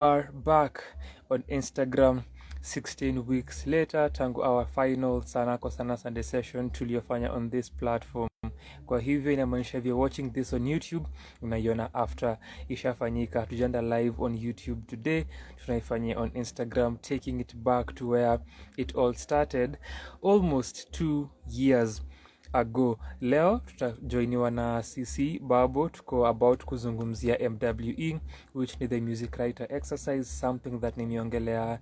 Are back on Instagram 16 weeks later tangu our final Sanaa kwa Sanaa Sunday session tuliyofanya on this platform. Kwa hivyo inamaanisha if you're watching this on YouTube unaiona after ishafanyika. Hatujaenda live on YouTube today, tunaifanyia on Instagram, taking it back to where it all started almost 2 years ago. Leo tutajoiniwa na Seise Bagbo. Tuko about kuzungumzia MWE, which ni the music writer exercise, something that nimeongelea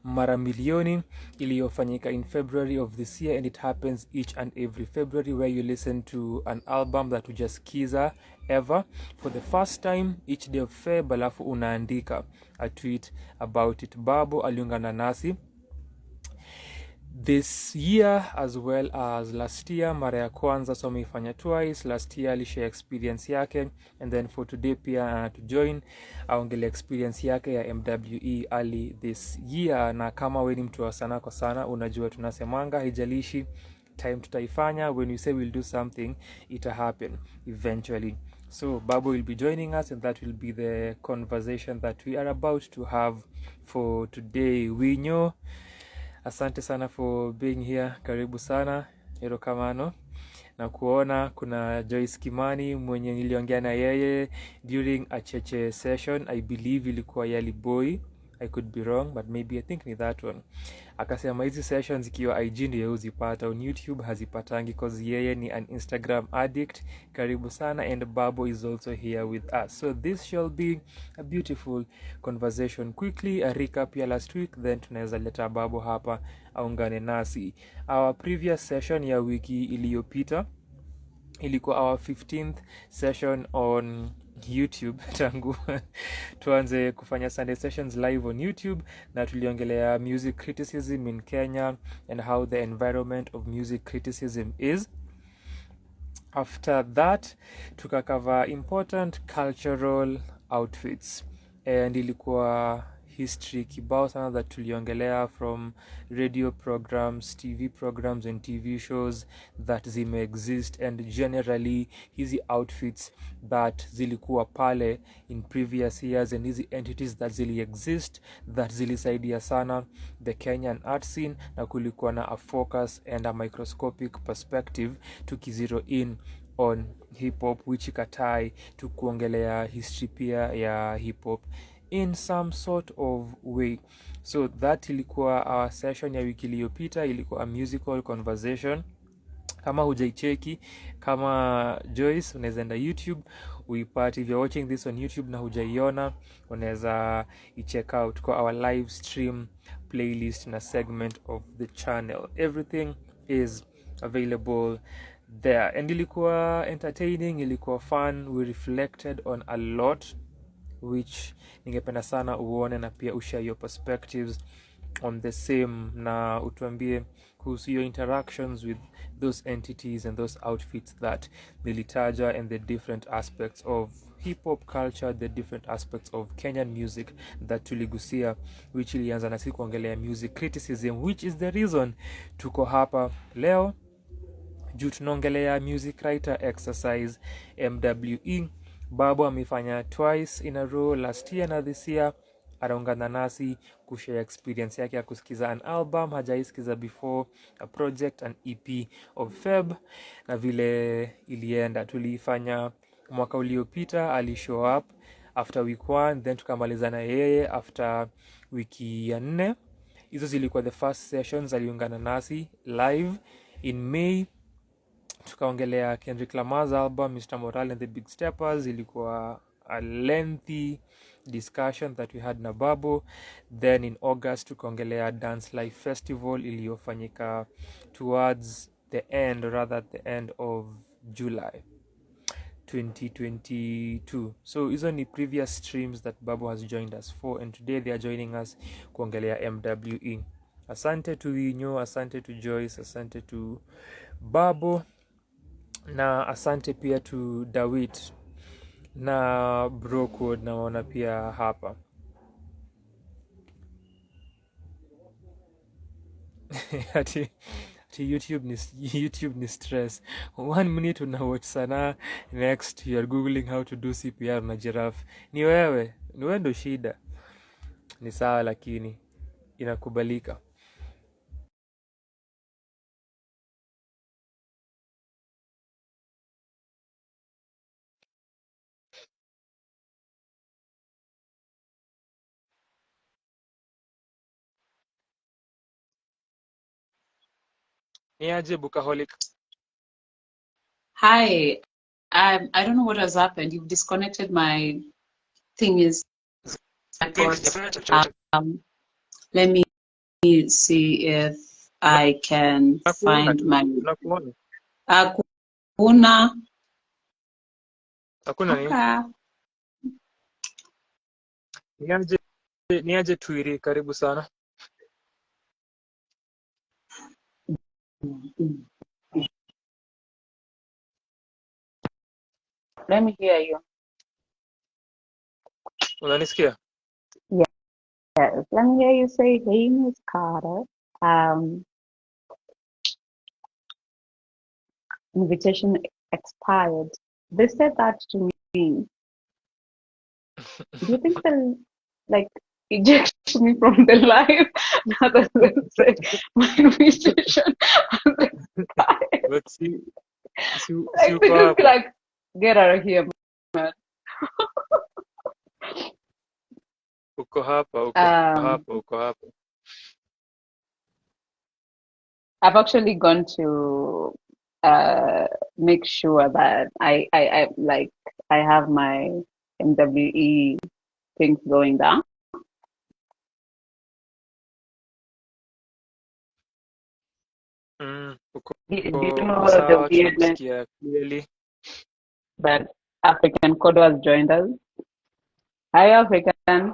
mara milioni, iliyofanyika in February of this year, and it happens each and every February, where you listen to an album that hujasikiza ever for the first time each day of Feb, alafu unaandika a tweet about it. Bagbo aliungana nasi this year as well as last year, mara ya kwanza, so ameifanya twice. Last year alishare experience yake, and then for today pia to join aongele experience yake ya MWE early this year. Na kama we ni mtu wa Sanaa kwa Sanaa, unajua tunasemanga haijalishi time tutaifanya, when we say we'll do something, it'll happen eventually. So Bagbo will be joining us, and that will be the conversation that we are about to have for today. We know. Asante sana for being here. Karibu sana Erokamano. Na kuona kuna Joyce Kimani mwenye niliongea na yeye during a cheche session. I believe ilikuwa Yali Boy. I could be wrong, but maybe I think ni that one. Akasema hizi sessions ikiwa IG ndio uzipata, on YouTube hazipatangi because yeye ni an Instagram addict. Karibu sana, and Bagbo is also here with us. So this shall be a beautiful conversation. Quickly a recap ya last week, then tunaweza leta Bagbo hapa aungane nasi. Our previous session ya wiki iliyopita ilikuwa our 15th session on YouTube tangu tuanze kufanya Sunday sessions live on YouTube, na tuliongelea music criticism in Kenya and how the environment of music criticism is. After that tukakava important cultural outfits, and ilikuwa history kibao sana that tuliongelea, from radio programs, TV programs and TV shows that zime exist, and generally hizi outfits that zilikuwa pale in previous years, and hizi entities that zili exist that zilisaidia sana the Kenyan art scene, na kulikuwa na a focus and a microscopic perspective tukizero in on hip hop, which ikatai tukuongelea history pia ya hip hop in some sort of way. So that ilikuwa our session ya wiki iliyopita. Ilikuwa a musical conversation. Kama hujaicheki kama Joyce, unaweza enda YouTube uipate. If you're watching this on YouTube na hujaiona, unaweza i-check out kwa our live stream playlist na segment of the channel. Everything is available there, and ilikuwa entertaining, ilikuwa fun. We reflected on a lot, which ningependa sana uone na pia ushare your perspectives on the same, na utuambie kuhusu your interactions with those entities and those outfits that nilitaja, and the different aspects of hip hop culture, the different aspects of Kenyan music that tuligusia, which ilianza na siku ongelea music criticism, which is the reason tuko hapa leo, juu tunaongelea music writer exercise MWE. Bagbo amefanya twice in a row, last year na this year. Anaungana nasi kushare experience yake ya kusikiza an album hajaisikiza before, a project, an EP of Feb, na vile ilienda. Tuliifanya mwaka uliopita, ali show up after week 1, then tukamaliza na yeye after wiki ya 4. Hizo zilikuwa the first sessions aliungana nasi live. In May tukaongelea Kendrick Lamar's album Mr. Morale and the Big Steppers. Ilikuwa a lengthy discussion that we had na Bagbo. Then in August tukaongelea Dance Life Festival iliyofanyika towards the end, rather at the end of July 2022. So hizo ni previous streams that Bagbo has joined us for, and today they are joining us kuongelea MWE. Asante to Winyo, asante to Joyce, asante to Bagbo, na asante pia to Dawit na Brocode, na waona pia hapa. ati YouTube ni stress. 1 minute una watch Sanaa, next you are googling how to do CPR na giraffe. Ni wewe ndo shida. ni sawa, lakini inakubalika. Ni aje Bookaholic? Hi, I don't know what has happened. You've disconnected my thing is. Let me see if I can find my. Hakuna. Hakuna nini? Ni aje Twiri, karibu sana. Let me hear you. Unanisikia? Yes. Let me hear you say, "Hey, Miss Carter. Invitation expired." They said that to me. Do you think they'll like eject me from the live now that they said my invitation has expired? But see, Like, they just like, get out of here, man. Uko hapa. I've actually gone to make sure that I like I have my MWE things going down. Do you know the weirdness that African Kodo has joined us? Hi, African.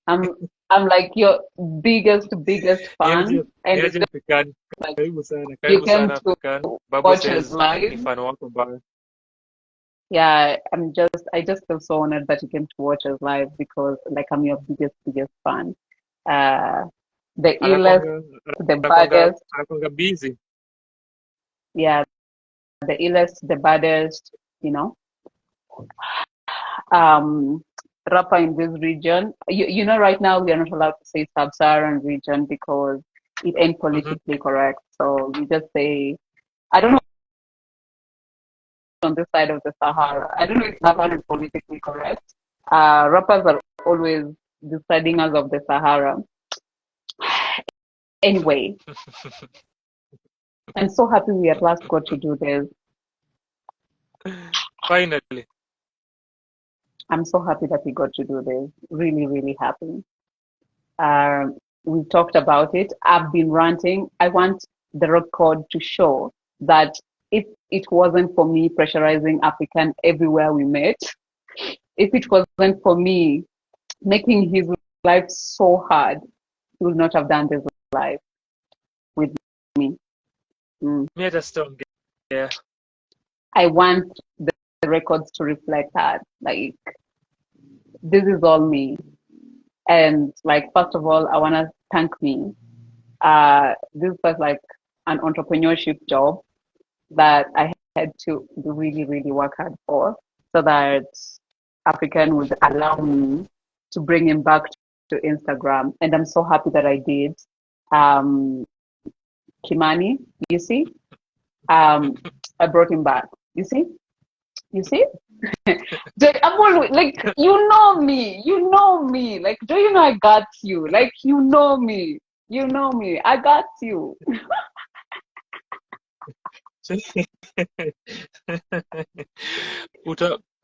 I'm like your biggest fan, and it's just like you came to watch us live. Yeah, I just feel so honored that you came to watch us live because like I'm your biggest fan. The illest, the baddest. Busy. Yeah, the illest, the baddest, you know. Rapper in this region. You know, right now we are not allowed to say sub-Saharan region because it ain't politically correct. So you just say, I don't know, on this side of the Sahara. I don't know if Sahara is politically correct. Rappers are always deciding us of the Sahara. Anyway, I'm so happy we at last got to do this. Finally. I'm so happy that we got to do this. Really, really happy. We talked about it. I've been ranting. I want the record to show that if it wasn't for me pressurizing African everywhere we met, if it wasn't for me making his life so hard, he would not have done this life with me. Me just don't care. I want the records to reflect that. Like, this is all me. And like, first of all, I want to thank me. This was like an entrepreneurship job that I had to really, really work hard for, so that African would allow me to bring him back to Instagram. And I'm so happy that I did. Kimani, you see? I brought him back. You see? I'm always like, you know me. Like, do you know I got you? Like, you know me, I got you.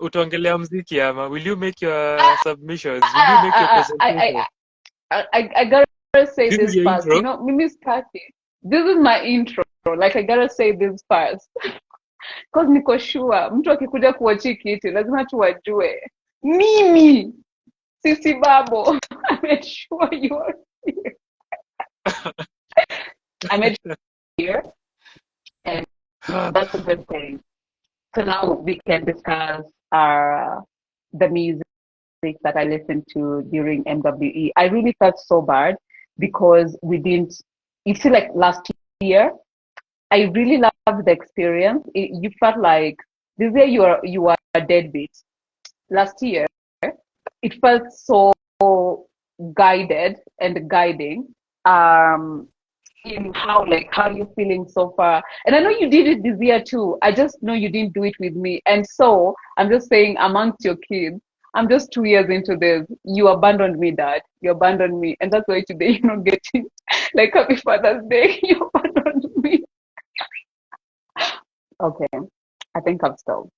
Utaongelea mziki ama? Will you make your submissions? Will you make your presentation? I gotta say this first. You know, Mimi's party. This is my intro. Like, I gotta say this first. Because niko sure mtu akikuja kuwachi kiti lazima tuwajue mimi Seise Bagbo. I made sure you are here. I made sure here, and that's a good thing. So now we can discuss the music that I listened to during MWE. I really felt so bad because we didn't. You feel like last year, I really loved the experience. You felt like this year you were a deadbeat. Last year, it felt so guided and guiding in how you're feeling so far. And I know you did it this year too. I just know you didn't do it with me. And so I'm just saying, amongst your kids, I'm just 2 years into this. You abandoned me, Dad. You abandoned me. And that's why today you're not getting like Happy Father's Day. You abandoned me. Okay. I think I'm stopped.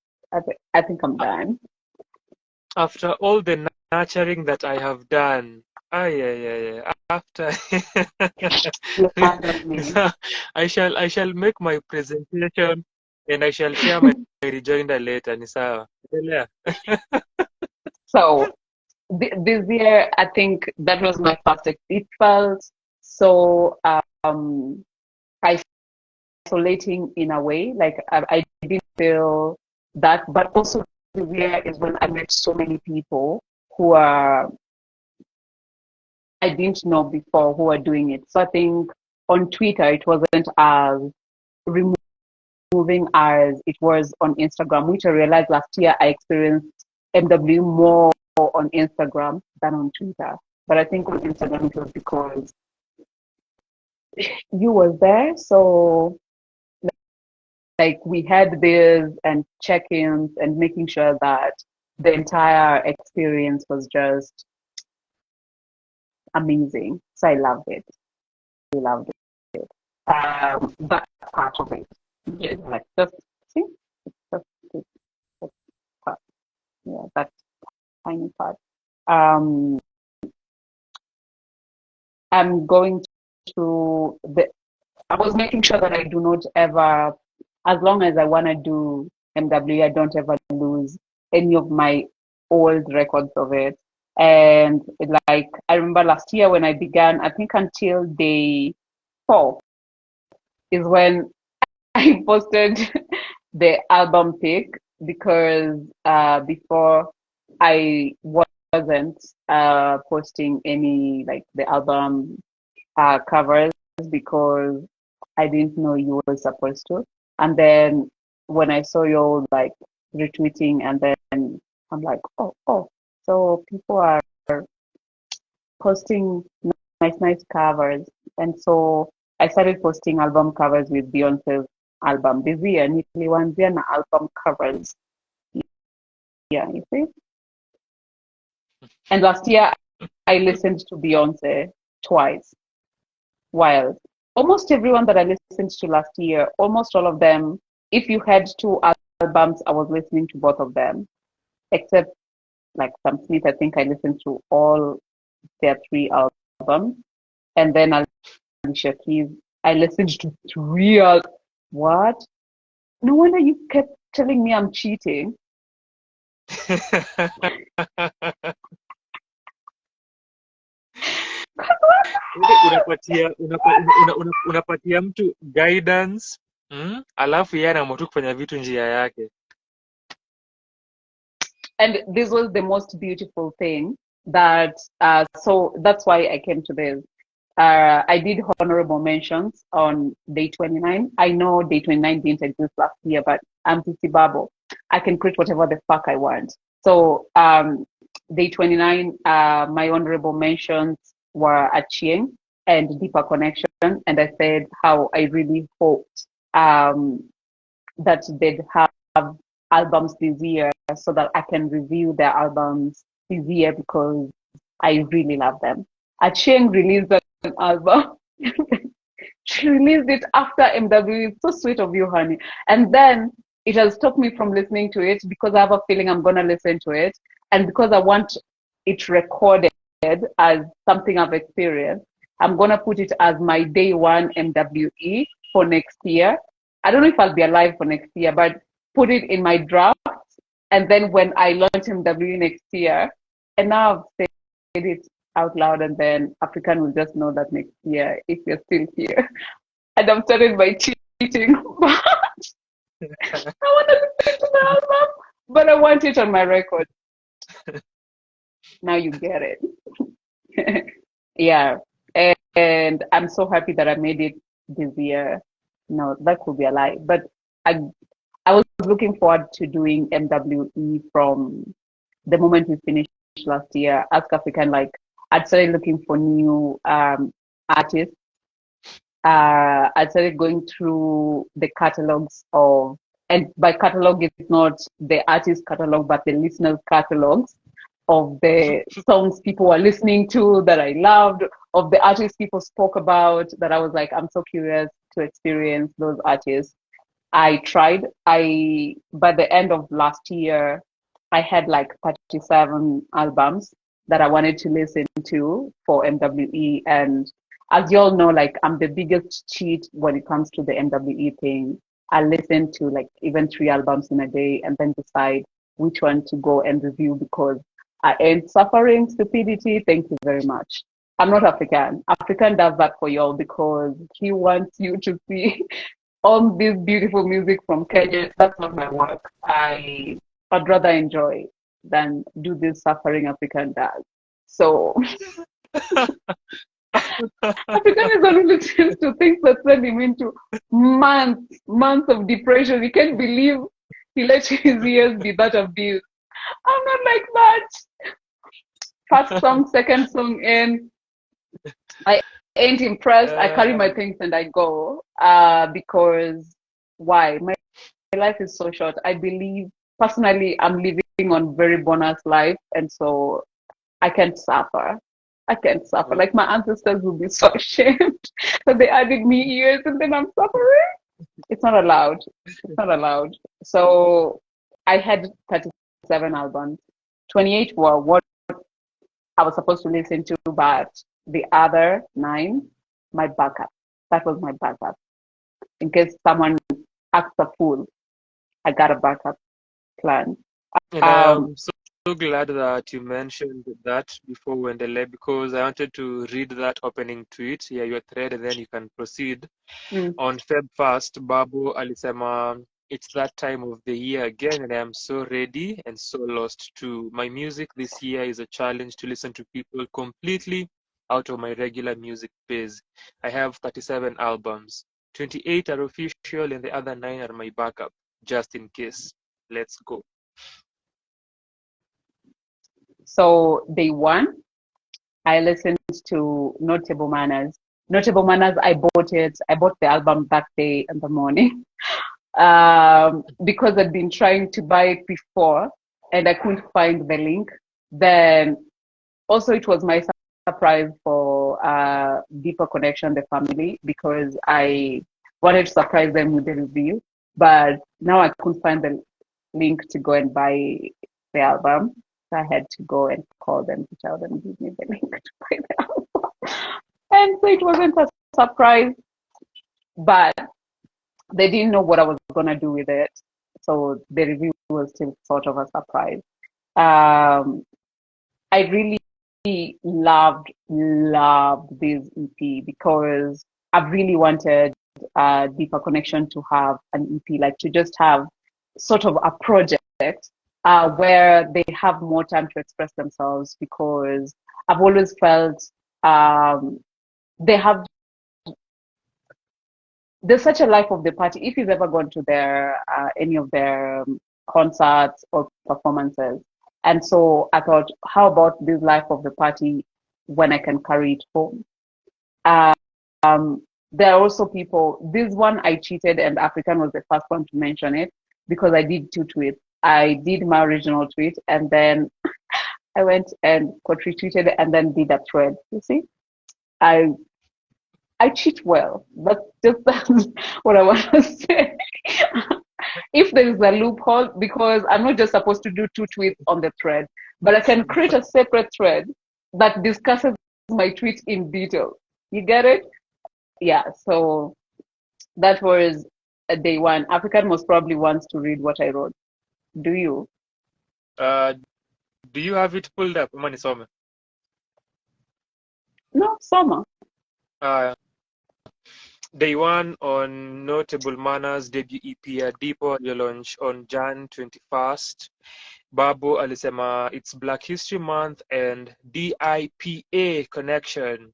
I think I'm done. After all the nurturing that I have done, after You abandoned me. I shall make my presentation and I shall share my rejoinder later. Ni sawa. Endelea. So this year, I think that was my first. It felt so isolating in a way. Like I didn't feel that, but also this year is when I met so many people who are I didn't know before who are doing it. So I think on Twitter it wasn't as removing as it was on Instagram, which I realized last year I experienced MW more on Instagram than on Twitter. But I think on Instagram it was because you was there. So like we had this and check-ins and making sure that the entire experience was just amazing. So I loved it. I loved it. That part of it. Yeah, like just see, just this part. Yeah, that tiny part. I'm going to I was making sure that I do not ever, as long as I want to do MW, I don't ever lose any of my old records of it. And like, I remember last year when I began, I think until day 4 is when I posted the album pic because before I wasn't posting any like the album covers because I didn't know you were supposed to. And then when I saw you all like retweeting, and then I'm like, oh, so people are posting nice covers. And so I started posting album covers with Beyonce's album. This year, nilianzia na album covers. Yeah, you see? And last year, I listened to Beyonce twice. Wild. Almost everyone that I listened to last year, almost all of them, if you had 2 albums, I was listening to both of them, except like Sam Smith. I think I listened to all their 3 albums. And then Alicia Keys, I listened to 3 What? No wonder you kept telling me I'm cheating. unapatia mtu guidance alafu yeye anaamua tu kufanya vitu njia yake. And this was the most beautiful thing that so that's why I came to this. I did honorable mentions on day 29. I know day 29 didn't exist last year, but I'm Seise Bagbo. I can create whatever the fuck I want. So day 29, my honorable mentions were Achieng and Deeper Connection. And I said how I really hoped that they'd have albums this year so that I can review their albums this year because I really love them. Achieng released an album. She released it after MW. It's so sweet of you, honey. And then it has stopped me from listening to it because I have a feeling I'm going to listen to it. And because I want it recorded as something I've experienced, I'm going to put it as my day 1 MWE for next year. I don't know if I'll be alive for next year, but put it in my draft. And then when I launch MW next year, and now I've said it out loud, and then African will just know that next year, if you're still here. And I've started by cheating. I want to listen to the album, but I want it on my record. Now you get it. Yeah. And I'm so happy that I made it this year. No, that could be a lie. But I was looking forward to doing MWE from the moment we finished last year. Ask African, like, I started looking for new artists. I started going through the catalogs of, and by catalog, it's not the artist catalog, but the listeners' catalogs of the songs people were listening to that I loved, of the artists people spoke about that I was like, I'm so curious to experience those artists. I tried. By the end of last year, I had like 37 albums that I wanted to listen to for MWE. And as you all know, like I'm the biggest cheat when it comes to the MWE thing. I listen to like even 3 albums in a day and then decide which one to go and review because I ain't suffering stupidity. Thank you very much. I'm not African. African does that for y'all because he wants you to see all this beautiful music from Kenya. That's not my work. I'd rather enjoy than do this suffering African does. So African is one of the things to things that send him into months of depression. He can't believe he let his ears be that abused. I'm not like that. First song, second song in, I ain't impressed. I carry my things and I go. Because why? My life is so short. I believe personally I'm living on very bonus life, and so I can't suffer. I can't suffer. Like my ancestors would be so ashamed that they added me years and then I'm suffering. It's not allowed. It's not allowed. So I had 37 albums. 28 were what I was supposed to listen to, but the other 9, my backup. That was my backup. In case someone acts a fool, I got a backup plan. And I am so glad that you mentioned that before we endelea because I wanted to read that opening tweet, yeah, your thread, and then you can proceed. On Feb 1st, Babu alisema, it's that time of the year again, and I am so ready and so lost too. My music this year is a challenge to listen to people completely out of my regular music phase. I have 37 albums. 28 are official, and the other 9 are my backup, just in case. Let's go. So day 1, I listened to Notable Manners. Notable Manners, I bought it. I bought the album that day in the morning because I'd been trying to buy it before and I couldn't find the link. Then also it was my surprise for Deeper Connection, the family, because I wanted to surprise them with the review. But now I couldn't find the link to go and buy the album. So I had to go and call them to tell them, give me the link to buy the album. And so it wasn't a surprise, but they didn't know what I was going to do with it. So the review was still sort of a surprise. I really loved this EP because I really wanted Deeper Connection to have an EP, like to just have sort of a project where they have more time to express themselves, because I've always felt there's such a life of the party. If you've ever gone to their any of their concerts or performances, and so I thought, how about this life of the party when I can carry it home? There are also people. This one I cheated, and African was the first one to mention it because I did 2 tweets. I did my original tweet, and then I went and got retweeted, and then did a thread. You see, I cheat well. That's just what I want to say. If there is a loophole, because I'm not just supposed to do 2 tweets on the thread, but I can create a separate thread that discusses my tweet in detail. You get it? Yeah. So that was day 1. African most probably wants to read what I wrote. Do you? Do you have it pulled up? Ama nisome? No, summer. Day 1 on Notable Manners debut EP ya Deepo launch on Jan 21st. Babu alisema it's Black History Month and DIPA connection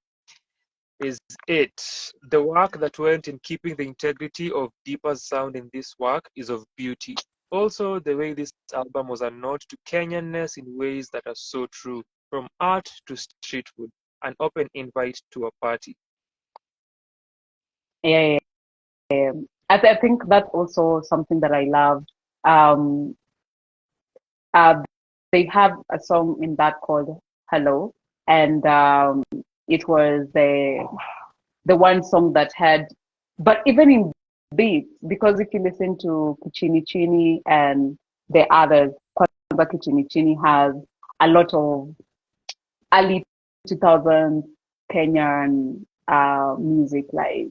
is it. The work that went in keeping the integrity of Deepa's sound in this work is of beauty. Also, the way this album was a nod to Kenyanness in ways that are so true, from art to street food. an open invite to a party. Yeah, yeah. I think that's also something that I loved. Um, uh, they have a song in that called "Hello," and it was the one song that had, but even in beats, because if you listen to Kichini Chini and the others, Kwanza Kichini Chini has a lot of early 2000s Kenyan music, like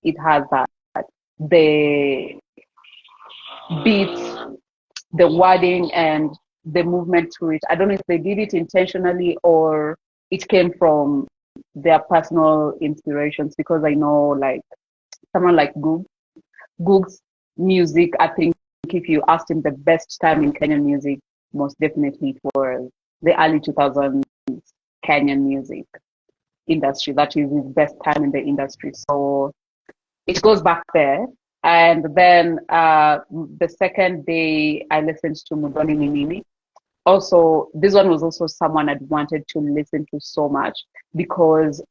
it has that the beats, the wording, and the movement to it. I don't know if they did it intentionally or it came from their personal inspirations, because I know like someone like Goog's music, I think if you asked him the best time in Kenyan music, most definitely it was the early 2000s Kenyan music industry. That is his best time in the industry. So it goes back there. And then the second day I listened to Mudoni Ninini. Also, this one was also someone I'd wanted to listen to so much, because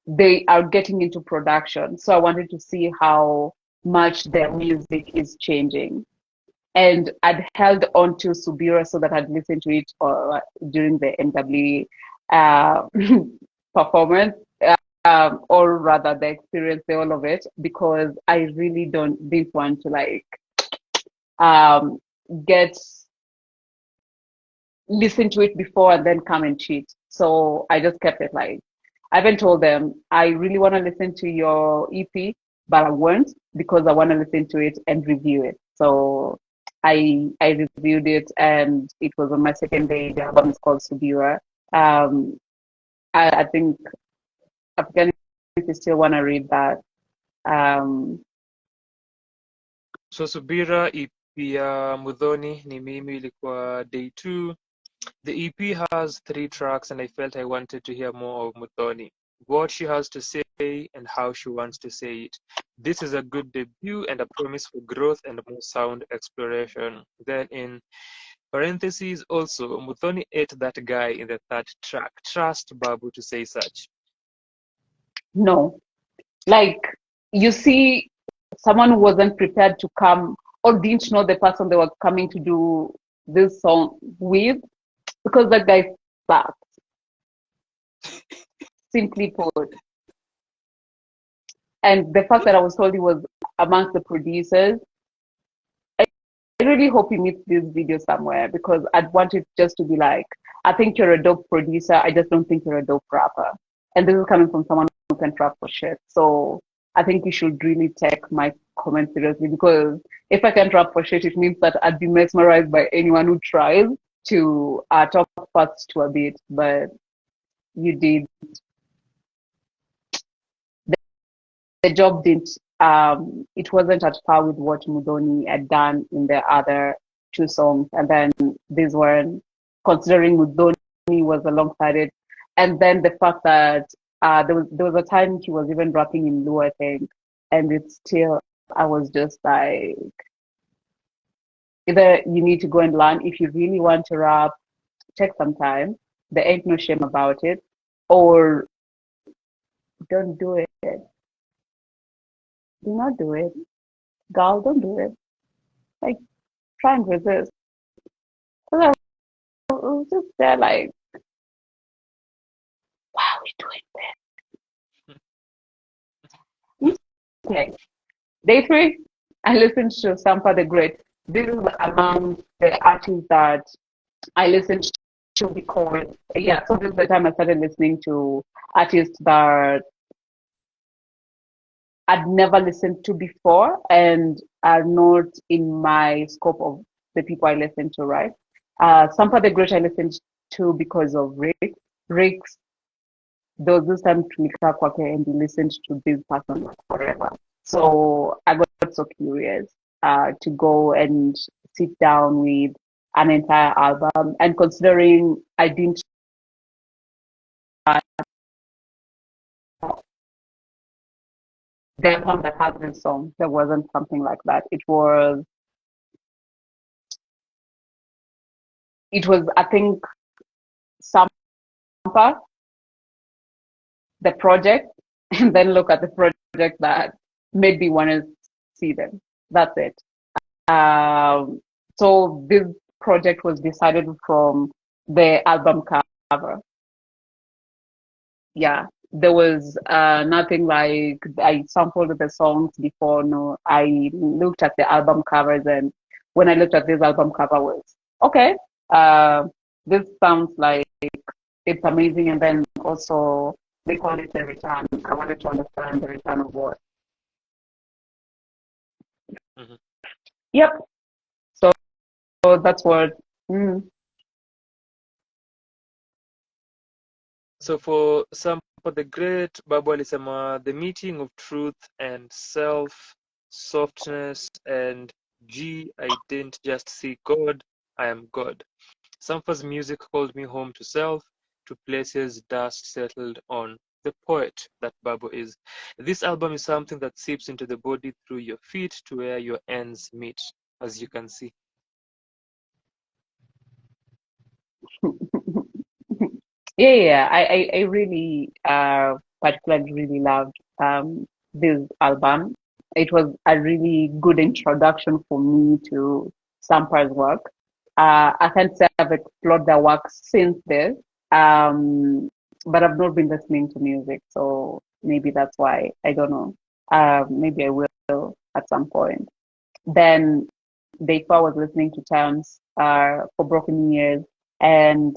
they are getting into production. So I wanted to see how much their music is changing. And I'd held on to Subira so that I'd listen to it during the MW performance, or rather the experience, all of it, because I really didn't want to like get listen to it before and then come and cheat. So I just kept it like, I even told them I really want to listen to your EP, but I won't, because I want to listen to it and review it. So I reviewed it, and it was on my second day. The album is called Subira. Um, I think African, if you still want to read that. Um, So Subira, EP ya Mudhoni ni mimi ilikuwa day 2. The EP has 3 tracks, and I felt I wanted to hear more of Mudhoni, what she has to say and how she wants to say it. This is a good debut and a promise for growth and more sound exploration. Then in parentheses also, Mudhoni ate that guy in the 3rd track. Trust Babu to say such. no, like you see, someone who wasn't prepared to come or didn't know the person they were coming to do this song with, because that guy sucks, simply put. And the fact that I was told he was amongst the producers, I really hope he meets this video somewhere, because I'd want it just to be like, I think you're a dope producer, I just don't think you're a dope rapper. And this is coming from someone who can rap for shit. So I think you should really take my comment seriously, because if I can't rap for shit, it means that I'd be mesmerized by anyone who tries to talk fast to a beat. But you did, the job didn't, it wasn't at par with what Mudoni had done in the other 2 songs. And then this one, considering Mudoni was alongside it. And then the fact that there was a time he was even rapping in Lu, I think. And it's still, I was just like, either you need to go and learn. If you really want to rap, take some time. There ain't no shame about it. Or don't do it. Do not do it. Girl, don't do it. Like, try and resist. So I was just there like, why are we doing this? Okay. Day 3, I listened to Sampa the Great. This is among the artists that I listened to because, yeah, so this is the time I started listening to artists that I'd never listened to before and are not in my scope of the people I listen to, right? Sampa the Great I listened to because of Rick. Rick's, there was this time tulikaa kwake and we listened to this person forever. So I got so curious to go and sit down with an entire album. And considering I didn't the album that has this song, there wasn't something like that. It was I think sample the project and then look at the project that made me want to see them. That's it. So this project was decided from the album cover. Yeah, there was nothing like I sampled the songs before. No, I looked at the album covers, and when I looked at this album cover, was okay. This sounds like it's amazing, and then also they call it a return. I wanted to understand the return of what. Mhm. Yep. So that's what. Mm, So for the great Babu alisema the meeting of truth and self, softness and I didn't just see God, I am God. Sampha's music called me home to self, to places dust settled on. The poet that Babu is. This album is something that seeps into the body through your feet to where your ends meet, as you can see. yeah. I really particularly really loved this album. It was a really good introduction for me to Sampa's work. I can't say I've explored their work since this, but I've not been listening to music, so maybe that's why. I don't know. Maybe I will at some point. Then before I was listening to Terms for Broken Years, and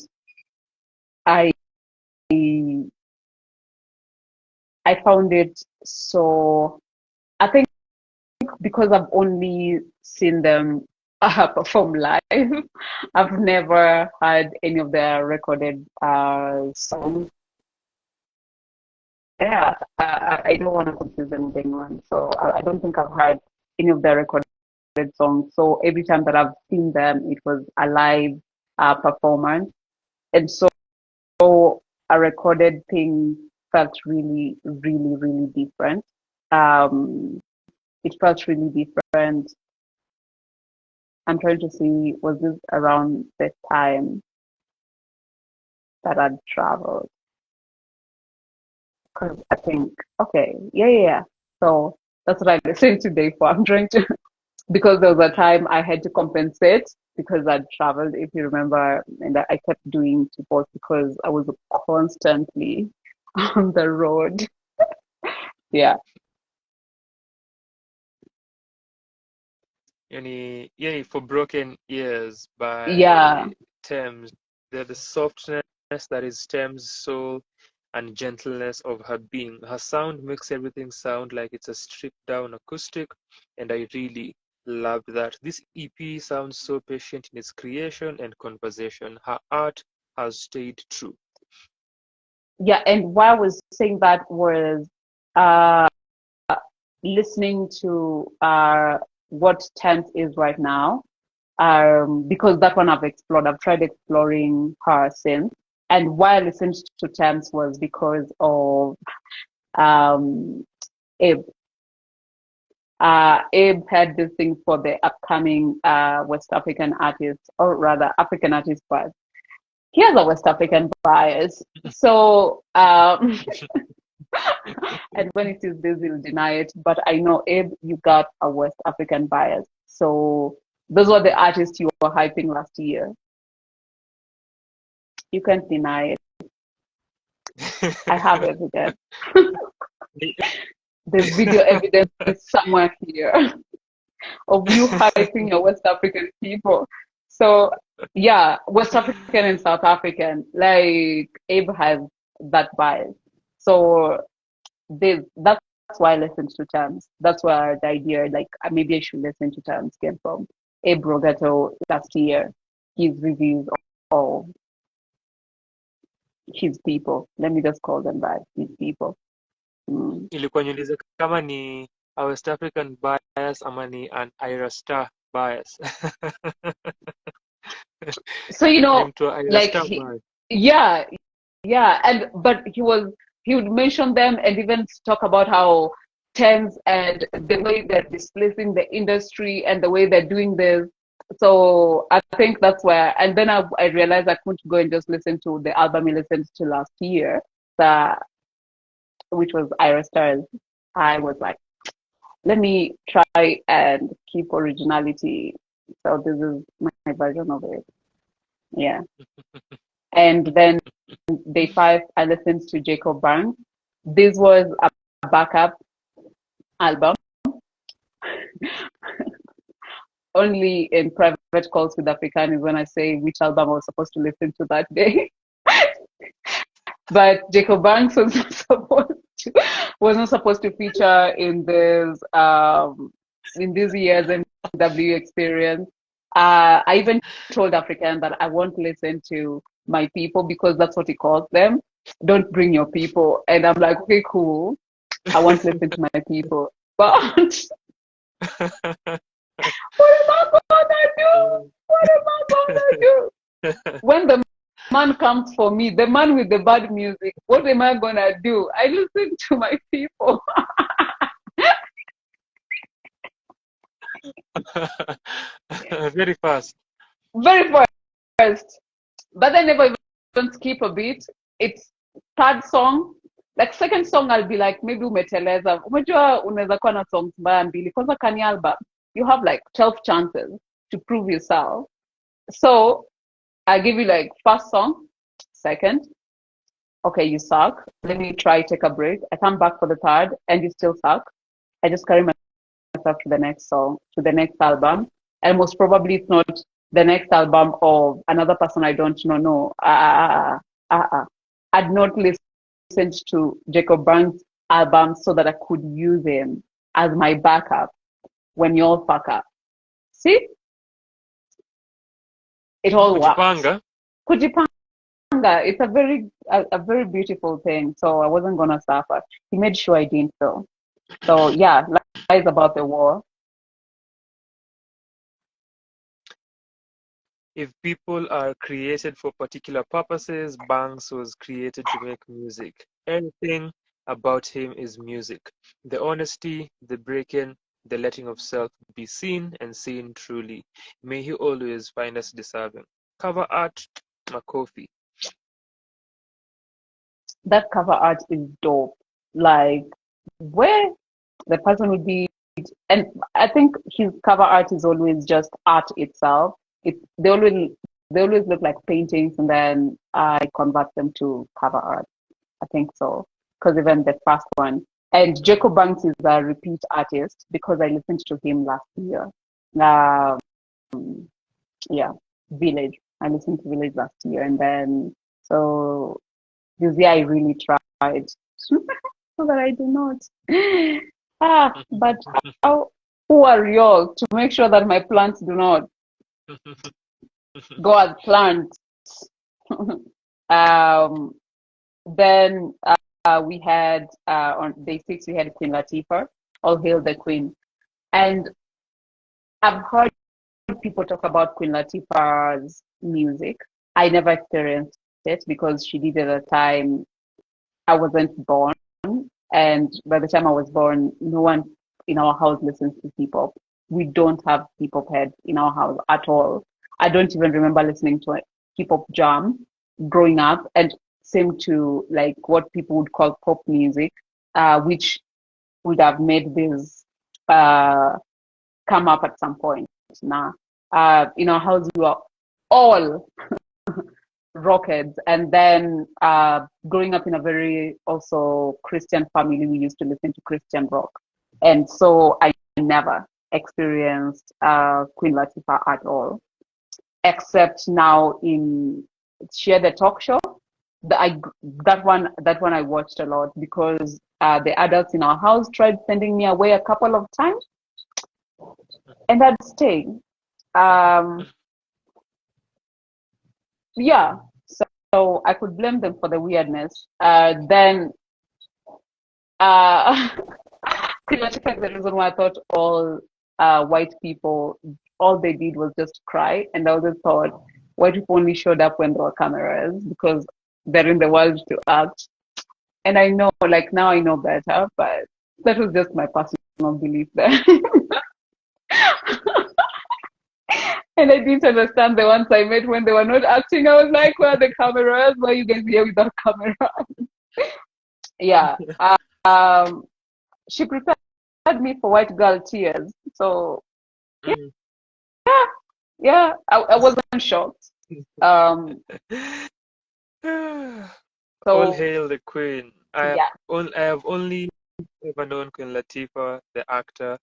I I found it so. I think because I've only seen them perform live, I've never heard any of their recorded songs. Yeah, I don't want to confuse anyone, so I don't think I've heard any of their recorded songs. So every time that I've seen them, it was a live performance, and so a recorded thing felt really, really, really different. Um, it felt really different. I'm trying to see, was this around the time that I'd traveled? Because I think, okay, yeah. So that's what I listened today for. I'm trying to, because there was a time I had to compensate because I'd traveled, if you remember, and I kept doing support because I was constantly on the road. Yeah, Yani for Broken Ears yeah. by Thames. They're the softness that is Thames' soul and gentleness of her being. Her sound makes everything sound like it's a stripped down acoustic, and I really loved that. This EP sounds so patient in its creation and conversation. Her art has stayed true. Yeah, and why I was saying that was uh, listening to what Tense is right now, because that one I've explored. I've tried exploring her since. And why I listened to Tense was because of um, Abe. Abe had this thing for the upcoming West African artist, or rather African artist, but he has a West African bias. So and when it is this, he'll deny it. But I know, Abe, you got a West African bias. So those were the artists you were hyping last year. You can't deny it. I have evidence. There's video evidence somewhere here of you hyping your West African people. So yeah, West African and South African, like Abe has that bias. So that's why I listened to Terms. That's where the idea, like maybe I should listen to Terms, came from. Abe Rogato last year, his reviews of his people. Let me just call them that, his people. Mm. Ilikuwa niulize kama ni a West African bias ama ni an Ira Star bias. So Ni mtu wa Ira like Star bias. yeah, and but he would mention them and even talk about how Thames and the way they're displacing the industry and the way they're doing this. So I think that's where, and then I realized I couldn't go and just listen to the album I listened to last year, the, which was Ira Stars. I was like, let me try and keep originality. So this is my version of it. Yeah. And then day 5, I listened to Jacob Banks. This was a backup album, only in private calls with African is when I say which album I was supposed to listen to that day. But Jacob Banks was not wasn't supposed to feature in this year's MW experience. I even told African that I won't listen to my people because that's what he calls them. Don't bring your people. And I'm like, okay, cool. I won't listen to my people. But what am I gonna do? What am I gonna do? When the man comes for me, the man with the bad music, what am I gonna do? I listen to my people. Very fast. Very fast. But I never even skip a beat. It's third song. Like second song I'll be like maybe umeteleza. Umejua unaweza kuwa na songs mbaya mbili. Kwanza kani album, you have like 12 chances to prove yourself. So I give you like first song, second, okay, you suck. Let me try take a break. I come back for the third and you still suck. I just carry myself to the next song, to the next album. And most probably it's not the next album of another person I don't know. No. I'd not listened to Jacob Banks' album so that I could use him as my backup when you all fuck up. See? It all works. Kujipanga. Kujipanga. It's a very beautiful thing. So I wasn't gonna suffer. He made sure I didn't though. So yeah, lies about the war. If people are created for particular purposes, Banks was created to make music. Everything about him is music. The honesty, the breaking, the letting of self be seen and seen truly. May he always find us deserving. Cover art, Makofi. That cover art is dope. Like where the person would be, and I think his cover art is always just art itself. They always look like paintings, and then I convert them to cover art. I think so, because even the first one, and Jacob Banks is a repeat artist because I listened to him last year. Um, yeah, Village. I listened to Village last year, and then so this year I really tried so that I do not. But who are y'all to make sure that my plants do not go as planned? Then we had on day 6 we had Queen Latifah, All Hail the Queen, and I've heard people talk about Queen Latifah's music. I never experienced it because she did it at a time I wasn't born, and by the time I was born, no one in our house listens to hip hop. We don't have hip hop head in our house at all. I don't even remember listening to a hip hop jam growing up, and same to like what people would call pop music, which would have made this come up at some point. Now, in our house, we were all rockheads, and then growing up in a very also Christian family, we used to listen to Christian rock, and so I never experienced Queen Latifah at all, except now in Share the Talk Show. That one I watched a lot because the adults in our house tried sending me away a couple of times, and I'd stay. Yeah, so I could blame them for the weirdness. Then pretty much like the reason why I thought all white people, all they did was just cry, and I always thought white people only showed up when there were cameras because they're in the world to act. And I know, like now I know better, but that was just my personal belief there. And I didn't understand the ones I met when they were not acting. I was like, where are the cameras? Why are you guys here without camera? Yeah. Um, she prepared me for White Girl Tears. So Mm. yeah, I wasn't shocked. Um, All so hail the queen. yeah. I have only ever known Queen Latifah, the actor,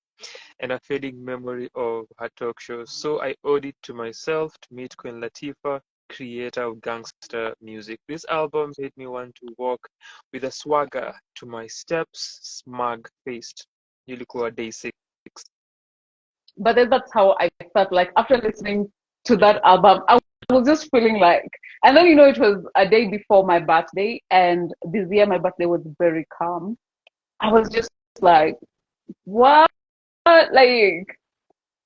and a fading memory of her talk shows. So I owed it to myself to meet Queen Latifah, creator of gangster music. This album made me want to walk with a swagger to my steps, smug-faced. Ilikuwa day 6. But then that's how I felt like after listening to that album. I was just feeling like, and then it was a day before my birthday, and this year my birthday was very calm. I was just like, what? Like,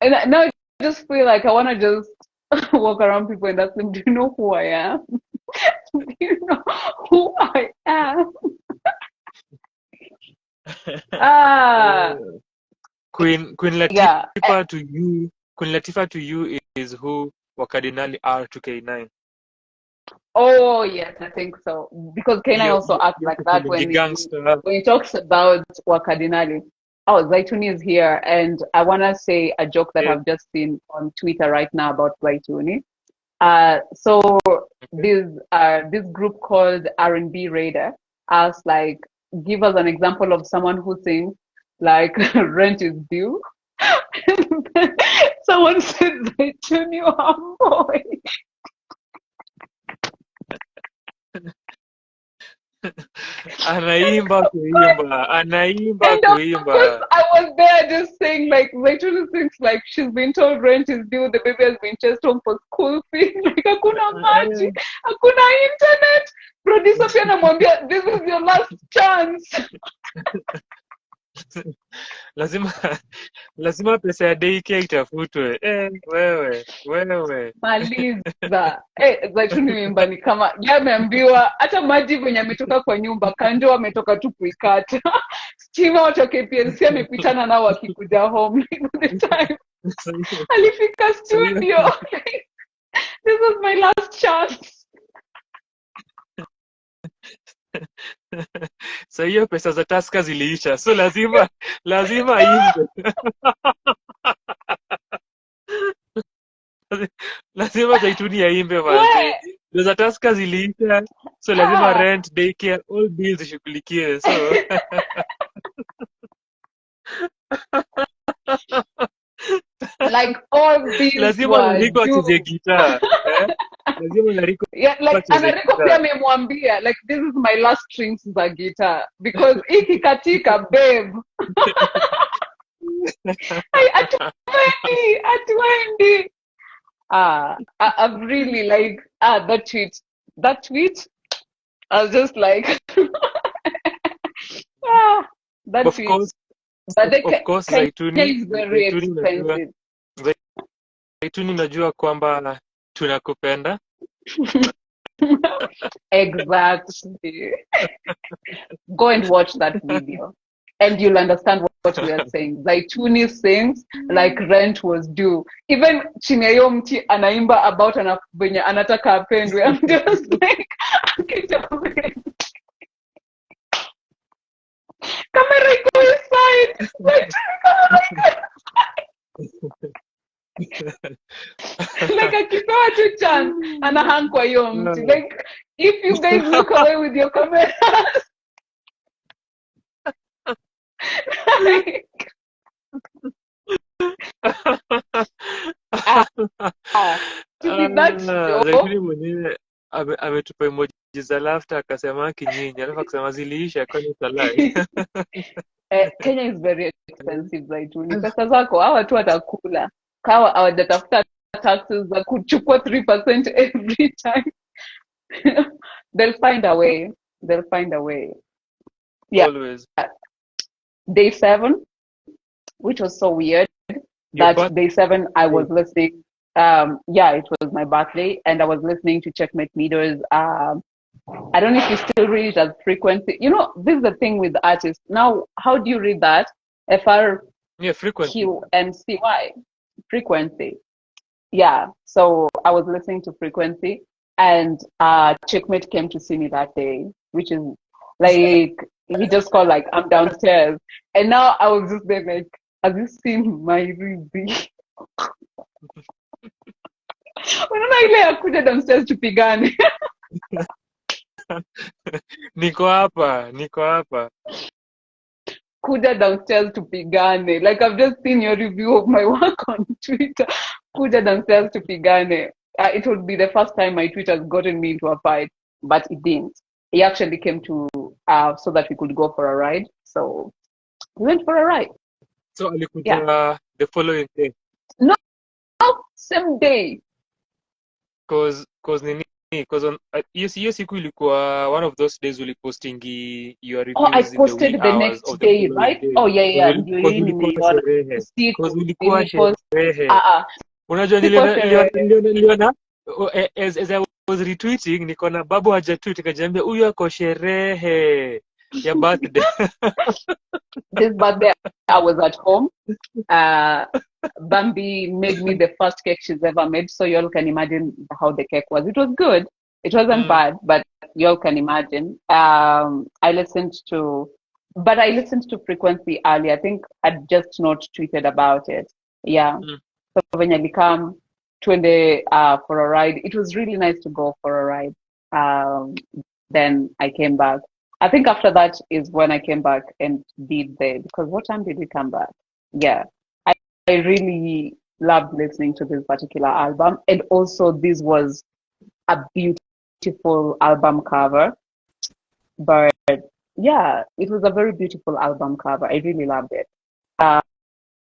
and now I just feel like I want to just walk around people and ask them, do you know who I am? Do you know who I am? Ah, Queen yeah. Latifah to you, Queen Latifah to you is who Wakadinali are to K9. Oh yes, I think so. Because Kenai also acts like that when gangster. he talks about Wakadinali. Oh, Zaituni is here, and I wanna say a joke that I've just seen on Twitter right now about Zaituni. So this group called R&B Raider asked like, give us an example of someone who sings like rent is due. And then someone said Zaituni Wamboi. Anaimba kuimba, anaimba And of kuimba. course, I was there just saying, like, Zaituni thinks like she's been told rent is due, the baby has been chased home for school fees, like, hakuna maji, hakuna internet. Producer pia namwambia, this is your last chance. lazima pesa ya daycare itafutwe. Wewe. Maliza. Zaituni mimba ni kama ameambiwa hata maji venye ametoka kwa nyumba kanjo ametoka tu kuikata. Stima watu wa KPLC amepitana nao wakikuja home the time. Alifika studio. This was my last chance. So hiyo pesa za Tusker ziliisha. So lazima aimbe. Lazima Zaituni aimbe manzi. Pesa za Tusker ziliisha. So lazima rent, daycare, all bills zishughulikie. So like all these lazima Rico acheze gitaa. Lazima Rico. Yeah, like Anariko pia amemwambia like this is my last strings za guitar because ikikatika babe. Atuendi. I've really like that tweet. I was just like that of tweet. Course, but of course Zaituni is very expensive. Zaituni najua kwamba tunakupenda. Exactly. Go and watch that video and you'll understand what we are saying. Zaituni sings like rent was due. Even Chineyo Mti anaimba about venye anataka apendwe. I'm just like, camera iko inside. Like akipewa tu chance anahang kwa hiyo mti. Like if you guys look away with your cameras. Lakini mwenyewe ametupa emoji za laughter akasema kinyinyi alafu akasema ziliisha kwani utalai. Kenya is very expensive Zaituni. Pesa zako hawa tu watakula. Kawa hawajatafuta taxes za kuchukua 3% every time. They'll find a way. Yeah. Always. Day 7, which was so weird. Day 7 I was listening. It was my birthday and I was listening to Checkmate Meter's I don't know if you still read it as frequency. This is the thing with the artists. Now, how do you read that? Frequency. FRQNCY. Frequency. yeah, so I was listening to Frequency, and Checkmate came to see me that day, which is like he just called like I'm downstairs, and now I was just there like, have you seen my Ruby? Unaona ile akuja downstairs tupigane. Niko hapa. Kuja downstairs tupigane. Like I've just seen your review of my work on Twitter. Kuja downstairs tupigane. It would be the first time my tweet has gotten me into a fight, but it didn't. He actually came to so that we could go for a ride. So we went for a ride. So alikuja the following day. No, same day. Cause on hiyo siku ilikuwa one of those days ulipostingi your reviews. I posted in the wee hours next of the day, right? day. Oh yeah. Because ulikuwa sherehe. Unajua niliona as I was retweeting niko na babu hajatweet akajiambia huyu ako sherehe ya birthday. This birthday I was at home. Bambi made me the first cake she's ever made, so y'all can imagine how the cake was. It was good. It wasn't bad, but y'all can imagine. I listened to Frequency early. I think I'd just not tweeted about it. Yeah. So when I come twende for a ride, it was really nice to go for a ride. Then I came back. I think after that is when I came back and did because what time did we come back? Yeah. I really loved listening to this particular album. And also this was a beautiful album cover. But yeah, it was a very beautiful album cover. I really loved it.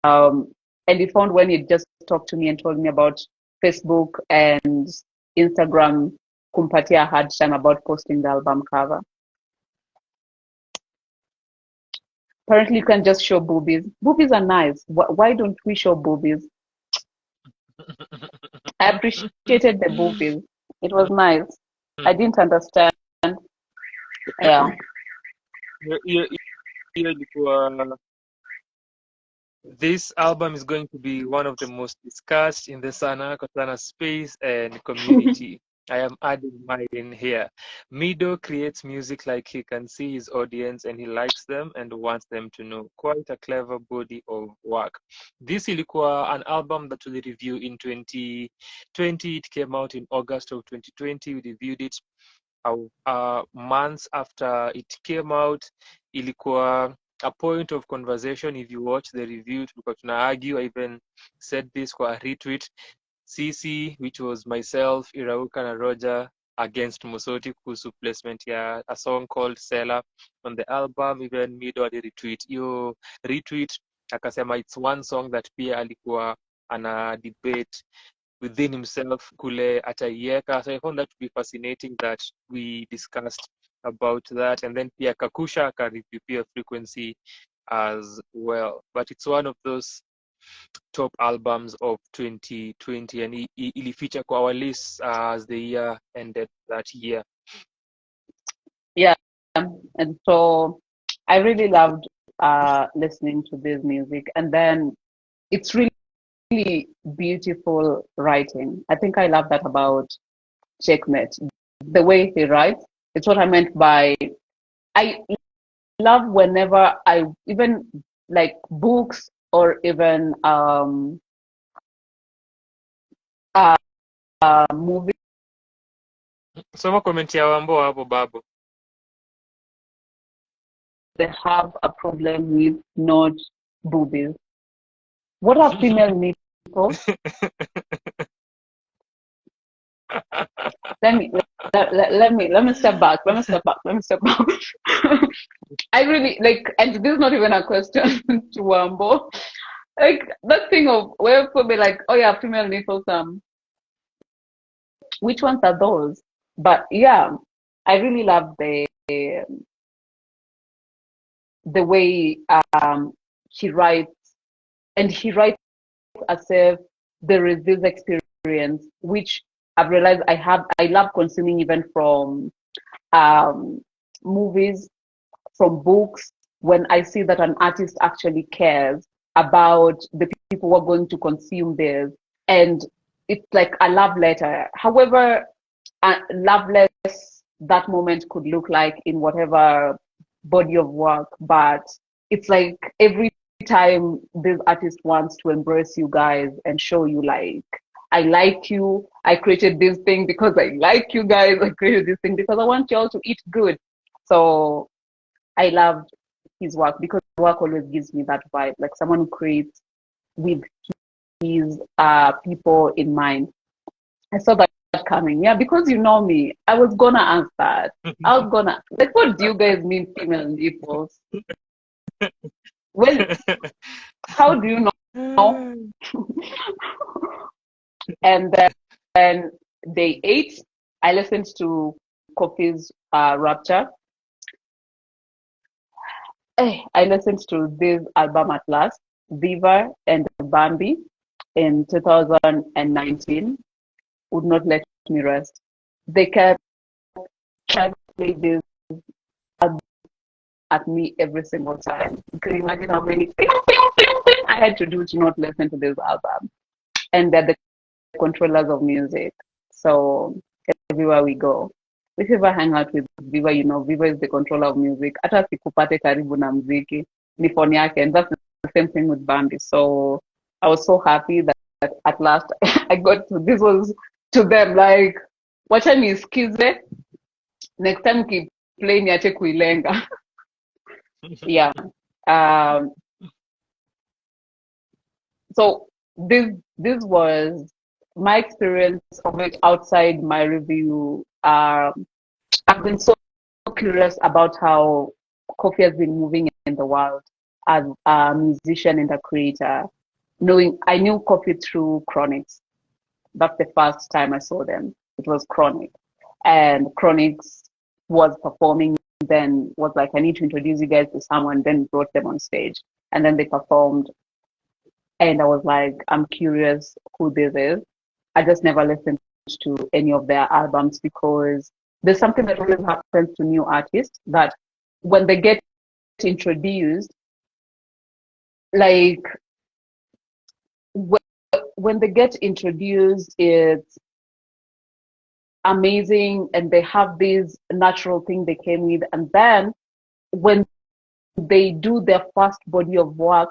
And he found when he just talked to me and told me about Facebook and Instagram, kumpatia Hadshan about posting the album cover. Apparently, you can just show boobies. Boobies are nice. Why don't we show boobies? I appreciated the boobies. It was nice. I didn't understand. Yeah. This album is going to be one of the most discussed in the Sanaa space and community. I am adding mine in here. Mido creates music like he can see his audience and he likes them and wants them to know. Quite a clever body of work. This ilikuwa an album that we review in 2020. It came out in August of 2020. We reviewed it months after it came out. Ilikuwa a point of conversation. If you watch the review, tulikuwa tuna argue. I even said this kwa retweet. Sisi, which was myself, Irauka na Roger, against Musoti kuhusu placement ya a song called Seller on the album. Even Mido ali retweet akasema it's one song that pia alikuwa ana debate within himself kule ataieka. So I found that to be fascinating that we discussed about that, and then pia Kakusha akareview pia Frequency as well. But it's one of those top albums of 2020 and ilifeature kwa our list as the year ended that year. Yeah, and so I really loved listening to this music, and then it's really beautiful writing. I think I love that about Checkmate. The way he writes, it's what I meant by I love whenever I even like books or even movies. Soma comment ya Wambo hapo babu. They have a problem with not boobies. What are female nipples? Let me step back. I really like, and this is not even a question to Wambo. Like that thing of where people be like, oh yeah, female nipples. Which ones are those? But yeah, I really love the way he writes, and he writes as if there is this experience, which I've realized I love consuming even from movies, from books, when I see that an artist actually cares about the people who are going to consume this, and it's like a love letter. However, loveless that moment could look like in whatever body of work, but it's like every time this artist wants to embrace you guys and show you like, I like you, I created this thing because I like you guys, I created this thing because I want you all to eat good. So I loved his work because work always gives me that vibe, like someone who creates with his people in mind. I saw that coming. Yeah, because you know me, I was gonna ask that. I was gonna like, what do you guys mean, female nipples? Well, how do you know? And then day 8, I listened to Kofi's Rapture. I listened to this album at last, Viva and Bambi, in 2019. Would not let me rest. They kept trying to play this at me every single time. You can imagine how many I had to do to not listen to this album. And they're the controllers of music. So everywhere we go, if you ever hang out with Viva, you know Viva is the controller of music. Hata sikupate karibu na mziki, ni phone yake. And that's the same thing with Bambi. So I was so happy that at last I got to, this was to them like, wacha nisikize, next time keep play niache kuilenga. Yeah. So this was my experience of it outside my review. I've been so curious about how Kofi has been moving in the world as a musician and a creator. I knew Kofi through Chronics. That's the first time I saw them. It was Chronic, and Chronics was performing. Then was like, I need to introduce you guys to someone. Then brought them on stage, and then they performed. And I was like, I'm curious who this is. I just never listened to any of their albums because there's something that always happens to new artists that when they get introduced, like when they get introduced, it's amazing and they have this natural thing they came with. And then when they do their first body of work,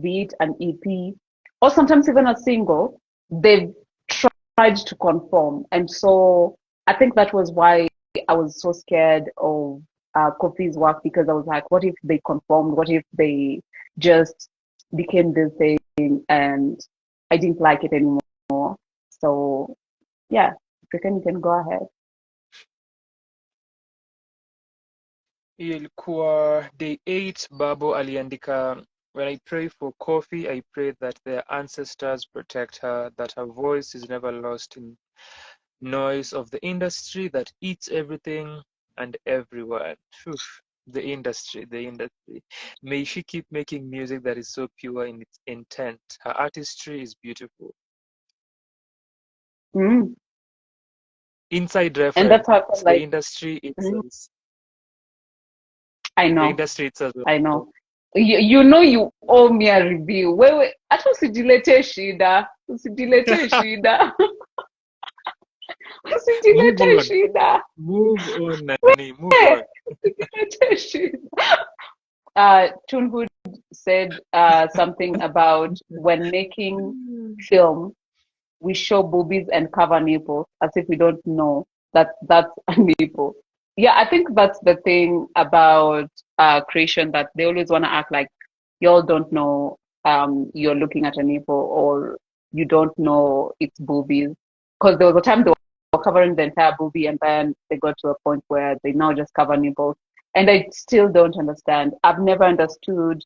be it an EP or sometimes even a single, they've tried to conform. And so I think that was why I was so scared of Kofi's work, because I was like, what if they conformed? What if they just became this thing and I didn't like it anymore? So yeah, if you can go ahead. Hiyo ilikuwa day 8. Babo aliandika, when I pray for Kofi, I pray that their ancestors protect her, that her voice is never lost in noise of the industry that eats everything and everyone. Phew, the industry. May she keep making music that is so pure in its intent. Her artistry is beautiful. Mm. Inside And that's how I felt reference, the like, industry itself. I The know. industry itself. I know. You know you owe me a review. Wewe hata usijilete shida. Usijilete shida. Usijilete shida. Move on, Nani. Move on. Usijilete shida. Tunhood said something about when making film, we show boobies and cover nipples as if we don't know that that's a nipple. Yeah, I think that's the thing about creation, that they always want to act like y'all don't know you're looking at a nipple, or you don't know it's boobies. Because there was a time they were covering the entire boobie, and then they got to a point where they now just cover nipples. And I still don't understand. I've never understood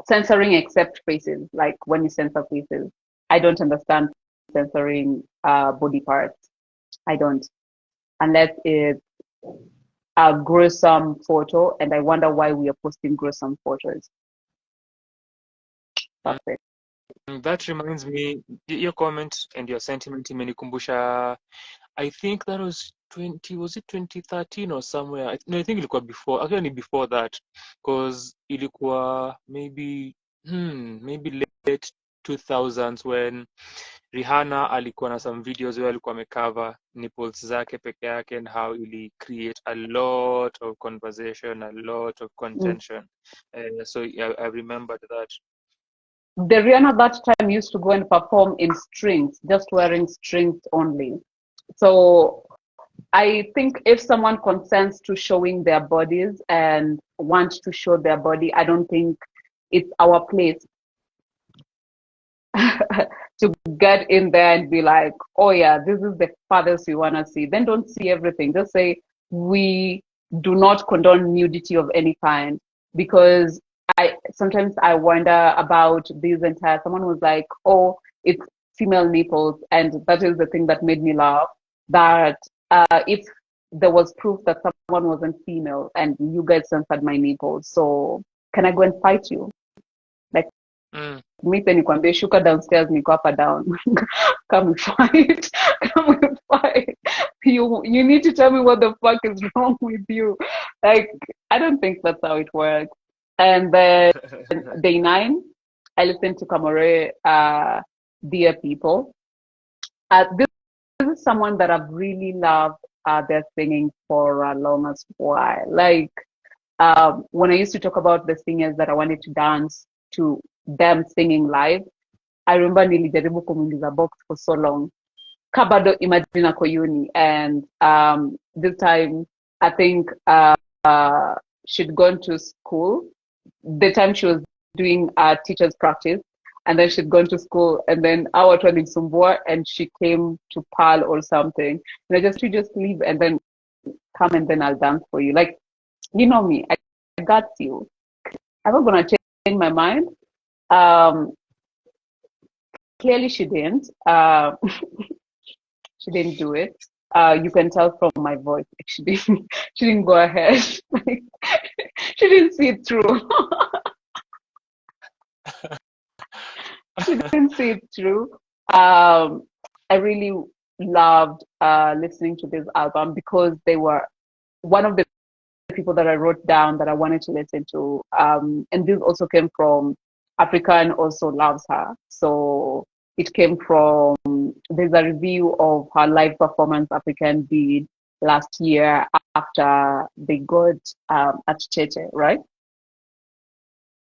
censoring except faces. Like when you censor faces, I don't understand censoring body parts. I don't, unless it's a gruesome photo, and I wonder why we are posting gruesome photos. That's it. That reminds me, your comment and your sentiment imenikumbusha, I think that was 2013 or somewhere? No, I think ilikuwa before. Actually, before that, because ilikuwa maybe late 2000s when Rihanna alikuwa na some videos where alikuwa amecover nipples zake peke yake, and how ili create a lot of conversation, a lot of contention. So I remembered that. The Rihanna that time used to go and perform in strings, just wearing strings only. So I think if someone consents to showing their bodies and wants to show their body, I don't think it's our place to get in there and be like, oh yeah, this is the farthest we want to see. Then don't see everything. Just say, we do not condone nudity of any kind. Because sometimes I wonder about this entire, someone was like, oh, it's female nipples. And that is the thing that made me laugh, that if there was proof that someone wasn't female and you guys censored my nipples, so can I go and fight you? Like, me nikwambie shuka downstairs, niko hapa down. Come and fight. Come and fight. You need to tell me what the fuck is wrong with you. Like, I don't think that's how it works. And then day 9, I listened to Kamore, Dear People. This is someone that I've really loved their singing for a longest while. Like, when I used to talk about the singers that I wanted to dance to them singing live, I remember nilijaribu kumuingiza box for so long. Kabado imagine ako uni, and this time I think she'd gone to school. The time she was doing teacher's practice, and then she'd gone to school, and then our turn in Sumbua, and she came to PAL or something. And she just leave and then come, and then I'll dance for you. Like, you know me, I got you. I'm not gonna change my mind. Clearly she didn't. She didn't do it. You can tell from my voice. She didn't go ahead. She didn't see it through. She didn't see it through. I really loved listening to this album because they were one of the people that I wrote down that I wanted to listen to. And this also came from African also loves her. So it came from, there's a review of her live performance African did last year after they got at Cheche, right?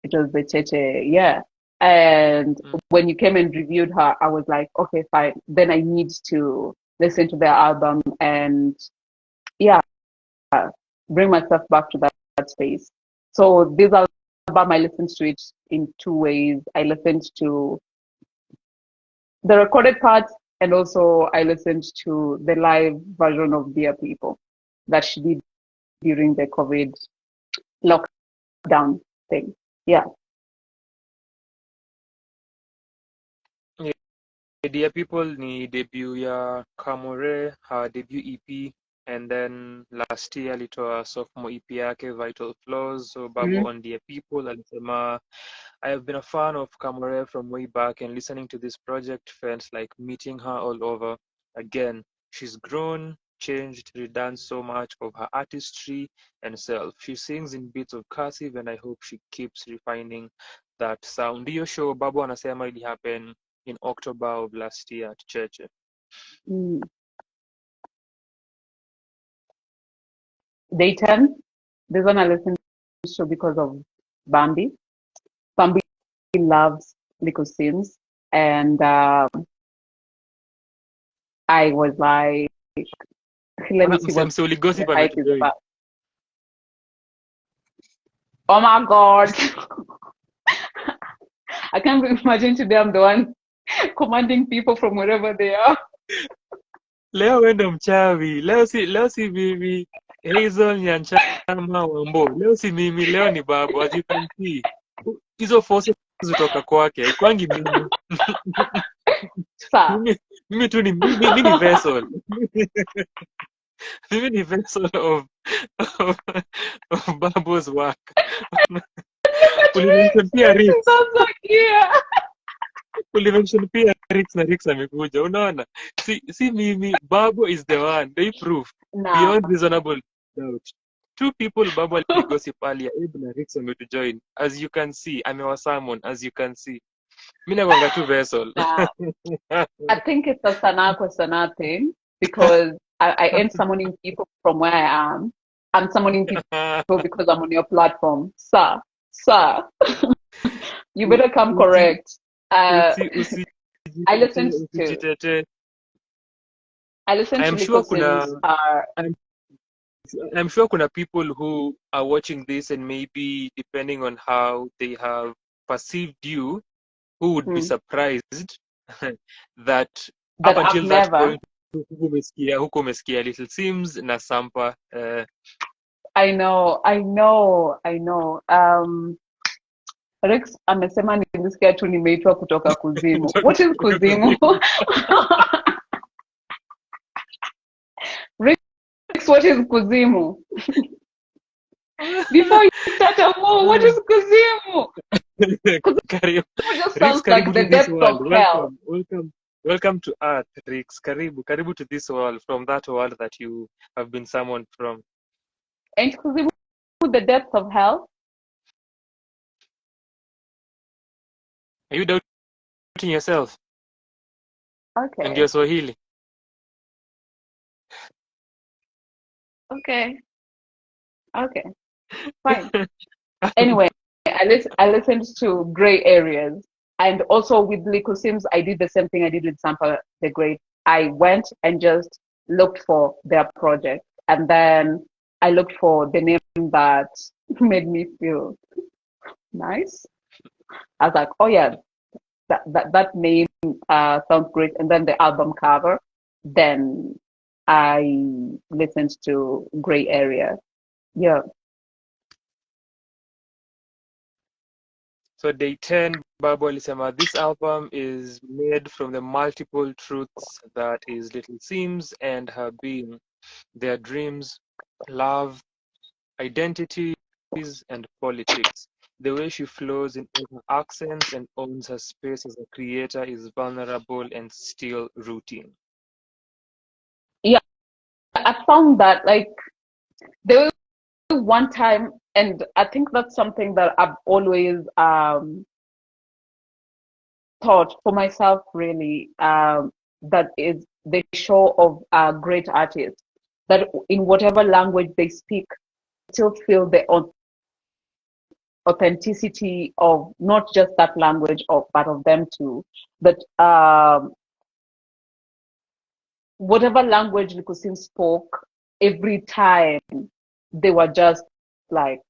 It was the Cheche, yeah. And when you came and reviewed her, I was like, okay, fine. Then I need to listen to their album and, yeah, bring myself back to that space. So this album, I listened to it in 2 ways. I listened to the recorded parts, and also I listened to the live version of Dear People that she did during the COVID lockdown thing. Yeah. Dear People ni debut ya Kamore, her debut EP, and then last year alitoa sophomore EP yake Vital Flaws. So Bagbo on Dear People alisema, I have been a fan of Kamore from way back, and listening to this project felt like meeting her all over again. She's grown, changed, redone so much of her artistry and self. She sings in bits of cursive, and I hope she keeps refining that sound. Hiyo show Bagbo anasema ili happen in October of last year at Cheche. Day 10, this one I listened to because of Bambi. Bambi loves Lycosines, and I was like, let me see what the hype is about. Oh my God. I can't imagine today I'm the one commanding people from wherever they are. Leo wenda mchawi. Leo si mimi. Hazel Nyanchama Wambo. Leo si mimi. Leo ni Babu. As you can see. Hizo forces kutoka kwake. Kwangi mimi. Mimi tu ni mimi ni vessel. Mimi ni vessel of Babu's work. Ulimention pia Rix. Ulimention pia Rix na Rix amekuja. Unaona? Si mimi. Babu is the one. They proof. Beyond reasonable doubt. 2 people Babu aligossip earlier. Edna Rix ametujoin. As you can see. Amewasamon. As you can see. Mimi nakwanga tu vessel. Nah, I think it's a Sanaa thing because I ain't summoning people from where I am. I'm summoning people because I'm on your platform. Sir, you better come Usi correct. Uh, I listened to usijitete. I listened to I'm sure Lycosim's I'm, I'm sure kuna people who are watching this and maybe depending on how they have perceived you, who would be surprised that up that I've until that never. point huku umesikia Little Sims na Sampa. I know. Rex amesema nilisikia tu nimeitwa kutoka kuzimu. What is kuzimu? Rex, what is kuzimu? Before you start a war, what is kuzimu? Karibu. Kuzimu just Rix, sounds like karibu the to this depth of world. hell. Welcome to Earth, Rix. Karibu to this world, from that world that you have been summoned from. Ain't kuzimu the depth of hell? Are you doubting yourself and Okay. your Swahili? Okay. Fine. Anyway, I listened to Gray Areas, and also with Lico Sims, I did the same thing I did with Sampa the Great. I went and just looked for their project, and then I looked for the name that made me feel nice. I was like, oh yeah, that name sounds great. And then the album cover. Then I listened to Gray Area. Yeah. So day 10, Babu alisema, this album is made from the multiple truths that is Little Sims and her being, their dreams, love, identities, and politics. The way she flows in all her accents and owns her space as a creator is vulnerable and still rooting. Yeah, I found that like there was one time, and I think that's something that I've always thought for myself, really, that is the show of great artists, that in whatever language they speak, still feel the authenticity of not just that language, but of them too. That whatever language Likusim spoke, every time they were just like,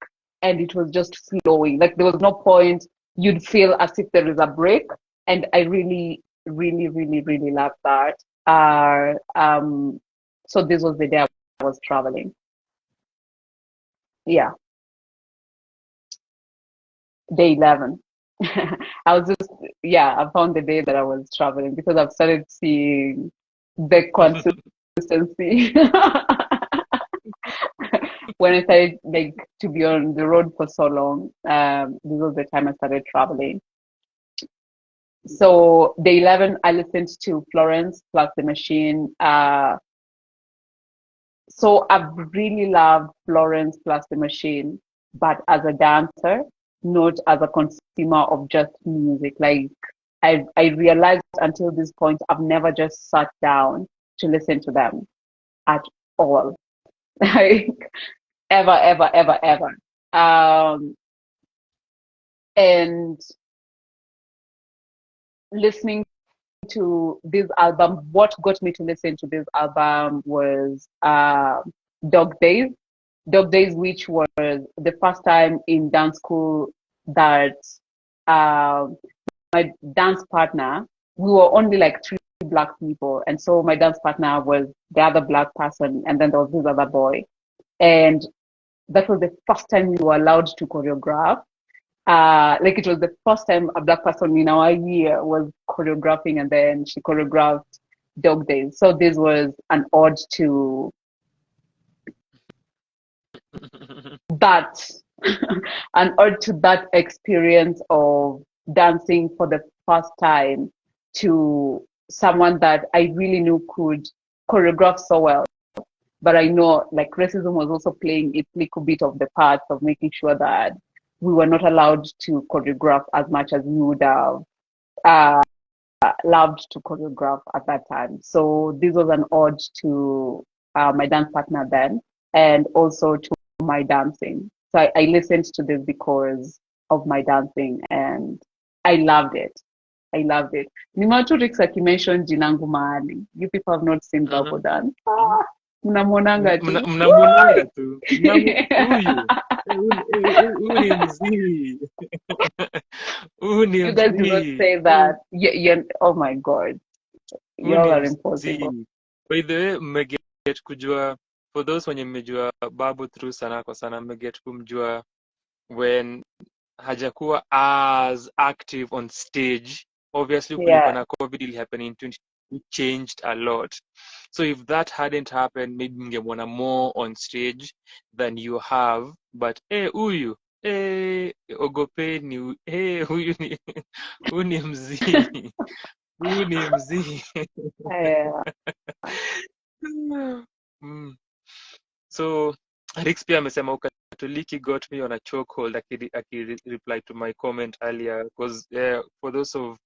and it was just flowing. Like there was no point you'd feel as if there is a break. And I really, really, really, really love that. So this was the day I was traveling. Yeah, day 11. I was just, yeah, I found the day that I was traveling because I've started seeing the consistency. When I started like to be on the road for so long, this was the time I started traveling. So day 11, I listened to Florence plus the Machine. So I've really loved Florence plus the Machine, but as a dancer, not as a consumer of just music. Like I realized until this point, I've never just sat down to listen to them at all. Like ever. And listening to this album, what got me to listen to this album was Dog Days. Dog Days, which was the first time in dance school that uh, my dance partner, we were only like three black people. And so my dance partner was the other black person, and then there was this other boy. And that was the first time we were allowed to choreograph. Like it was the first time a black person in our year was choreographing, and then she choreographed Dog Days. So this was an ode to that, an ode to that experience of dancing for the first time to someone that I really knew could choreograph so well. But I know like racism was also playing its little bit of the part of making sure that we were not allowed to choreograph as much as we would have uh, loved to choreograph at that time. So this was an ode to my dance partner then, and also to my dancing. So I listened to this because of my dancing, and I loved it. I loved it. Nimatu Rix akimention jinangu mahali. You people have not seen Bagbo dance. Mnamwonanga tu. Mnamwonanga tu. Huyu. Huyu ni mzii. Huyu ni You guys do not mzii. say that. Oh my God. Huyu Y'all ni are impossible. mzii. By the way, mmeget kujua, for those wenye mmejua Bagbo through Sanaa kwa Sanaa, mmeget kumjua when hajakuwa as active on stage. Obviously, kulikuwa Yeah. na COVID, it happened in 2020, it changed a lot. So if that hadn't happened, maybe mngemwona more on stage than you have. But huyu ogopeni, huyu ni mzii, huyu ni mzii. Yeah. So Rix pia amesema Ukatoliki got me on a chokehold, reply to my comment earlier, because for those of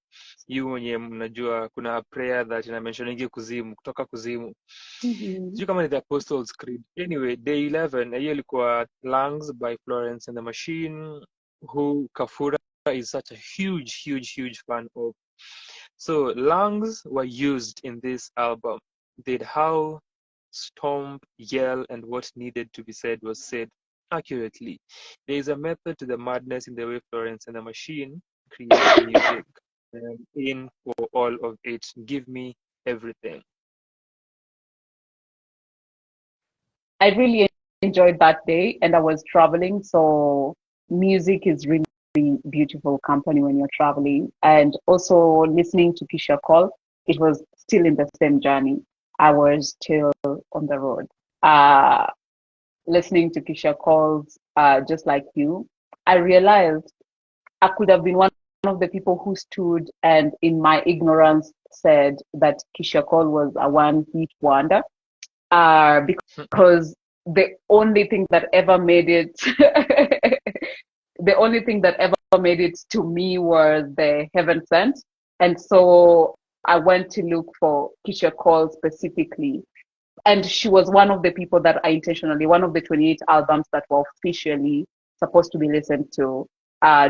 you wenye mnajua kuna a prayer that ina mentioningi kuzimu, kutoka kuzimu. Sijui kama ni the Apostles' Creed. Anyway, day 11 hiyo ilikuwa Lungs by Florence and the Machine, who Kafura is such a huge fan of. So lungs were used in this album. They'd howl, stomp, yell, and what needed to be said was said accurately. There is a method to the madness in the way Florence and the Machine create music. In for all of it. Give me everything. I really enjoyed that day, and I was traveling, so music is really beautiful company when you're traveling. And also listening to Kisha Call, it was still in the same journey. I was still on the road. Listening to Kisha Calls, just like you, I realized I could have been one of the people who stood and in my ignorance said that Kisha Call was a one-hit wonder. Because the only thing that ever made it the only thing that ever made it to me was the Heaven Sent. And so I went to look for Kisha Cole specifically. And she was one of the people that I intentionally, one of the 28 albums that were officially supposed to be listened to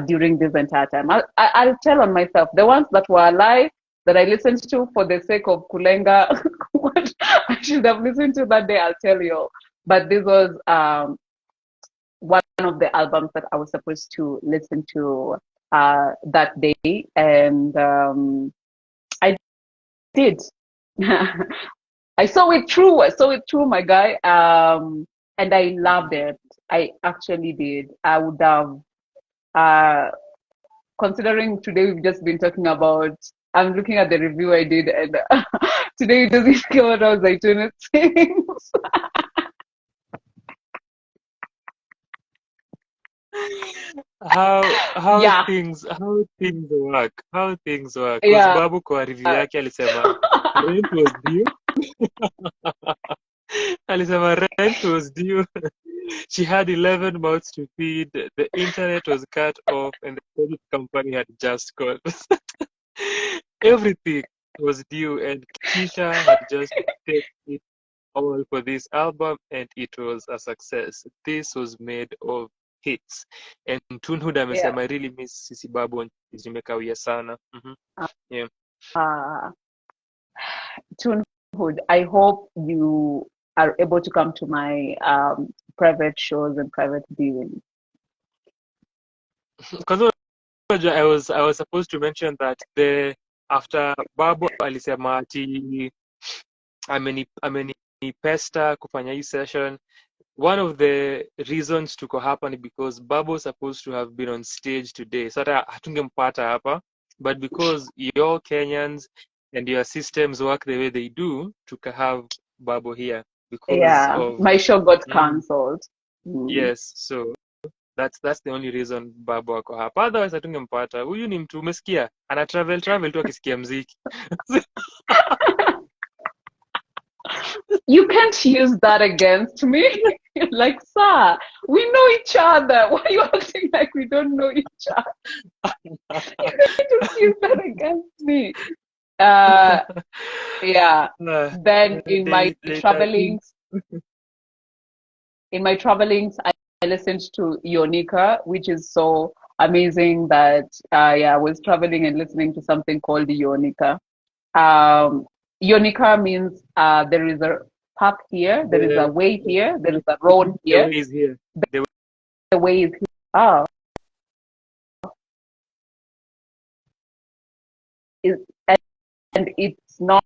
during this entire time. I'll tell on myself, the ones that were alive that I listened to for the sake of Kulenga, what I should have listened to that day, I'll tell you. But this was one of the albums that I was supposed to listen to that day, and I did. I saw it through. My guy, and I loved it. I actually did. I would have, considering today we've just been talking about. I'm looking at the review I did, and today it doesn't come out as iTunes things. How Yeah. things work. Because Yeah. Babu kwa review yake alisema rent was due. Alisema rent was due. She had 11 mouths to feed. The internet was cut off, and the credit company had just called. Everything was due, and Kisha had just taken it all for this album, and it was a success. This was made of hits. And Tunhood amesema, I really miss Seise Bagbo, zimekawia sana. Yeah. Tunhood, I hope you are able to come to my private shows and private viewings. Because I was supposed to mention that after Bagbo alisema ati amenipesta kufanya hii session. One of the reasons tuko hapa ni because Bagbo was supposed to have been on stage today. So hatungempata hapa, but because your Kenyans and your systems work the way they do, tuka have Bagbo here because of my show got cancelled. Yes, so that's the only reason Bagbo ako hapa. Otherwise hatungempata. Huyu ni mtu umesikia, ana travel tu akisikia mziki. You can't use that against me. Like, sir, we know each other. Why are you acting like we don't know each other? You can't just use that against me. Uh, yeah. Then they in my travelings, I listened to Yonika, which is so amazing that yeah, I was traveling and listening to something called Yonika. Um, Yonika means there is a path here, there is a the way here, there is a road the here. way is here. The The way is here. Oh, is and it's not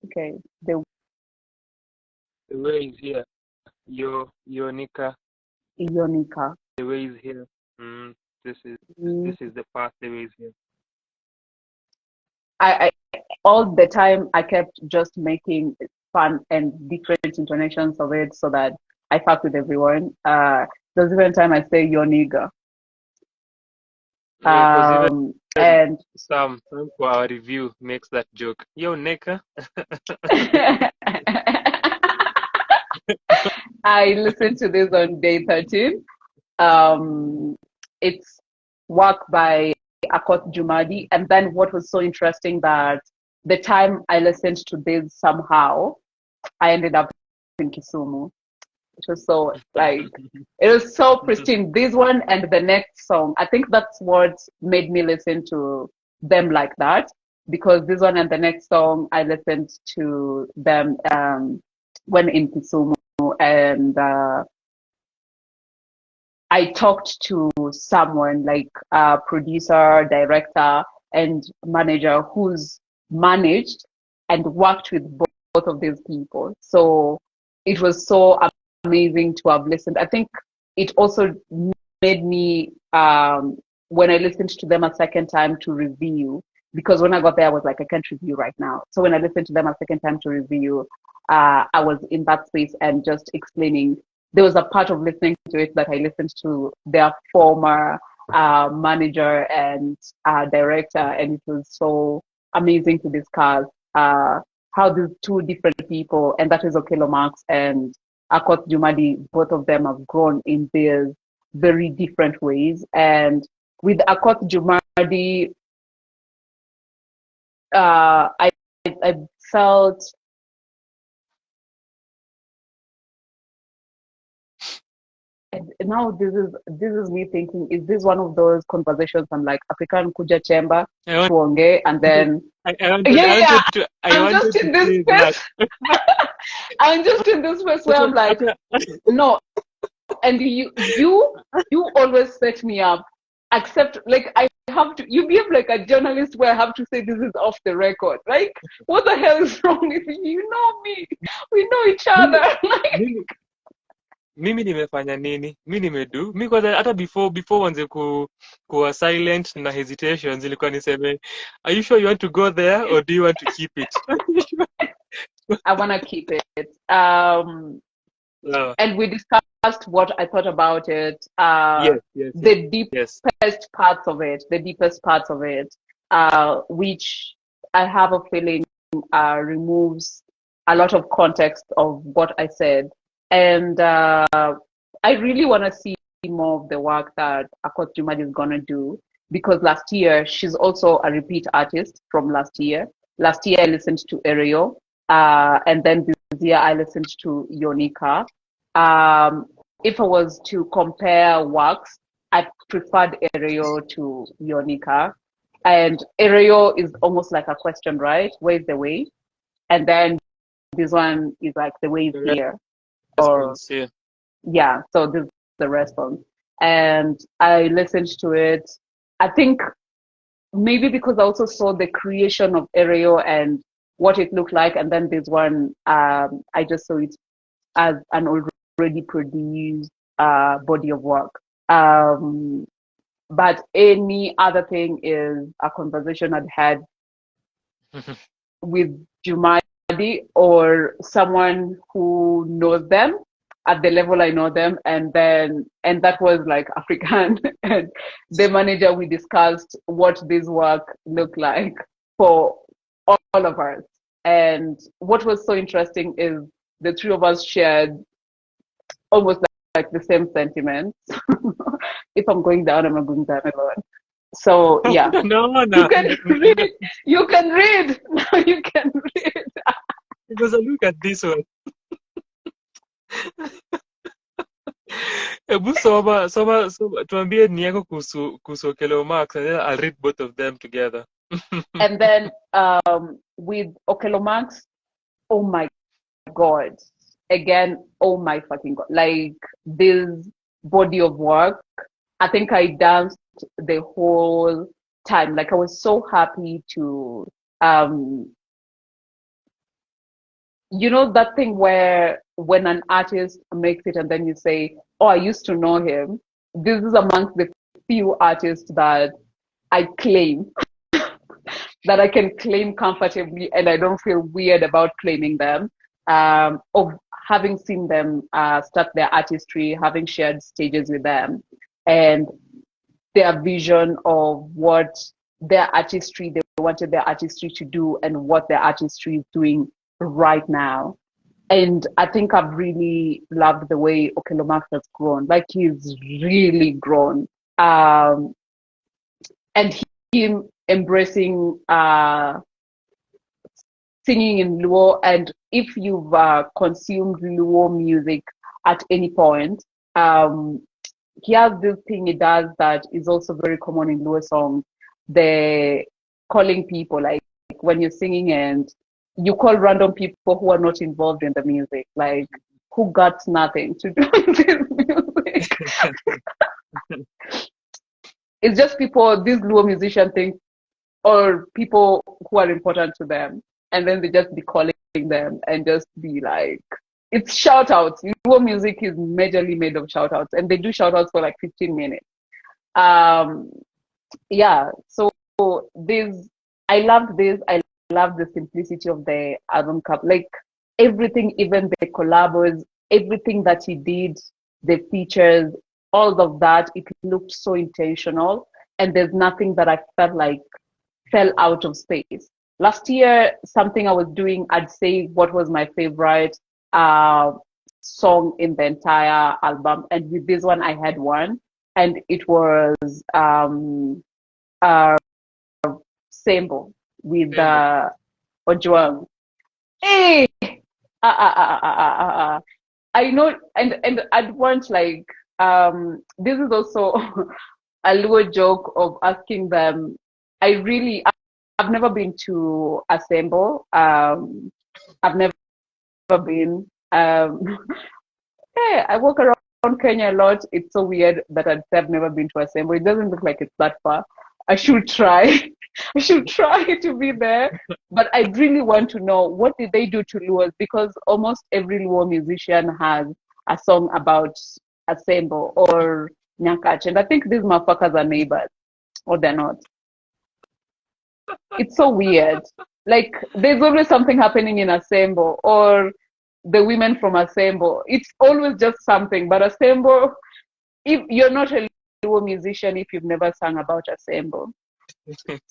okay. The way is here. Your Nika. Yonika. The way is here. Mm, this is Mm, this is the path. The way is here. I all the time I kept just making fun and different intonations of it so that I fuck with everyone. There's even time I say your nigga. Yeah, because even And some for our review makes that joke. Yo, Nika. I listened to this on day 13. Um, it's work by Akot Jumadi. And then what was so interesting that the time I listened to this somehow, I ended up in Kisumu. It was so like it was so pristine. This one and the next song. I think that's what made me listen to them like that. Because this one and the next song I listened to them when in Kisumu and I talked to someone like a producer, director, and manager who's managed and worked with both of these people. So it was so amazing to have listened. I think it also made me, when I listened to them a second time to review, because when I got there, I was like, I can't review right now. So when I listened to them a second time to review, I was in that space and just explaining there was a part of listening to it that I listened to their former manager and director, and it was so amazing to discuss how these two different people, and that is Okelo Marx and Akot Jumadi, both of them have grown in their very different ways. And with Akot Jumadi, I felt now this is me thinking, is this one of those conversations I'm like African Kuja Chamber I want, tuonge and then I wanted, yeah, I yeah, wanted to, I I'm wanted just to in this say that. space. I'm just in this space where I'm like, no, and you always set me up. Except like I have to you behave like a journalist where I have to say this is off the record. Like, what the hell is wrong with you? You know me. We know each other. mimi, Like mimi, mimi nimefanya nini? Mi nimedu. Mi kwanza hata before wanze kuwa silent na hesitations ilikuwa niseme, are you sure you want to go there or do you want to keep it? I wanna keep it. No. And we discussed what I thought about it, Yes, yes, yes, the yes. deepest parts of it, which I have a feeling removes a lot of context of what I said. And I really want to see more of the work that Akot Jumad is going to do because last year, she's also a repeat artist from last year. Last year, I listened to Ereo, and then this year, I listened to Yonika. Um, if I was to compare works, I preferred Ereo to Yonika. And Ereo is almost like a question, right? Where's the way? And then this one is like the way is The here. Or response, yeah. yeah, so this is the response. And I listened to it. I think maybe because I also saw the creation of Ereo and what it looked like, and then this one, I just saw it as an already produced body of work. Um, but any other thing is a conversation I'd had with Jumadi or someone who knows them at the level I know them, and that was like African and the manager. We discussed what this work looked like. for all of us. And what was so interesting is the three of us shared almost like the same sentiments. If I'm going down, I'm not going down alone. So yeah, No, you no, can read. You can read. Now you can read. because look at this one. Hebu soma, tuambie ni yako kuhusu Okello Max, and then I'll read both of them together. And then with Okello Max, oh my God. Again, oh my fucking God. Like this body of work, I think I danced the whole time. Like I was so happy to, you know, that thing where when an artist makes it and then you say, oh, I used to know him. This is amongst the few artists that I claim, that I can claim comfortably and I don't feel weird about claiming them. Of having seen them start their artistry, having shared stages with them, and their vision of what their artistry, they wanted their artistry to do and what their artistry is doing right now. And I think I've really loved the way Okello Max has grown. Like he's really grown. And him embracing singing in Luo. And if you've consumed Luo music at any point, he has this thing he does that is also very common in Luo songs. The calling people, like when you're singing and you call random people who are not involved in the music, like who got nothing to do with this music. It's just people, these Luo musician things, or people who are important to them, and then they just be calling them and just be like, it's shout outs. Luo music is majorly made of shout outs, and they do shout outs for like 15 minutes. Yeah, so this, I love this. I love the simplicity of the album cover. Like everything, even the collabos, everything that he did, the features, all of that, it looked so intentional. And there's nothing that I felt like fell out of space. Last year, something I was doing, I'd say what was my favorite song in the entire album. And with this one, I had one, and it was uh, Sembo with Ojuang. Hey! I know, and I'd want like, this is also a little joke of asking them. I've never been to Assemble. I've never been. Hey, I walk around Kenya a lot. It's so weird that I've never been to Assemble. It doesn't look like it's that far. I should try. I should try to be there. But I really want to know, what did they do to Luos? Because almost every Luo musician has a song about Assemble or Nyakach. And I think these motherfuckers are neighbors, or they're not. It's so weird. Like there's always something happening in Assemble or the women from Assemble. It's always just something. But Assemble, if you're not a Luo musician, if you've never sung about Assemble,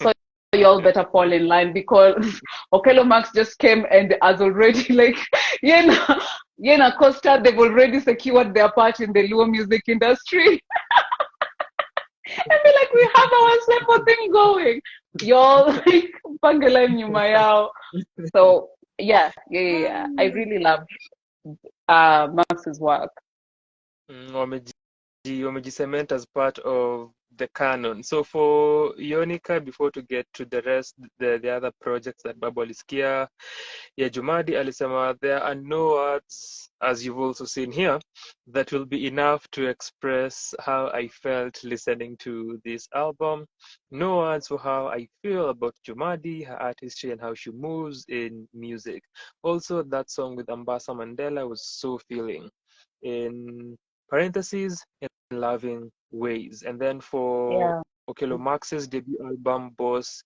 so you all better fall in line, because Okello Max just came and has already like Yena Costa, they've already secured their part in the Luo music industry. And be like, we have our Assemble thing going. Y'all like Pangela nyuma yao. So yeah. I really loved Max's work. Wamejicement as part of the canon. So for Yonika, before to get to the rest, the other projects that Babu alisikia ya Jumadi alisema, there are no words, as you've also seen here, that will be enough to express how I felt listening to this album. No words for how I feel about Jumadi, her artistry, and how she moves in music. Also, that song with Ambassa Mandela was so feeling. In parentheses, in loving ways. And then for Yeah. Okello Max's debut album, Boss,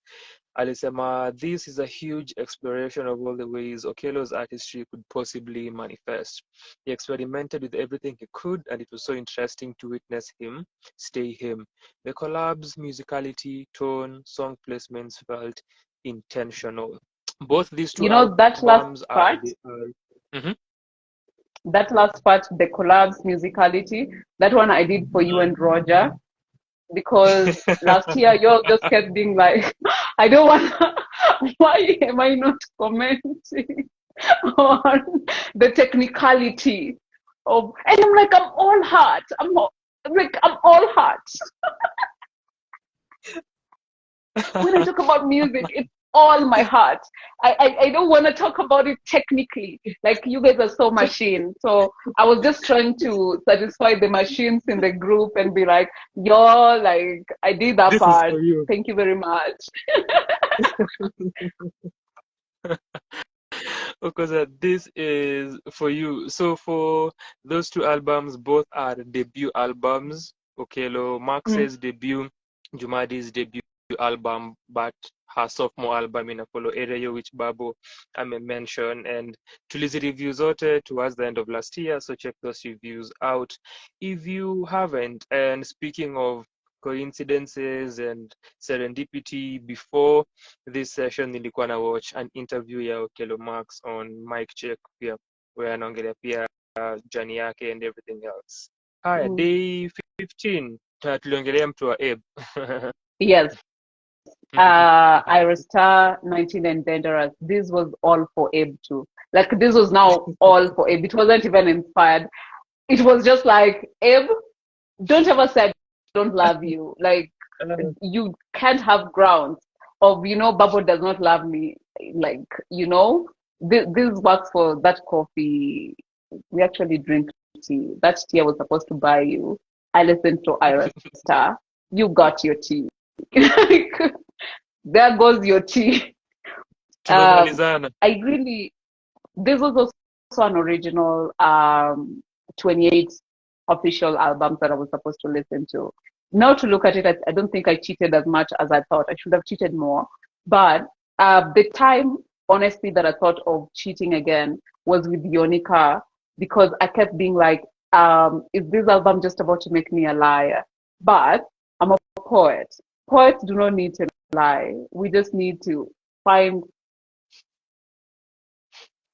alisema, this is a huge exploration of all the ways Okello's artistry could possibly manifest. He experimented with everything he could, and it was so interesting to witness him stay him. The collabs, musicality, tone, song placements felt intentional. Both these two You know, that last albums part, Mhm. that last part, the collabs musicality, that one I did for you and Roger, because last year you all just kept being like, I don't want, why am I not commenting on the technicality of, and I'm like, I'm all heart. I'm all heart. When I talk about music, it's all my heart. I don't want to talk about it technically. Like, you guys are so machine. So I was just trying to satisfy the machines in the group and be like, yo, like, I did that This is part. for you. Thank you very much. Because this is for you. So for those two albums, both are debut albums. Okelo Mm. Max's debut, Jumadi's debut album, but her sophomore album in Apollo area, which Babo I may mention, and tulizi reviews out towards the end of last year. So check those reviews out if you haven't. And speaking of coincidences and serendipity, before this session nilikuwa na watch an interview ya Okello Max on Mic Check pia, where anaongelea pia journey yake and everything else. Haya, Mm. day 15 tuliongelea mtu wa Abe. Yes. Ira Star, 19 and Dangerous. This was all for Abe too. Like, this was now all for Abe. It wasn't even inspired. It was just like, Abe, don't ever say I don't love you. Like, you can't have grounds of, Babo does not love me. Like, this works for that coffee. We actually drink tea. That tea I was supposed to buy you. I listened to Ira Star. You got your tea. Like, there goes your tea. Tumemalizana. This was also an original 28 official albums that I was supposed to listen to. Now to look at it, I don't think I cheated as much as I thought. I should have cheated more. But the time, honestly, that I thought of cheating again was with Yonika, because I kept being like, is this album just about to make me a liar? But I'm a poet. Poets do not need to lie. We just need to find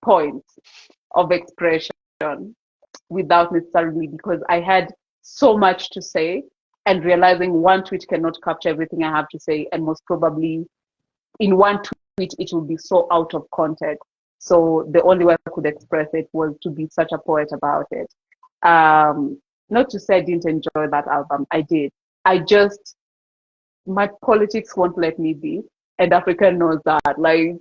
points of expression without necessarily, because I had so much to say, and realizing one tweet cannot capture everything I have to say, and most probably in one tweet it will be so out of context. So the only way I could express it was to be such a poet about it. Not to say I didn't enjoy that album. I did. My politics won't let me be, and Africa knows that. Like,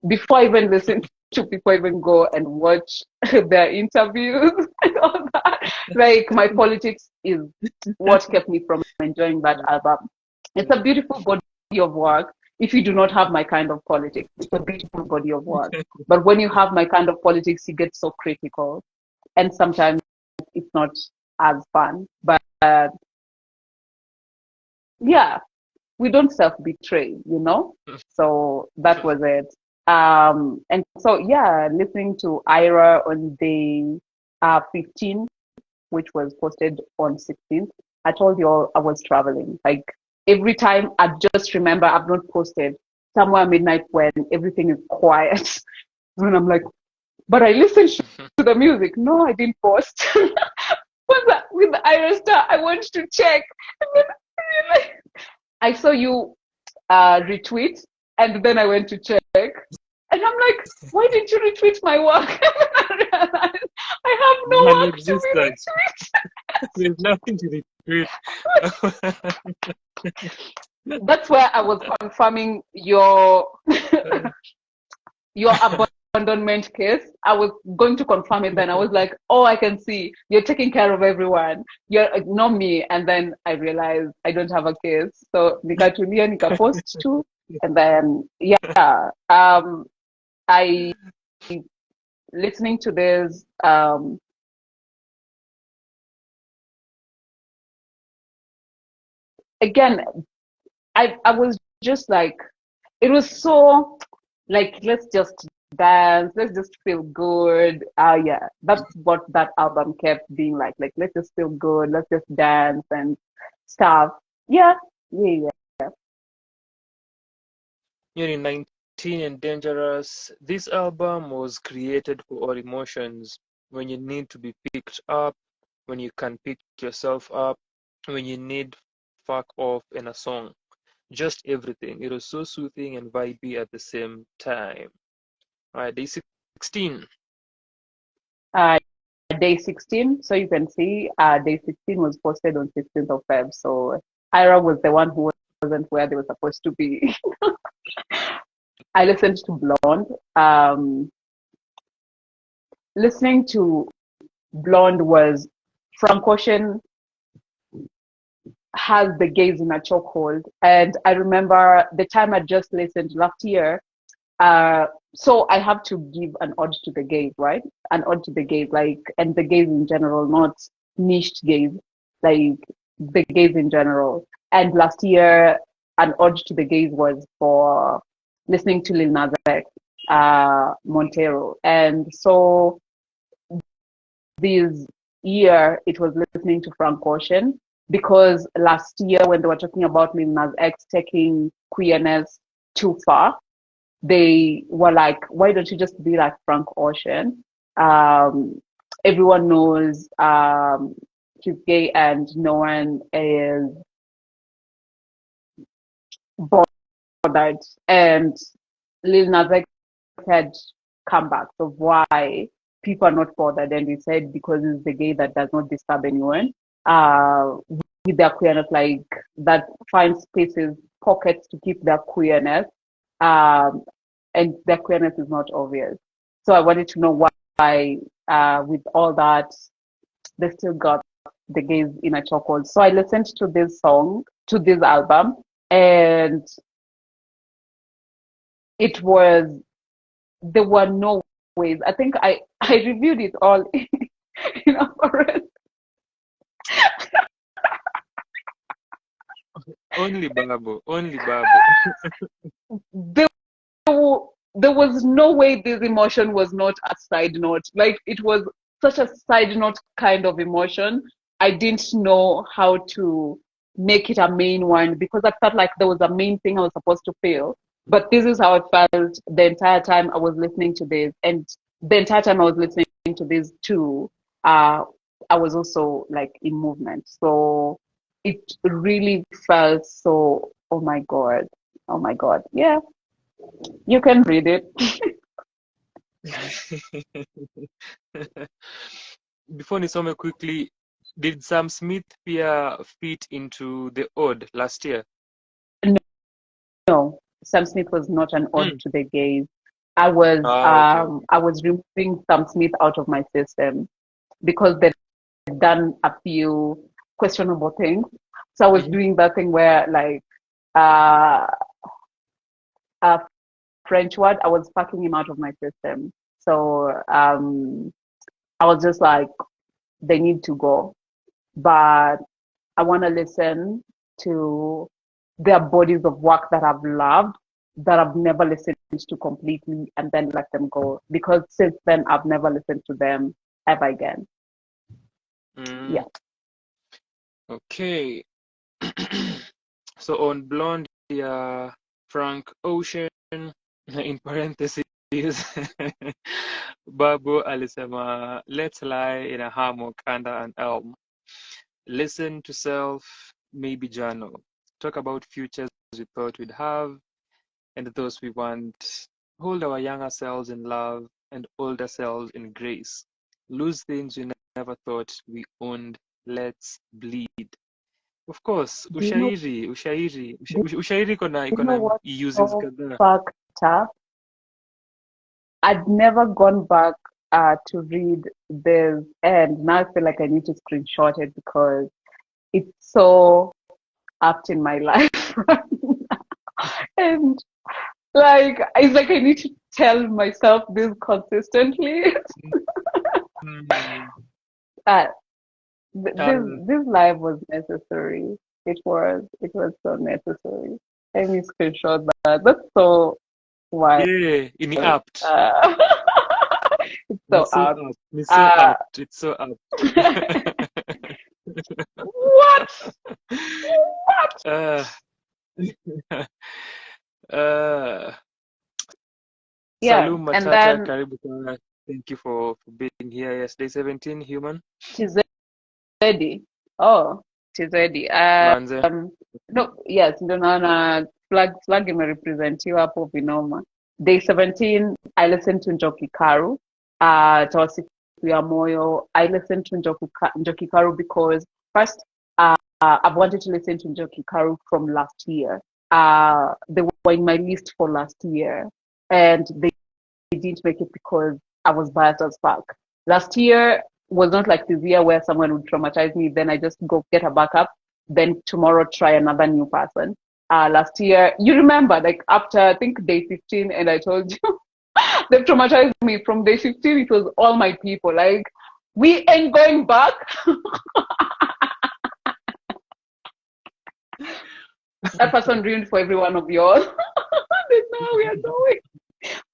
before I even listen to people even go and watch their interviews and all that, like, my politics is what kept me from enjoying that album. It's a beautiful body of work. If you do not have my kind of politics, it's a beautiful body of work. But when you have my kind of politics, you get so critical, and sometimes it's not as fun. But yeah, we don't self-betray, So that was it. And so, yeah, listening to Ira on day 15, which was posted on 16th, I told you all I was traveling. Like, every time I just remember I've not posted somewhere midnight when everything is quiet. And I'm like, but I listened to the music. No, I didn't post. With the Ira Star, I went to check. And then I saw you retweet, and then I went to check, and I'm like, why didn't you retweet my work? I realized I have no work to be retweet. There's nothing to retweet. That's where I was confirming your abandonment case. I was going to confirm it, then I was like, oh, I can see you're taking care of everyone. You're not me. And then I realized I don't have a case. So nikatulia, nikapost too. And then, yeah, I listening to this, again, I was just like, it was so like, let's just dance, let's just feel good. Yeah, that's what that album kept being like. Like, let's just feel good, let's just dance and stuff. Yeah, yeah, yeah. You're 19 and Dangerous. This album was created for all emotions. When you need to be picked up, when you can pick yourself up, when you need fuck off in a song. Just everything. It was so soothing and vibey at the same time. Alright, day 16. Uh, Day 16. So you can see day 16 was posted on 16th of Feb. So Ira was the one who wasn't where they were supposed to be. I listened to Blonde. Listening to Blonde was Frank Ocean has the gays in a chokehold. And I remember the time I just listened last year. So I have to give an ode to the gays, right? An ode to the gays, like, and the gays in general, not niched gays, like the gays in general. And last year, an ode to the gays was for listening to Lil Nas X, Montero. And so this year, it was listening to Frank Ocean, because last year when they were talking about Lil Nas X taking queerness too far, they were like, why don't you just be like Frank Ocean? Everyone knows he's gay and no one is bothered. And Lil Nas X had comebacks of why people are not bothered. And he said because it's the gay that does not disturb anyone. With their queerness, like that finds spaces, pockets to keep their queerness. And their queerness is not obvious. So I wanted to know why, with all that, they still got the gays in a chokehold. So I listened to this song, to this album, and it was, there were no ways. I think I reviewed it all in a forest. Only Babu, only Babu. There, there was no way this emotion was not a side note. Like, it was such a side note kind of emotion. I didn't know how to make it a main one, because I felt like there was a main thing I was supposed to feel. But this is how I felt the entire time I was listening to this. And the entire time I was listening to this too, I was also like in movement. So it really felt so, oh my God. Oh my God. Yeah, you can read it. Before nisome quickly, did Sam Smith pia fit into the ode last year? No, Sam Smith was not an ode Mm. to the gays. Okay. I was removing Sam Smith out of my system because they'd done a few questionable things. So I was Mm-hmm. doing that thing where, like, uh, a French word, I was fucking him out of my system. So I was just like, they need to go. But I want to listen to their bodies of work that I've loved, that I've never listened to completely, and then let them go. Because since then, I've never listened to them ever again. Mm, Yeah. okay. So on Blonde, yeah, Frank Ocean, in parentheses, Babu alisema, let's lie in a hammock under an elm. Listen to self, maybe journal. Talk about futures we thought we'd have and those we want. Hold our younger selves in love and older selves in grace. Lose things we never thought we owned. Let's bleed. Of course, Do you know? ushairi Do you know iko what's uses so kadhaa. fucked up? I'd never gone back to read this, and now I feel like I need to screenshot it because it's so apt in my life right now. And like, it's like I need to tell myself this consistently. Mm. uh, Um, this live was necessary. It was so necessary. Let me screenshot that. That's so wild. yeah, ini apt. Uh, it's Ni so so apt. apt. Ni so Uh, apt. It's so apt. what? What? uh, Uh, Yeah, Salum and Matata, then karibu sana. Thank you for being here. Yes, day 17, human. Tizedi. Oh, Tizedi. Manze. No, yes, ndio naona flag imerepresentiwa hapo vinoma. Day 17, I listened to Njoki Karu. Tawasifu ya moyo. I listened to Njoki Karu because first, I've wanted to listen to Njoki Karu from last year. They were in my list for last year, and they didn't make it because I was biased as fuck. Last year was not like this year where someone would traumatize me, then I just go get a backup, then tomorrow try another new person. Last year, you remember, like after I think day 15, and I told you they've traumatized me from day 15. It was all my people. Like, we ain't going back. That person ruined for every one of y'all. Now we are going.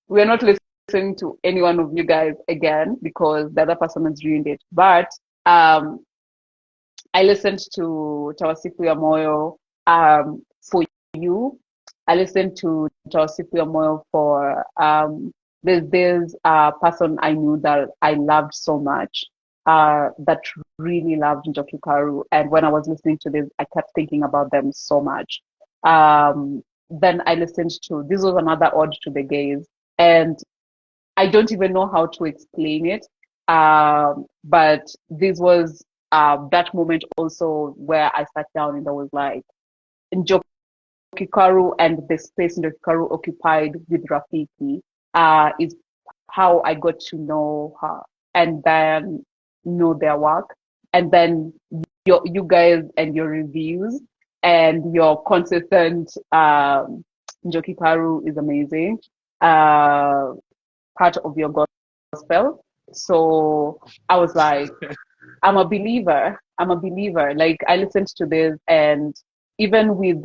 We're not listening to any one of you guys again because the other person has ruined it. But I listened to Tawasifu ya Moyo for you. I listened to Tawasifu ya Moyo for there's a person I knew that I loved so much, that really loved Njoki Karu. And when I was listening to this, I kept thinking about them so much. Then I listened to, this was another ode to the gays. And I don't even know how to explain it. But this was that moment also where I sat down and I was like, Njoki Karu and the space Njoki Karu occupied with Rafiki is how I got to know her and then know their work. And then you guys and your reviews and your consistent Njoki Karu is amazing. Part of your gospel. So I was like, I'm a believer. I'm a believer. Like I listened to this, and even with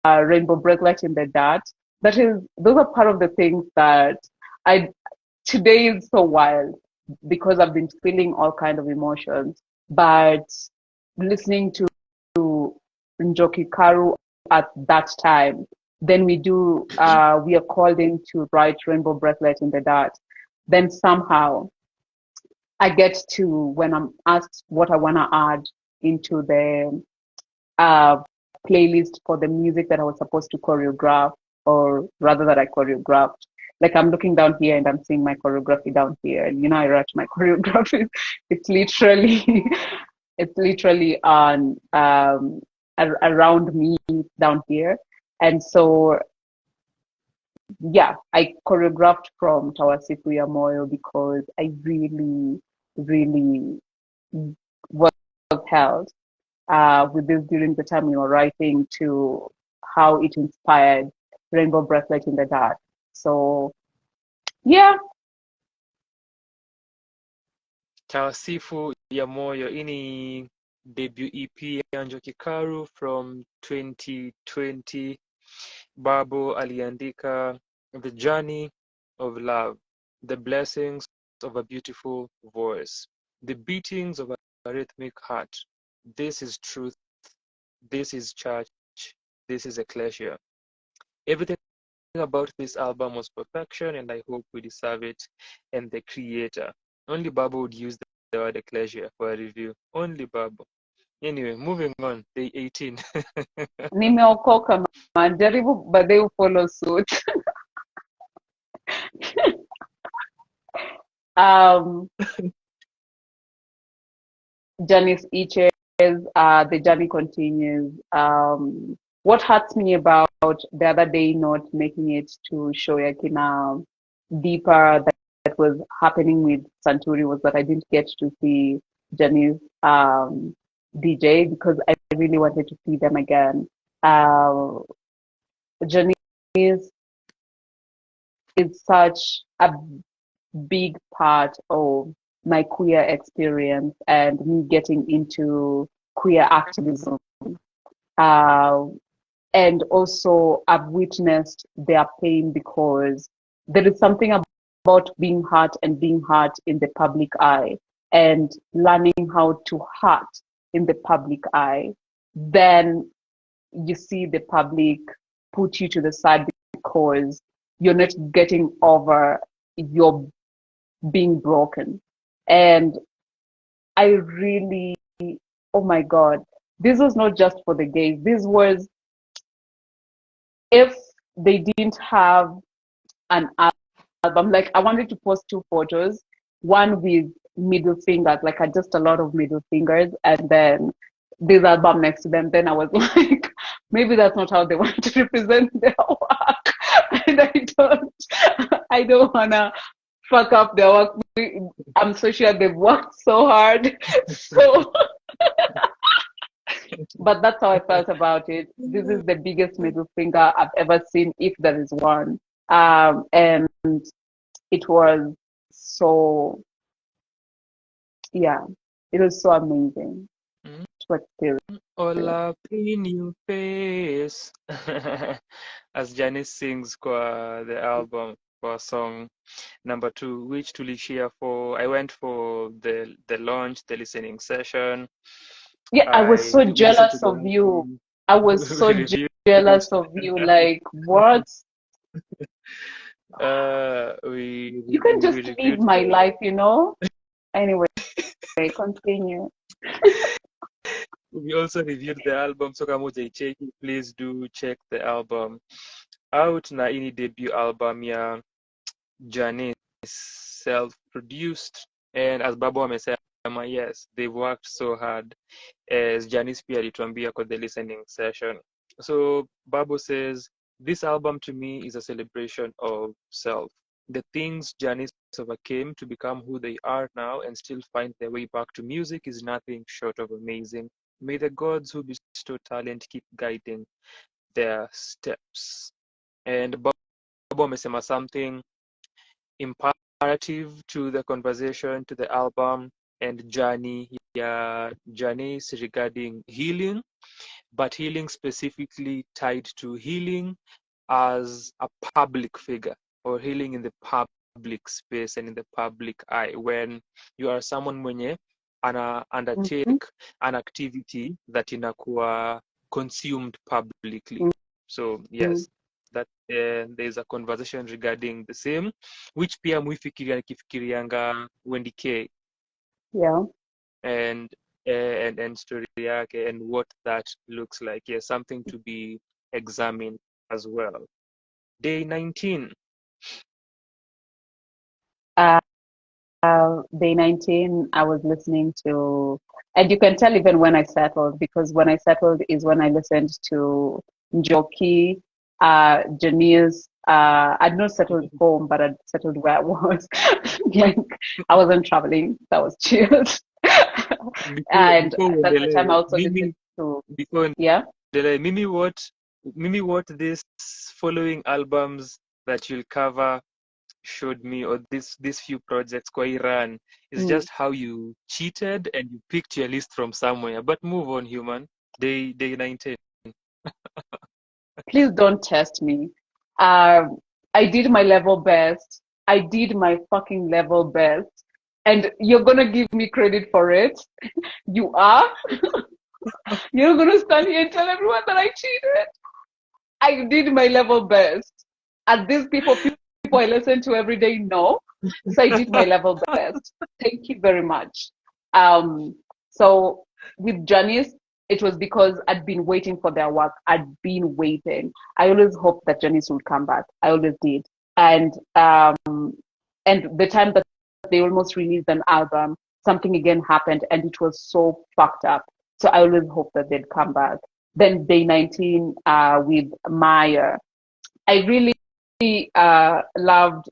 Rainbow Bracelet in the Dark, those are part of the things that I today is so wild because I've been feeling all kind of emotions. But listening to Njoki Karu at that time, then we are called in to write Rainbow Bracelet in the Dark. Then somehow I get to, when I'm asked what I want to add into the playlist for the music that I was supposed to choreograph, or rather that I choreographed. Like I'm looking down here and I'm seeing my choreography down here. And I write my choreography. It's literally, it's literally on around me down here. And so, yeah, I choreographed from Tawasifu ya Moyo because I really, really was held with this during the time we were writing, to how it inspired Rainbow Bracelet in the Dark. So, yeah. Tawasifu ya Moyo. Ini debut EP ya Njoki Karu from 2020. Babo aliandika the journey of love, the blessings of a beautiful voice, the beatings of a rhythmic heart. This is truth. This is church. This is ecclesia. Everything about this album was perfection, and I hope we deserve it. And the creator. Only Babo would use the word ecclesia for a review. Only Babo. Anyway, moving on. Day 18. Nimeokoka man, jaribu baadaye follow suit. Journey Eaches, the journey continues. What hurts me about the other day not making it to Shoyakina deeper that was happening with Santuri was that I didn't get to see Journey's DJ because I really wanted to see them again. Journey is such a big part of my queer experience and me getting into queer activism. And also, I've witnessed their pain because there is something about being hurt and being hurt in the public eye and learning how to hurt in the public eye. Then you see the public put you to the side because you're not getting over your being broken. And I really, oh my God, this was not just for the gays. This was, if they didn't have an album, like I wanted to post two photos, one with middle fingers, like just a lot of middle fingers, and then this album next to them. Then I was like, maybe that's not how they want to represent their work. And I don't wanna fuck up their work. I'm so sure they've worked so hard. So, but that's how I felt about it. This is the biggest middle finger I've ever seen, if there is one. And it was so, yeah, it was so amazing Mm. to experience. All up in your face. As Janice sings kwa the album for song number 2, which tulishare for. I went for the launch, the listening session. Yeah, I was so We listened to jealous the of you. album. I was We so reviewed jealous it. of you. Like, what? We You can just live reviewed my the. life, you know? Anyway, continue. We also reviewed the album. So kama hujaicheki, please do check the album out. Na ini debut album ya Janice, self-produced, and as Babu amesema, yes, they've worked so hard, as Janice pia alituambia kwa the listening session. So Babu says, this album to me is a celebration of self. The things Janice overcame to become who they are now and still find their way back to music is nothing short of amazing. May the gods who bestow talent keep guiding their steps. And Babu amesema something imperative to the conversation, to the album and journey Janice regarding healing, but healing specifically tied to healing as a public figure, or healing in the public space and in the public eye, when you are someone mwenye ana undertake an activity that inakuwa consumed publicly. So yes, that there's a conversation regarding the same, which pia nikifikirianga Wendy K Yeah. and story yake and what that looks like. Yes, something to be examined as well. Day 19. Day 19, I was listening to, and you can tell even when I settled, because when I settled is when I listened to Junkie, Janice. I'd not settled home, but I'd settled where I was. Like, I wasn't traveling, that was chilled. And Before that's the time I uendelee, also listened to, before yeah. uendelee, Mimi, what these following albums that you'll cover showed me, or these few projects kwa Iran, is just how you cheated and you picked your list from somewhere. But move on, human. Day 19. Please don't test me. I did my level best. I did my fucking level best. And you're gonna give me credit for it. You are. You're gonna stand here and tell everyone that I cheated. I did my level best. And these people I listen to every day know. So I did my level best. Thank you very much. So with Janice, it was because I'd been waiting for their work. I'd been waiting. I always hoped that Janice would come back. I always did. And the time that they almost released an album, something again happened and it was so fucked up. So I always hoped that they'd come back. Then day 19 with Maya. I really loved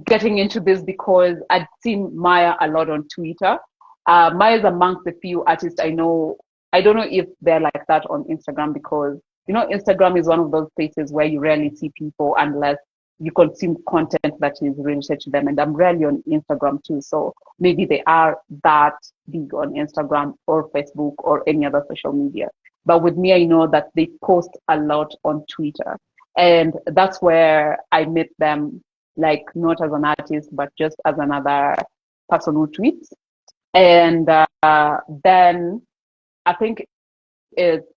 getting into this because I'd seen Maya a lot on Twitter. Maya's amongst the few artists I know. I don't know if they're like that on Instagram, because Instagram is one of those places where you rarely see people unless you consume content that is related to them. And I'm rarely on Instagram too, so maybe they are that big on Instagram or Facebook or any other social media. But with me, I know that they post a lot on Twitter, and that's where I met them, like not as an artist, but just as another person who tweets. And then I think it's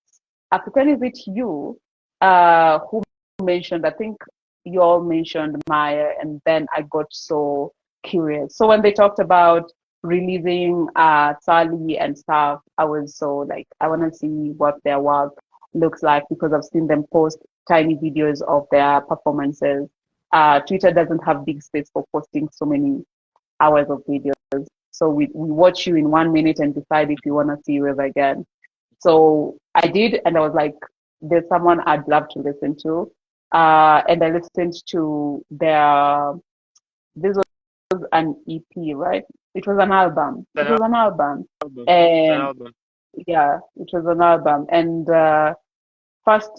African, is it you? who mentioned, I think you all mentioned Maya, and then I got so curious. So when they talked about releasing Sally and stuff, I was so like, I want to see what their work looks like because I've seen them post tiny videos of their performances. Twitter doesn't have big space for posting so many hours of videos. So we watch you in 1 minute and decide if you want to see you ever again. So I did, and I was like, there's someone I'd love to listen to. And I listened to this was an EP, right? It was an album. An It was an album. album. An And album. yeah, it was an album. And first,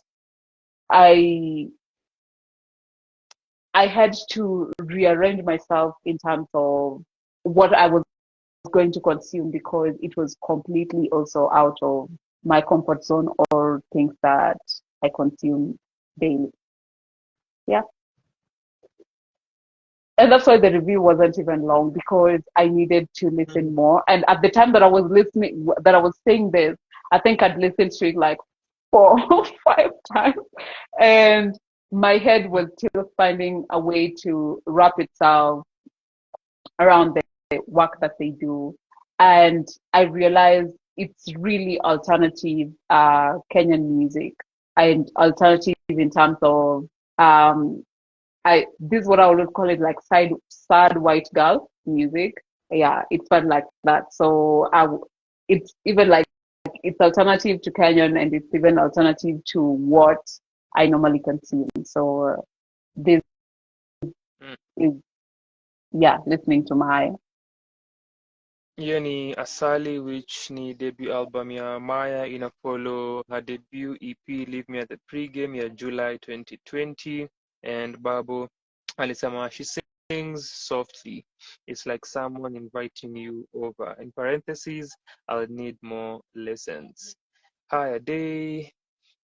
I I had to rearrange myself in terms of what I was going to consume because it was completely also out of my comfort zone or things that I consume daily. Yeah. And that's why the review wasn't even long because I needed to listen more. And at the time that I was listening, that I was saying this, I think I'd listened to it like 4 or 5 times. And my head was still finding a way to wrap itself around the work that they do. And I realized it's really alternative Kenyan music and alternative in terms of this is what I always call it like sad white girl music. Yeah, it felt like that. So it's even like it's alternative to Kenyan and it's even alternative to what I normally consume. So this is listening to my Hiyo ni Asali, which ni debut album ya Maya, ina follow her debut EP Leave Me at the Pregame ya July 2020. And Babu alisema she sings softly. It's like someone inviting you over. In parentheses, I'll need more lessons. Haya, day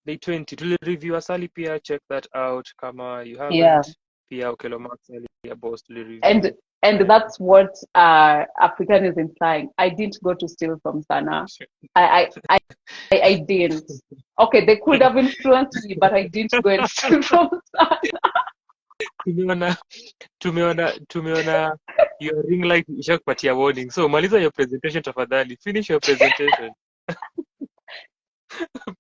20. Tuli review Asali pia, check that out. Kama you yeah. haven't, pia Okello Asali ya boss tuli And review. that's what African is implying. I didn't go to steal from Sanaa. I didn't. Okay, they could have influenced me, but I didn't go and steal from Sanaa. tumeona your ring light ishakupatia warning, so maliza your presentation tafadhali, finish your presentation.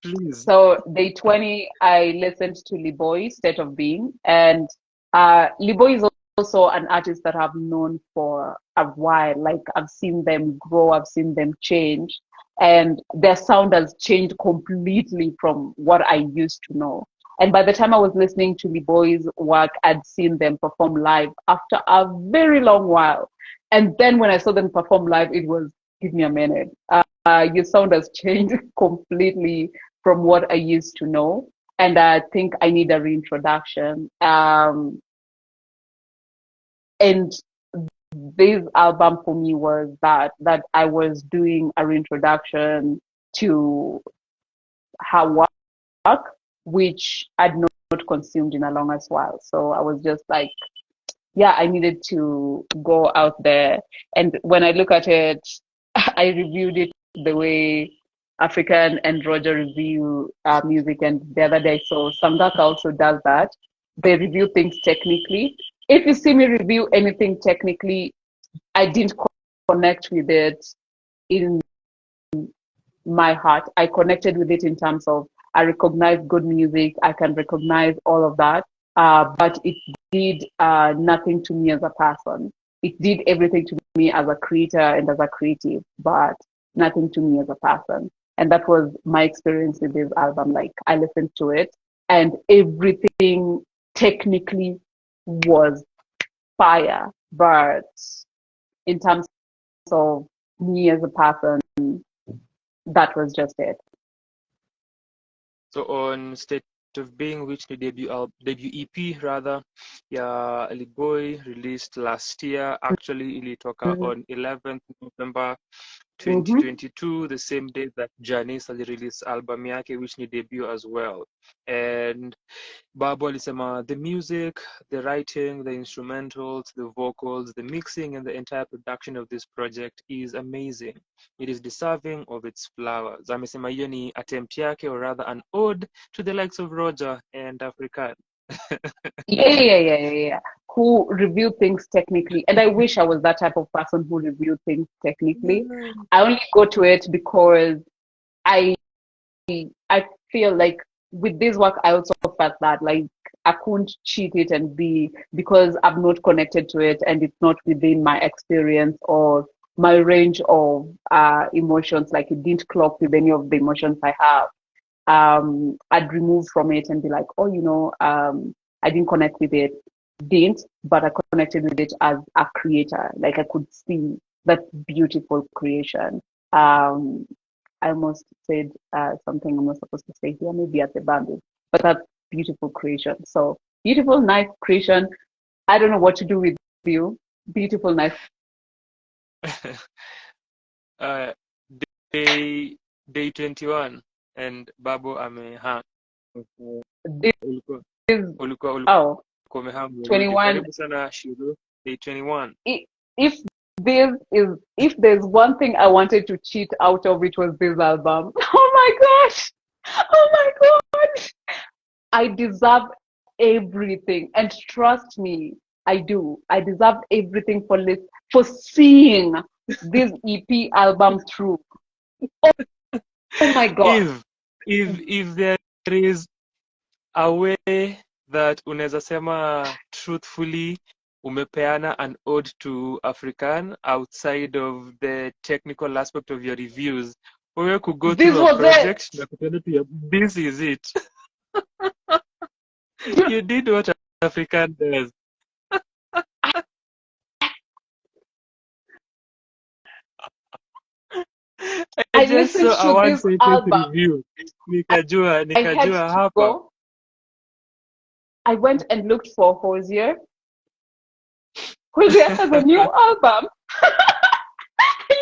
Please. So day 20, I listened to Liboy, State of Being, and Liboy is also an artist that I've known for a while. Like I've seen them grow, I've seen them change, and their sound has changed completely from what I used to know. And by the time I was listening to Liboy's work, I'd seen them perform live after a very long while. And then when I saw them perform live, it was, give me a minute. Your sound has changed completely from what I used to know. And I think I need a reintroduction. And this album for me was that I was doing a reintroduction to her work, which I'd not consumed in a long as while. So I was just like, yeah, I needed to go out there. And when I look at it, I reviewed it the way African and Roger review music. And the other day, so Sangaka also does that. They review things technically. If you see me review anything technically, I didn't connect with it in my heart. I connected with it in terms of I recognize good music. I can recognize all of that. But it did nothing to me as a person. It did everything to me as a creator and as a creative, but nothing to me as a person. And that was my experience with this album. Like I listened to it and everything technically was fire. But in terms of me as a person, that was just it. So on State of Being, which the debut EP rather, yeah, Liboy released last year. Actually ilitoka on 11th November Mm-hmm. 2022, the same day that Janice released album yake, which ni debut as well. And Babu alisema the music, the writing, the instrumentals, the vocals, the mixing, and the entire production of this project is amazing. It is deserving of its flowers. Amesema hiyo ni attempt yake, or rather an ode to the likes of Roger and African. Yeah. Who review things technically. And I wish I was that type of person who review things technically. I only go to it because I feel like with this work I also felt that like I couldn't cheat it and be because I'm not connected to it and it's not within my experience or my range of emotions. Like it didn't clock with any of the emotions I have. I'd remove from it and be like, oh, I didn't connect with it. Didn't, but I connected with it as a creator. Like I could see that beautiful creation. I almost said something I'm not supposed to say here, maybe at the bandit, but that's beautiful creation. So beautiful, nice creation. I don't know what to do with you. Beautiful, nice. Day 21 and Babu amehang. This Ulikuwa oh, umehang. 21. Karibu sana Shiru. Day 21. If there's one thing I wanted to cheat out of, it was this album. Oh my gosh! Oh my god! I deserve everything, and trust me, I do. I deserve everything for seeing this EP album through. Oh my god! If there is a way that unaweza sema truthfully umepeana an ode to African outside of the technical aspect of your reviews, wewe could go This through a was project na kutana pia, this is it. You did what African does. I just listened saw a to one this sentence album. review. Nikajua I had to hapa. go. I went and looked for Hosier. Hosier has a new album. I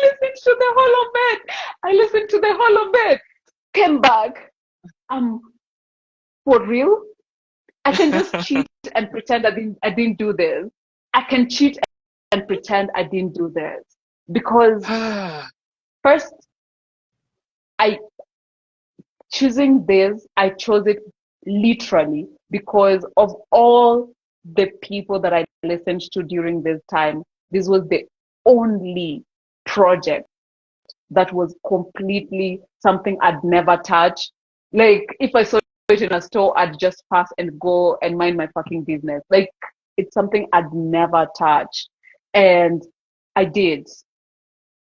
listened to the whole of it. Came back. For real? I can just cheat and pretend I didn't do this. I can cheat and pretend I didn't do this. Because first, I chose it literally because of all the people that I listened to during this time. This was the only project that was completely something I'd never touched. Like if I saw it in a store, I'd just pass and go and mind my fucking business. Like it's something I'd never touched. And I did.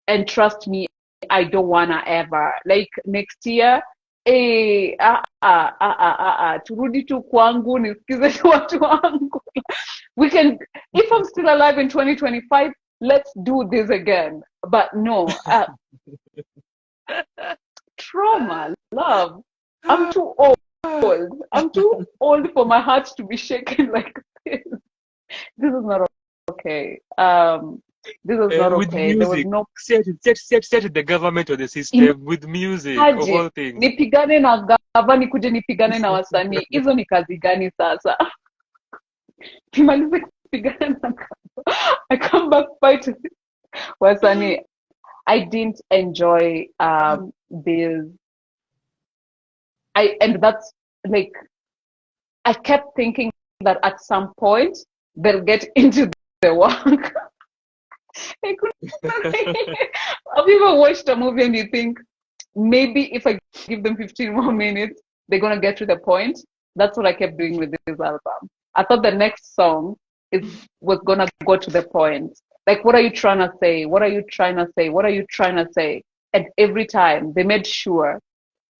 And trust me, I don't wanna ever. Like next year, turudi tu kwangu nisikize tu watu wangu. We can, if I'm still alive in 2025, let's do this again. But no, trauma, love. I'm too old. I'm too old for my heart to be shaken like this. This is not okay. This is not with okay. music. There was no set the government or the system with music of all things. Nipigane na gava nikuje nipigane na wasanii. Hizo ni kazi gani sasa? Nimalize kupigana na gava. I come back fight wasanii. I didn't enjoy this. And that's like I kept thinking that at some point they'll get into the work. Have you ever watched a movie and you think maybe if I give them 15 more minutes, they're gonna get to the point? That's what I kept doing with this album. I thought the next song was gonna go to the point. Like, what are you trying to say? What are you trying to say? What are you trying to say? And every time they made sure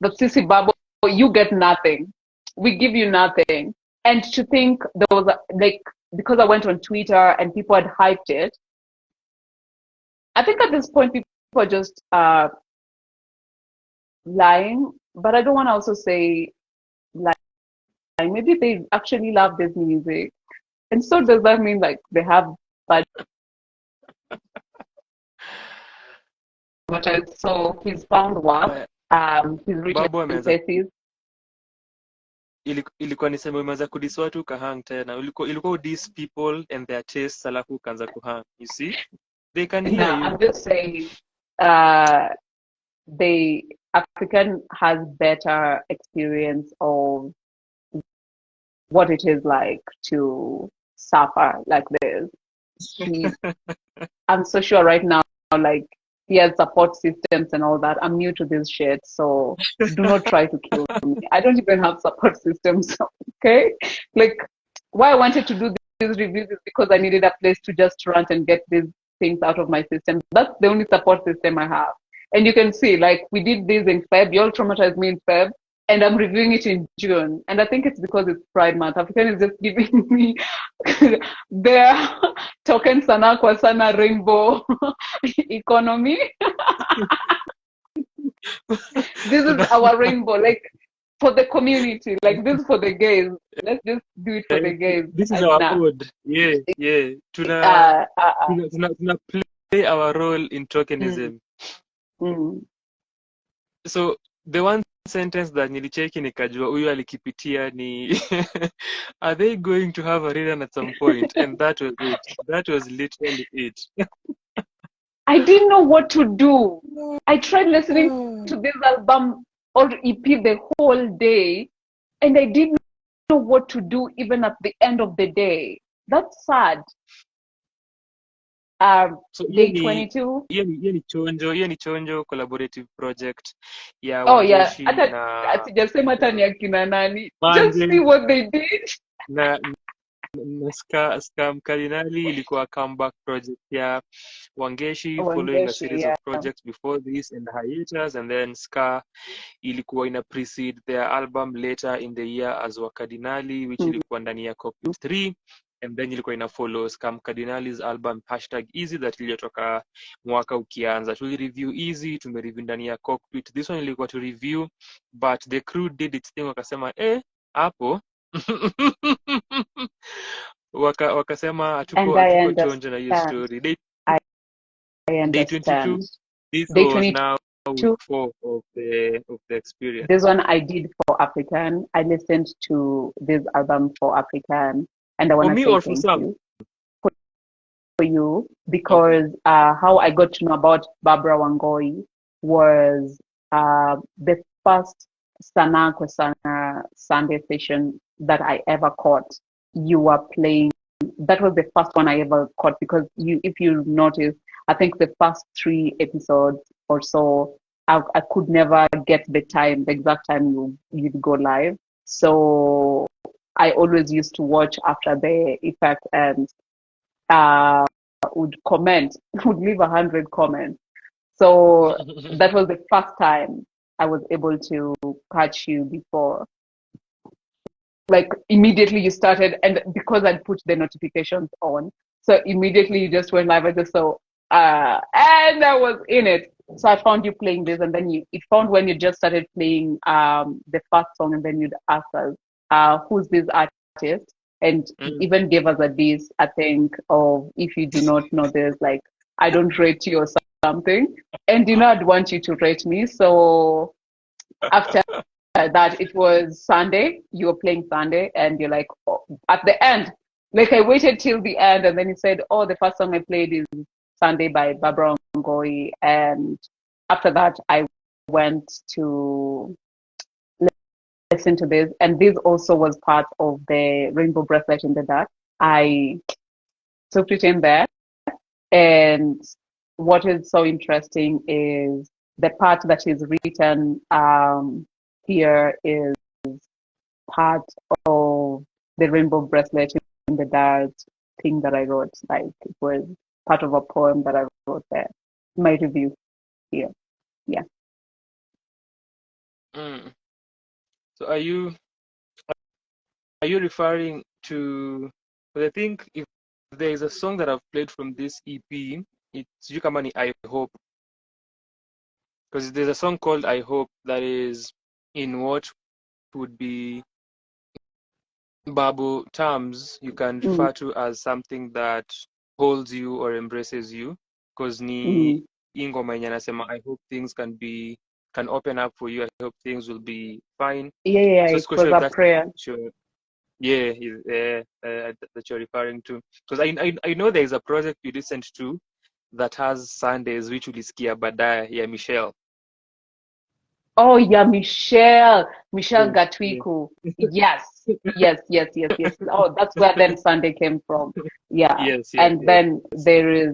that Seise Bagbo, you get nothing. We give you nothing. And to think there was like, because I went on Twitter and people had hyped it, I think at this point people are just lying, but I don't want to also say lying. Maybe they actually love this music. And so does that mean like they have bad what I saw, he's found work. He's written Babu ameanza thesis. ilikuwa niseme umeanza kudiswa tu kahang tena. Ilikuwa udis people and their tastes alafu ukaanza kuhang. You see? They can hear Now, you. I'm just saying, uh, the African has better experience of what it is like to suffer like this. I'm so sure right now, like he has support systems and all that. I'm new to this shit, so do not try to kill me. I don't even have support systems. Okay, like why I wanted to do these reviews is because I needed a place to just rant and get these things out of my system. That's the only support system I have. And you can see, like we did this in Feb. You all traumatized me in Feb, and I'm reviewing it in June. And I think it's because it's Pride Month. African is just giving me their token Sanaa kwa Sanaa rainbow economy. This is our rainbow, like for the community, like this for the gays. Let's just do it for the gays. This is And our nah. code. Yeah. Tuna play our role in tokenism. So the one sentence that nilicheki nikajua huyu alikipitia ni are they going to have a rerun at some point? And that was it. That was literally it. I didn't know what to do. I tried listening to this album or EP the whole day, and I didn't know what to do even at the end of the day. That's sad. So Day 22. hiyo ni chonjo collaborative project ya Oh yeah, Wangeshi hata na sijasema hata ni akina nani. Just Manje see what they did. na Scam Cardinali ilikuwa comeback project ya Wangeshi following a series of projects before this and hiatus, and then Ska ilikuwa ina precede their album later in the year as Wakardinali, which ilikuwa ndani ya Cockpit 3, and then ilikuwa ina follow Scam Cardinali's album #Easy that iliyotoka mwaka ukianza. Tuli review Easy, tumereview ndani ya Cockpit. This one ilikuwa to review, but the crew did its thing, wakasema hapo wakasema hatuko chonjo na hiyo story. I Day understand. 22, this Day was 22, now week 4 of the experience. This one I did for African. I listened to this album for African, and I want to say thank you for you because how I got to know about Barbara Wangoi was the first Sanaa kwa Sanaa Sunday session that I ever caught. You were playing. That was the first one I ever caught because if you notice, I think the first 3 episodes or so, I could never get the exact time you'd go live. So I always used to watch after the effect and would comment, would leave 100 comments. So that was the first time I was able to catch you before. Like immediately you started, and because I'd put the notifications on, so immediately you just went live. I just saw, and I was in it. So I found you playing this, and then it found when you just started playing the first song, and then you'd ask us, who's this artist? And even gave us a diss, I think, of if you do not know this, like, I don't rate you or something. And I'd want you to rate me. So after that, it was Sunday, you were playing Sunday, and you're like, at the end, like I waited till the end, and then you said, the first song I played is Sunday by Barbara Ngoi. And after that, I went to listen to this, and this also was part of the Rainbow Bracelet in the Dark. I took it in there, and what is so interesting is the part that is written here is part of the Rainbow Bracelet in the Dark thing that I wrote. Like it was part of a poem that I wrote there. My review here. Yeah. So are you referring to, I think if there is a song that I've played from this EP, it's Yukamani I Hope. Because there's a song called I Hope that is in what would be Babu terms you can refer to as something that holds you or embraces you. Because ni ingoma yenye anasema I hope things can open up for you. I hope things will be fine. Yeah, So it was sure if a that's prayer. sure. Yeah, that you're referring to. Because I know there is a project you listened to that has Sundays which ulisikia baadaye ya Michelle. Oh yeah, Michelle Yeah, Gatwiku. Yes, yes. Oh, that's where then Sunday came from. Yeah, yes, and then there is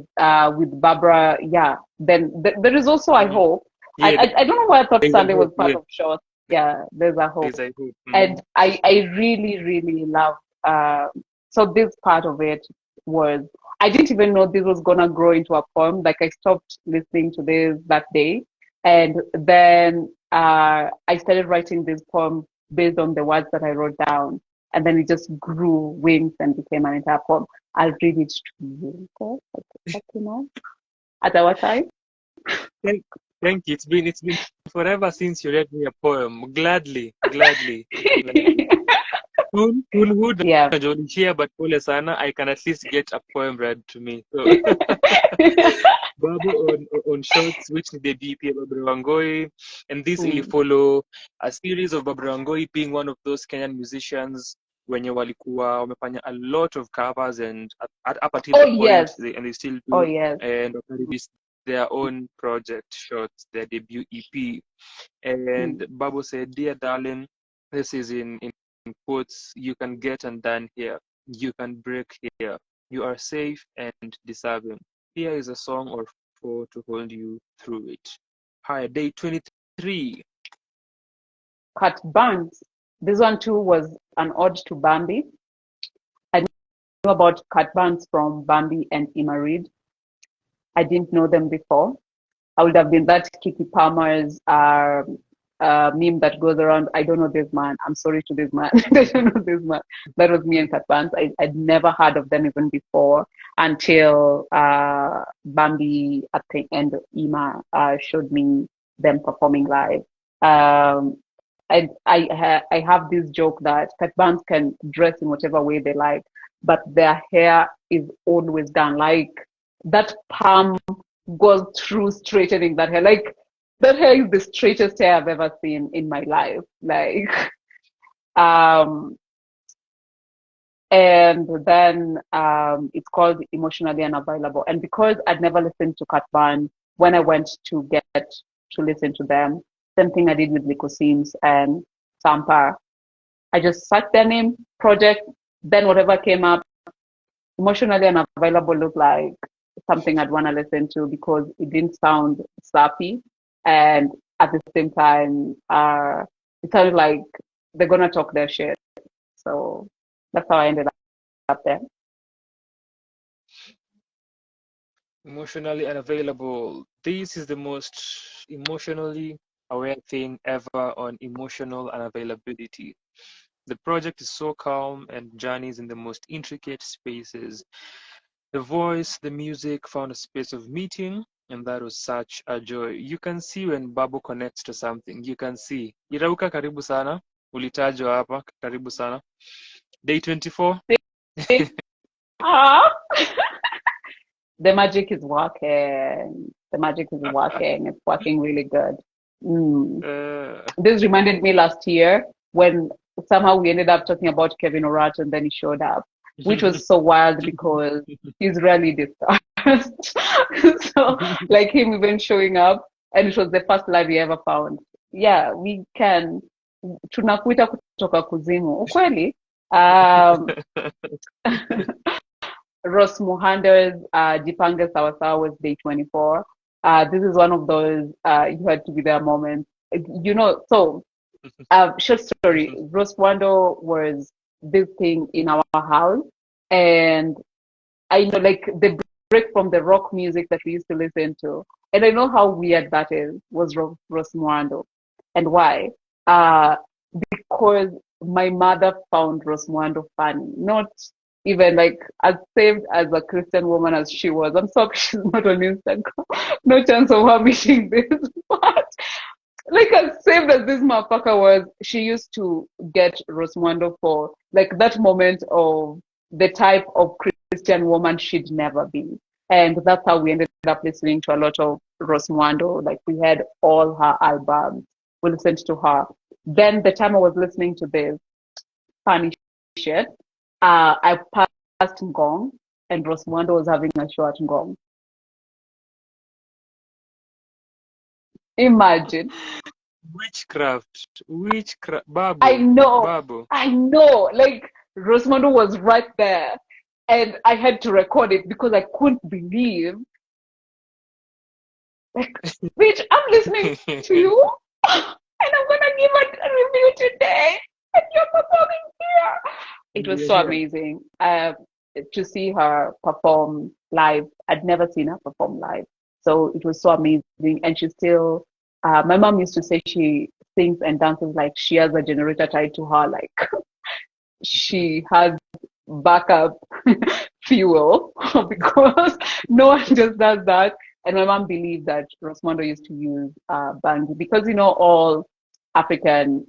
with Barbara. Yeah, then there is also I Mhm. hope. Yeah, I don't know why I thought there's a Sunday was hope. part Yeah, of short. Yeah, there's a hope, there's a hope. and I really love. So this part of it was I didn't even know this was gonna grow into a poem. Like I stopped listening to this that day, and then I started writing this poem based on the words that I wrote down, and then it just grew wings and became an entire poem. I'll read it to you. Okay, you know, at our time. Thank, thank you. It's been forever since you read me a poem. Gladly. Who Yeah. here, but pole sana, I can at least get a poem read to me. So Babu on shorts, which ni the BP Babu Wangoi, and this will Mm. follow a series of Babu Wangoi being one of those Kenyan musicians wenye walikuwa wamefanya a lot of covers and up until Oh the point yes. and they still Oh do, yes. and released their own project shorts, their debut EP. And Mm. Babu said, "Dear darling, this is in quotes, you can get undone here. You can break here. You are safe and deserving. Here is a song or four to hold you through it." Hi, day 23. Cut Burns. This one too was an ode to Bambi. I knew about Cut Burns from Bambi and Ima Reed. I didn't know them before. I would have been that Kiki Palmer's meme that goes around. I don't know this man. I'm sorry to this man. I don't know this man. That was me and Cat Burns. I'd never heard of them even before until Bambi, I think, and Ima showed me them performing live. Um, I have this joke that Cat Burns can dress in whatever way they like, but their hair is always done like that palm goes through straightening that hair. Like that hair is the straightest hair I've ever seen in my life. Like um and then it's called Emotionally Unavailable. And because I'd never listened to Cat Band, when I went to get to listen to them, same thing I did with Lico Sims and Sampa. I just searched their name, project, then whatever came up, Emotionally Unavailable looked like something I'd want to listen to because it didn't sound sappy. And at the same time, it sounded like they're going to talk their shit. So that's how I ended up there. Emotionally unavailable. This is the most emotionally aware thing ever on emotional unavailability. The project is so calm and journeys in the most intricate spaces. The voice, the music found a space of meeting, and that was such a joy. You can see when Babu connects to something. You can see. Irauka karibu sana. Ulitajwa hapa. Karibu sana. Day 24. Ah, the magic is working. The magic is working. It's working really good. Mm. This reminded me last year when somehow we ended up talking about Kevin Orat and then he showed up, which was so wild because he's rarely discussed. So, like him even showing up, and it was the first live he ever found. Yeah, we can. Tunakuita kutoka kuzimu. Ukweli. Ross Muhander's Jipange Sawasawa was day 24. This is one of those you had to be there moments. You know, so short story, Ross Wando was this thing in our house. And I know like the break from the rock music that we used to listen to. And I know how weird that is, was Ross Muando. And why? Uh, because my mother found Ross Muando funny, not even like as saved as a Christian woman as she was. I'm sorry she's not on Instagram. No chance of her meeting this. But like as saved as this motherfucker was, she used to get Rosmundo for like that moment of the type of Christian woman she'd never be. And that's how we ended up listening to a lot of Rosmuando. Like we had all her albums. We listened to her. Then the time I was listening to this funny shit, I passed Ngong, and Rosmuando was having a show at Ngong. Imagine. Witchcraft. I know, Babu. I know. Like Rosmundo was right there, and I had to record it because I couldn't believe, like, bitch, I'm listening to you, and I'm gonna give a review today, and you're performing here. It was so Yeah. amazing. To see her perform live. I'd never seen her perform live, so it was so amazing. And she still, my mom used to say she sings and dances like she has a generator tied to her, like she has backup fuel because no one just does that. And my mom believed that Rosmondo used to use bangi because all African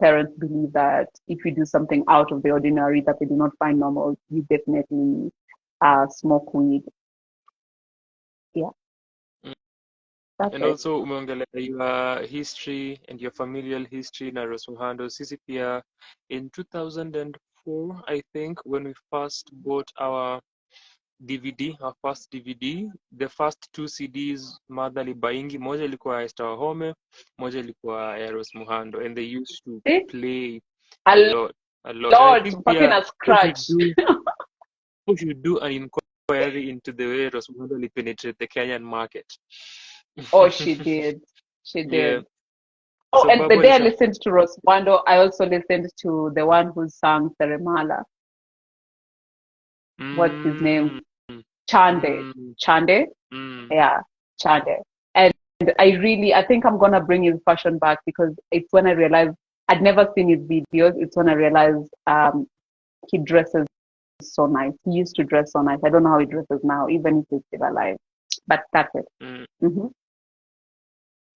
parents believe that if you do something out of the ordinary that they do not find normal, you definitely smoke weed. Yeah, that's And it. also umeongelea your history and your familial history na Rosmuhando. Sisi pia in 2004, I think, when we first bought our first DVD, the first two CDs mother libaingi, moja ilikuwa ya Esther Wahome, moja ilikuwa ya Rosmuhando, and they used to See? play a A lot, a lot. And I lot, think fucking pia a scratch. we should do an inquiry into the way Rosmuhando penetrate the Kenyan market. Oh, she did. She Yeah. did. Oh, So and the Babu day I alisema, listened to Roswando, I also listened to the one who sang Seremala. What's his name? mm, Chande. mm, Chande? mm. Yeah, Chande. And I think I'm gonna bring his fashion back because it's when I realized I'd never seen his videos. It's when I realized he dresses so nice. He used to dress so nice. I don't know how he dresses now, even if he's still alive. But that's it. Mm-hmm.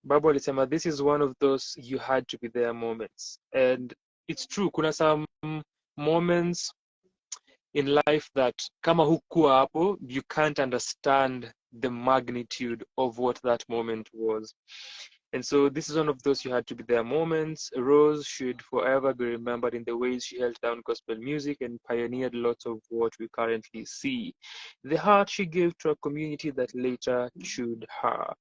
Babu alisema this is one of those you had to be there moments, and it's true. Kuna some moments in life that kama hukuwa hapo, you can't understand the magnitude of what that moment was. And so this is one of those you had to be there moments. Rose should forever be remembered in the ways she held down gospel music and pioneered lots of what we currently see. The heart she gave to a community that later chewed her.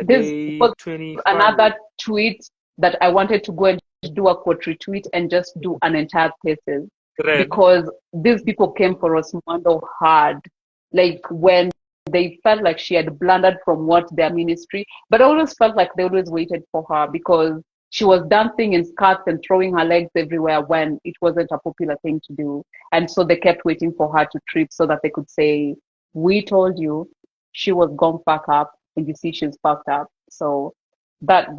This Day was 25. another tweet that I wanted to go and do a quote retweet and just do an entire thesis Thread. because these people came for Rosmundo hard. Like when they felt like she had blundered from what their ministry, but I always felt like they always waited for her because she was dancing in skirts and throwing her legs everywhere when it wasn't a popular thing to do. And so they kept waiting for her to trip so that they could say, we told you she was gone fuck up and you see she's fucked up. So that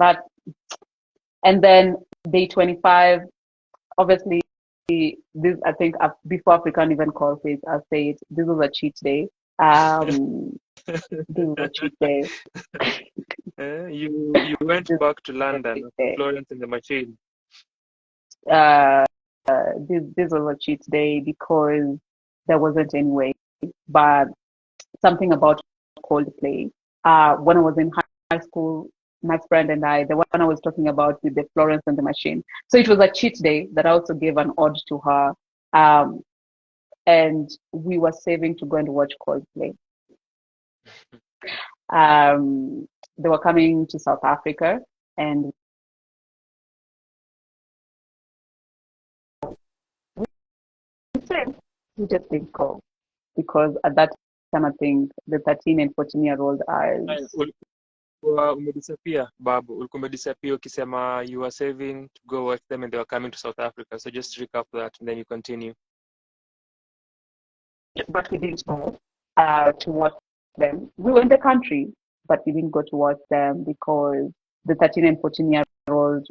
and then day 25, obviously this I think before African even call it, I'll say it. This was a cheat day. This was a cheat day. You went This back to was a London cheat for day. Florence and the Machine. This was a cheat day because there wasn't any way. But something about Coldplay. When I was in high school, my friend and I, the one I was talking about with the Florence and the Machine. So it was a cheat day that I also gave an ode to her. And we were saving to go and watch Coldplay. They were coming to South Africa and we just didn't go because at that time I think the 13 and 14-year-old are Ulikuwa umedisappear, Babu. Ulikuwa umedisappear ukisema you were saving to go watch them and they were coming to South Africa. So just recap that and then you continue. but we didn't go to watch them. We were in the country, but we didn't go to watch them because the 13 and 14-year-old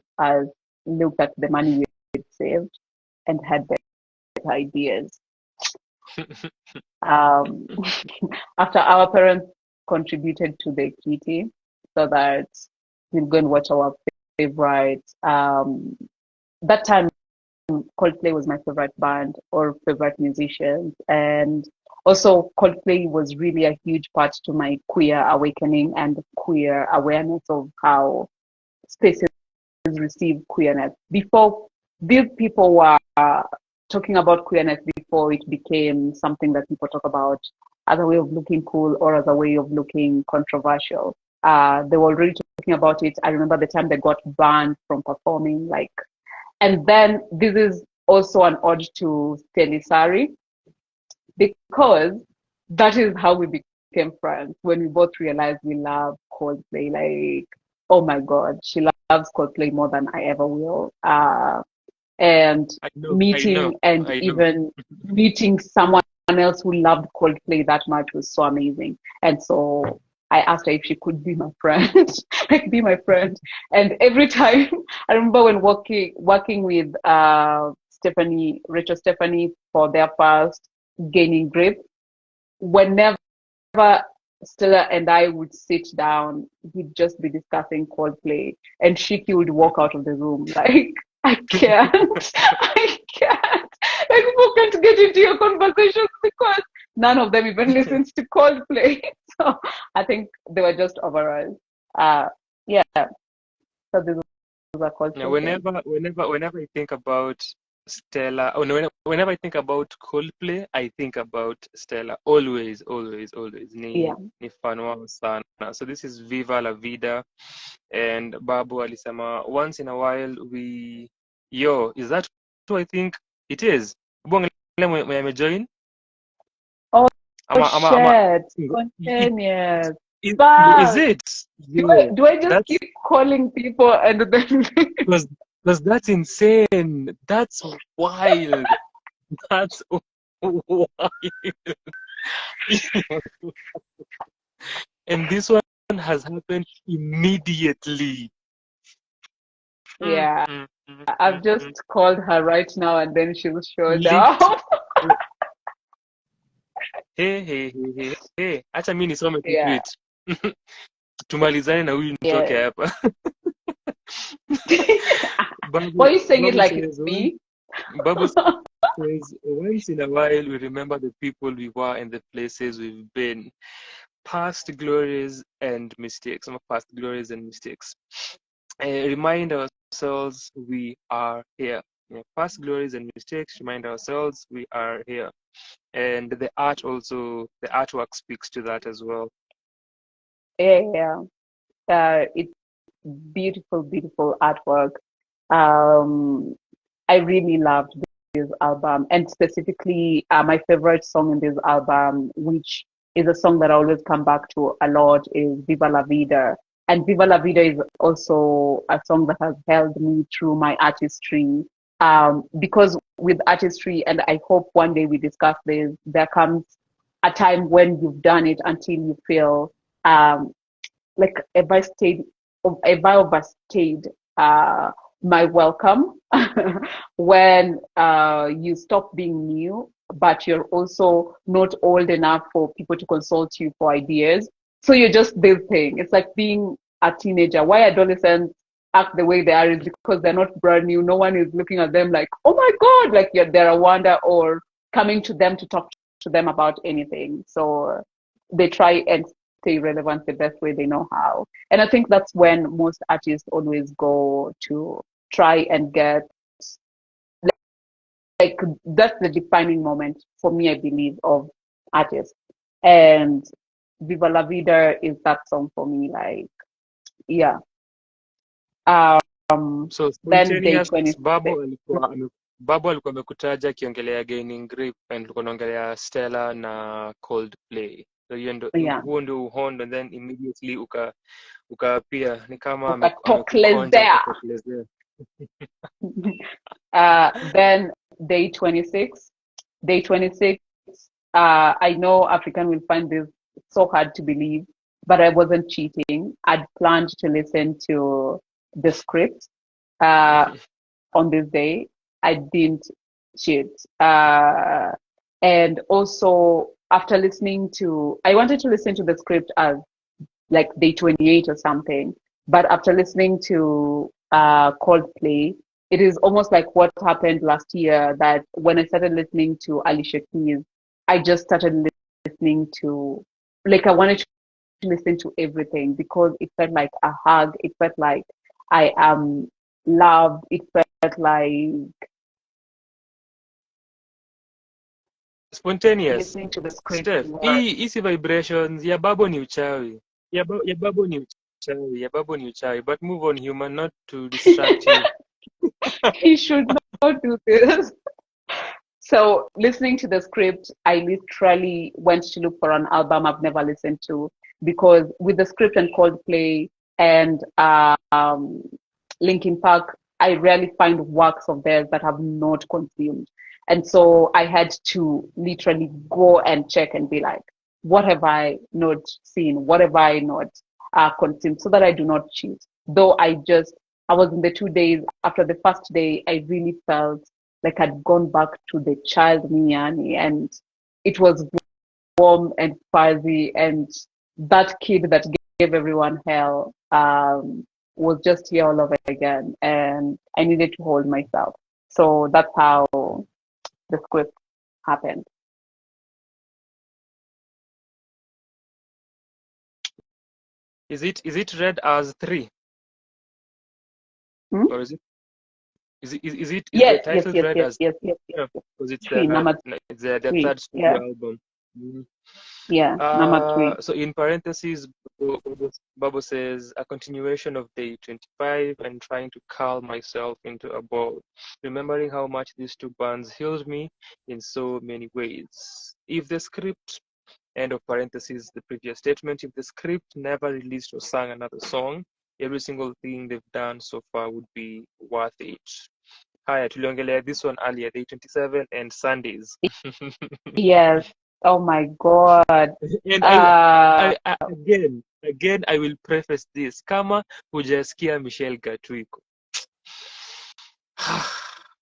looked at the money we had saved and had better ideas. After our parents contributed to the kitty so that we'll go and watch our favorite. That time, Coldplay was my favorite band or favorite musicians, and Also, Coldplay was really a huge part to my queer awakening and queer awareness of how spaces receive queerness. Before, these people were talking about queerness before it became something that people talk about as a way of looking cool or as a way of looking controversial. They were already talking about it. I remember the time they got banned from performing, like, and then this is also an ode to Stelisari, because that is how we became friends when we both realized we love Coldplay. Like, oh my God, she loves Coldplay more than I ever will. And meeting and even meeting someone else who loved Coldplay that much was so amazing. And so I asked her if she could be my friend, like be my friend. And every time I remember when working with Rachel Stephanie for their first Gaining Grip, whenever Stella and I would sit down, we'd just be discussing Coldplay, and Shiki would walk out of the room like, I can't, I can't. Like, people can't get into your conversations because none of them even listens to Coldplay. So I think they were just over us. Yeah. So this was a Coldplay. Now, whenever I think about Stella, whenever I think about Coldplay, I think about Stella. Always, always, always. Ni fan wao sana. So this is Viva la Vida, and Babu alisema once in a while is that who I think it is? Bonge mwenye join? Oh shit! Spontaneous. Is it? Yeah. Do I just keep calling people and then? Because that's insane. That's wild. That's wild. And this one has happened immediately. Yeah. I've just called her right now and then she'll show down. Hey. Acha mimi nisome tweet. Tumalizane na huyu mtoke hapa. Why are you saying it like it's me? Babu says, once in a while we remember the people we were and the places we've been. Past glories and mistakes. Some past glories and mistakes. Remind ourselves we are here. Past glories and mistakes, remind ourselves we are here. And the artwork speaks to that as well. Yeah. It's beautiful, beautiful artwork. I really loved this album, and specifically my favorite song in this album, which is a song that I always come back to a lot, is Viva la Vida. And Viva la Vida is also a song that has held me through my artistry. Because with artistry, and I hope one day we discuss this, there comes a time when you've done it until you feel like have I overstayed my welcome when you stop being new, but you're also not old enough for people to consult you for ideas. So you're just this thing. It's like being a teenager. Why adolescents act the way they are is because they're not brand new. No one is looking at them like, oh my God, like they're a wonder, or coming to them to talk to them about anything. So they try and stay relevant the best way they know how. And I think that's when most artists always go to try and get, like, that's the defining moment for me, I believe, of artists. And Viva la Vida is that song for me, like, yeah. So Then day 20. Babu alikuwa amekutaja akiongelea Gaining Grip and tulikuwa tunaongelea Stella na Coldplay. So huo ndio uhondo, and then immediately ukapia ni kama amekukonja. Then day 26. Day 26, I know African will find this so hard to believe, but I wasn't cheating. I'd planned to listen to the script on this day. I didn't cheat. And also, after listening to, I wanted to listen to the script as like day 28 or something, but after listening to Coldplay, it is almost like what happened last year, that when I started listening to Alicia Keys, I just started listening to, like, I wanted to listen to everything because it felt like a hug. It felt like I am loved. It felt like Spontaneous. listening to the script. Steph, hizi vibrations ya babo ni uchawi. Ya babo ni uchawi. Ya babo ni uchawi. But move on, human, not to distract you. He should not do this. So listening to the script, I literally went to look for an album I've never listened to, because with the script and Coldplay and Linkin Park, I rarely find works of theirs that I've not consumed. And so I had to literally go and check and be like, what have I not seen? What have I not consumed, so that I do not cheat. Though I was in the 2 days. After the first day, I really felt like I'd gone back to the child me, and it was warm and fuzzy, and that kid that gave everyone hell was just here all over again, and I needed to hold myself. So that's how the script happened. Is it read as 3? Hmm? Or is the Yes, title read as yes. because it's Three, number their three. third studio Yeah, album. Mhm. number 3. So in parentheses, Babo says, a continuation of day 25 and trying to calm myself into a ball, remembering how much these two bands healed me in so many ways. If the script, end of parentheses, the previous statement, if the script never released or sang another song, every single thing they've done so far would be worth it. Haya, tuliongelea this one earlier, day 27 and Sundays. Yes. Oh my God. And Uh, again, I will preface this. Kama hujasikia Michelle Gatwiko.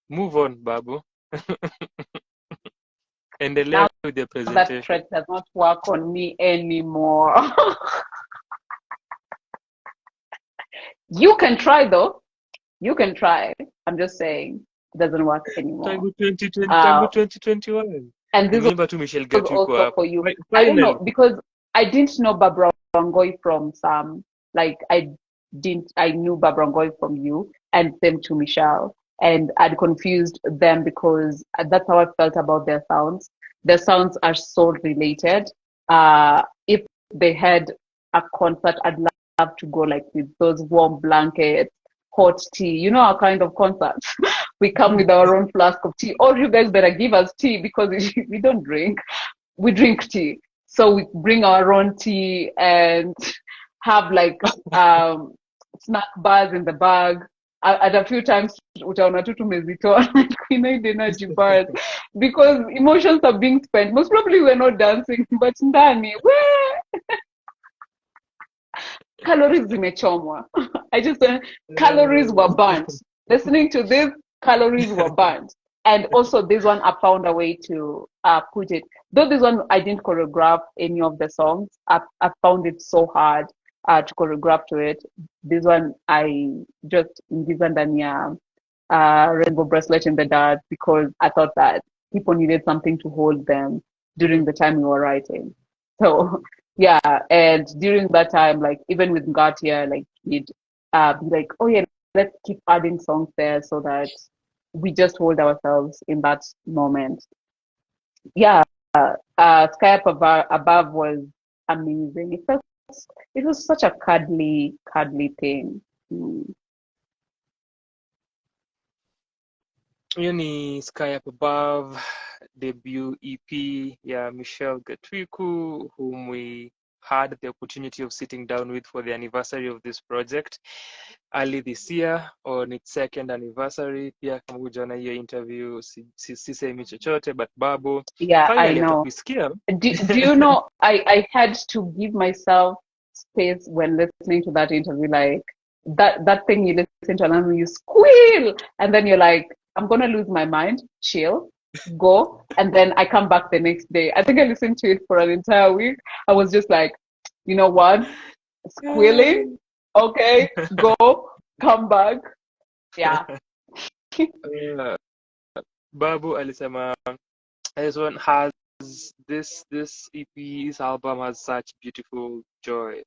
Move on, Babu. Endelea now with the that presentation. threat does not work on me anymore. You can try though. You can try. I'm just saying it doesn't work anymore. Tangu 2021. And this Remember to Michelle was Gatwiko also hapa. for you. I Finally. don't know, because I didn't know Barbara Ngoi from Sam. Like I knew Barbara Ngoi from you, and same to Michelle. And I'd confused them because that's how I felt about their sounds. Their sounds are so related. If they had a concert, I'd love to go like with those warm blankets, hot tea. You know our kind of concerts. We come with our own flask of tea. Or you guys better give us tea, because we don't drink. We drink tea. So we bring our own tea and have like snack bars in the bag. At a few times utaona tu tumezitoa in energy bars, because emotions are being spent. Most probably we're not dancing, but ndani calories zimechomwa. I just calories were burnt. Listening to this, calories were burnt. And also this one, I found a way to put it. Though this one, I didn't choreograph any of the songs. I found it so hard to choreograph to it. This one, I just ndani ya rainbow bracelet in the dark, because I thought that people needed something to hold them during the time we were writing. So yeah, and during that time, like even with Ngatia, like he'd be like, oh yeah, let's keep adding songs there so that we just hold ourselves in that moment. Yeah, Sky Up Above was amazing. It was such a cuddly thing. Hiyo ni Sky Up Above, debut EP ya Michelle Gatwiku, whom we had the opportunity of sitting down with for the anniversary of this project early this year on its second anniversary. Pia kama hujaona hiyo interview, sisemi chochote, but Babu Yeah, I finally know. atakuisikia. Do you know, I had to give myself space when listening to that interview, like that thing you listen to and you squeal, and then you're like, I'm gonna lose my mind, chill, go, and then I come back the next day. I think I listened to it for an entire week. I was just like, you know what, squealing, okay, go, come back. Yeah. Babu alisema this one has this EP's album has such beautiful joy.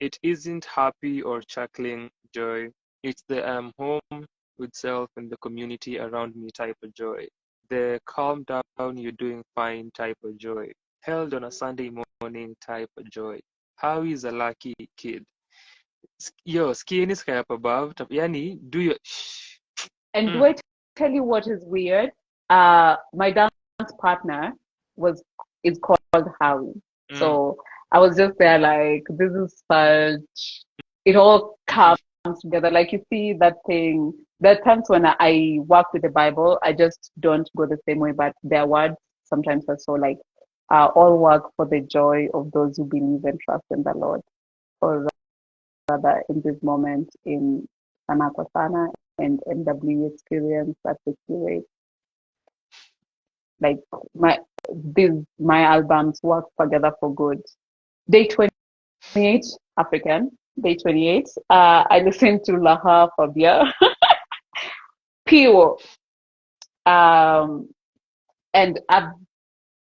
It isn't happy or chuckling joy. It's the home with self and the community around me type of joy. The calm down, you're doing fine type of joy. Held on a Sunday morning type of joy. How is a lucky kid? Yo, skin is up above. Yani, do your shh. And do I tell you what is weird? My dance partner is called Howie. So I was just there like, this is such, it all comes together. Like you see that thing, there are times when I work with the Bible, I just don't go the same way, but their words sometimes are so like, all work for the joy of those who believe and trust in the Lord. Or rather in this moment in Sanaa and MW experience that we curate. Like my albums work together for good. Day 28, African. Day 28. I listened to Laha Fabia. Pure. And I've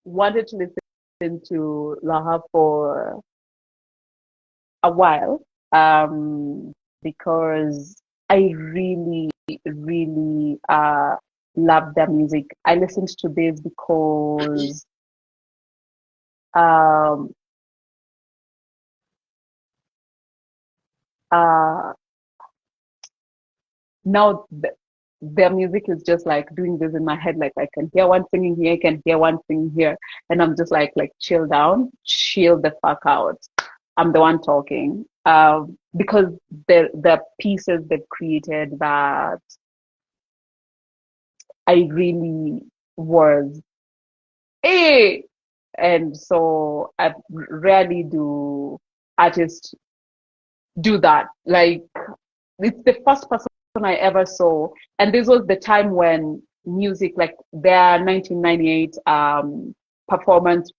wanted to listen to Laha for a while. Because I really, really love their music. I listened to this because now their music is just like doing this in my head. Like I can hear one singing here, I can hear one singing here, and I'm just like chill down, chill the fuck out. I'm the one talking. Because the pieces they've created that I really was and so I rarely do artists do that. Like it's the first person I ever saw, and this was the time when music, like their 1998 performance,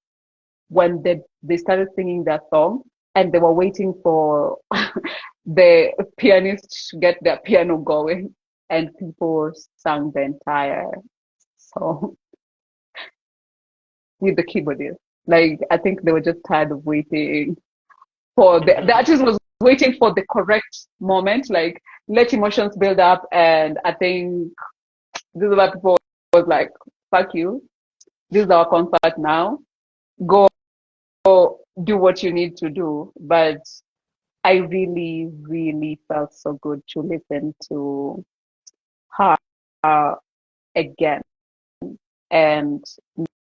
when they started singing their song, and they were waiting for the pianist to get their piano going, and people sang the entire song with the keyboardist. Like I think they were just tired of waiting for the artist was waiting for the correct moment, like let emotions build up. And I think this is what people was like, fuck you. This is our concert now. Go do what you need to do. But I really, really felt so good to listen to her again. And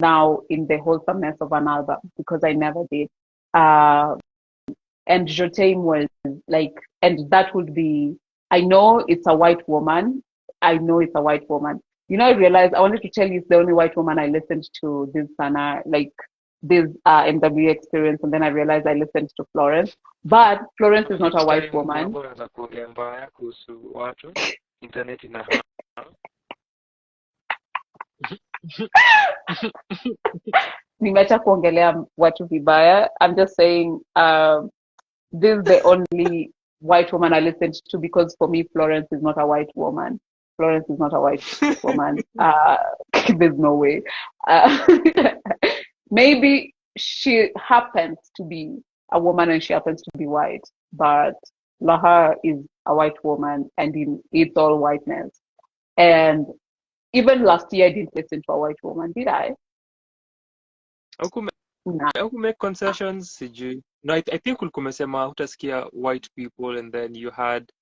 now in the wholesomeness of an album, because I never did. And Jotame was like, and that would be, I know it's a white woman. I know it's a white woman. You know, I realized I wanted to tell you it's the only white woman I listened to this Sanaa, like this MW experience, and then I realized I listened to Florence. But Florence is not a white woman. Nimeacha kuongelea watu vibaya. I'm just saying, this is the only white woman I listened to, because for me, Florence is not a white woman. Florence is not a white woman. There's no way. Maybe she happens to be a woman and she happens to be white, but Laha is a white woman, and it's all whiteness. And even last year, I didn't listen to a white woman, did I? Nah. Make concessions, sijui. No, I think ulikuwa umesema hutasikia white people, and then you had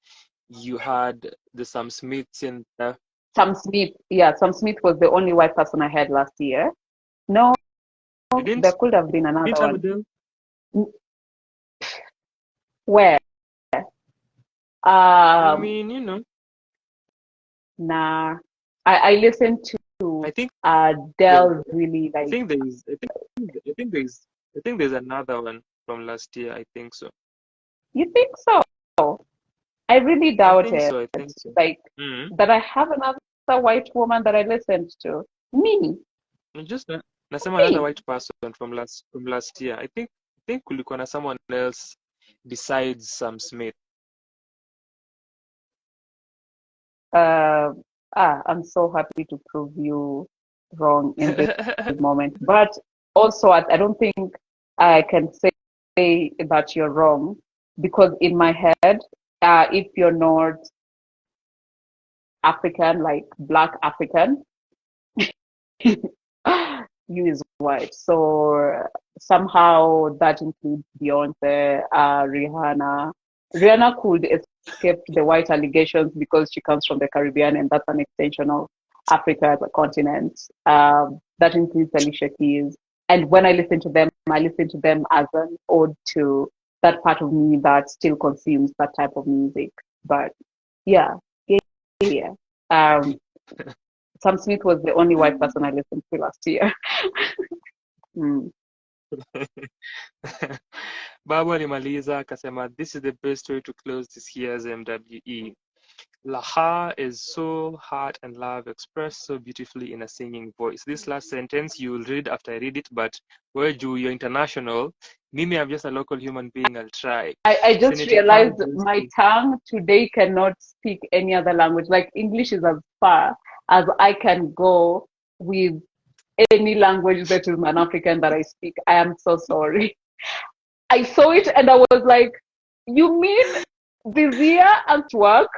the Sam Smiths in there. Sam Smith, yeah, Sam Smith was the only white person I had last year. No, there could have been another one. Where? I mean, you know. Nah, I listened to. I think Dell really like. I think there's another one from last year. I think so. You think so? I really doubt it. I think so. Like that I have another white woman that I listened to. Me. Just nasema another white person from last year. I think kulikuwa na someone else besides Sam Smith. I'm so happy to prove you wrong in this moment. But also, I don't think I can say that you're wrong because in my head, if you're not African, like Black African, you is white. So somehow that includes Beyonce, Rihanna. Rihanna could escape the white allegations because she comes from the Caribbean and that's an extension of Africa as a continent. That includes Alicia Keys. And when I listen to them as an ode to that part of me that still consumes that type of music. But yeah, yeah, yeah. Sam Smith was the only white person I listened to last year. Babu alimaliza akasema, this is the best way to close this year's MWE. Laha is so heart and love expressed so beautifully in a singing voice. This last sentence you will read after I read it, but Weju, you're international. Mimi, I'm just a local human being. I'll try. I just realized my tongue today cannot speak any other language. Like English is as far as I can go with any language that is an African that I speak. I am so sorry. I saw it and I was like, you mean this year at work?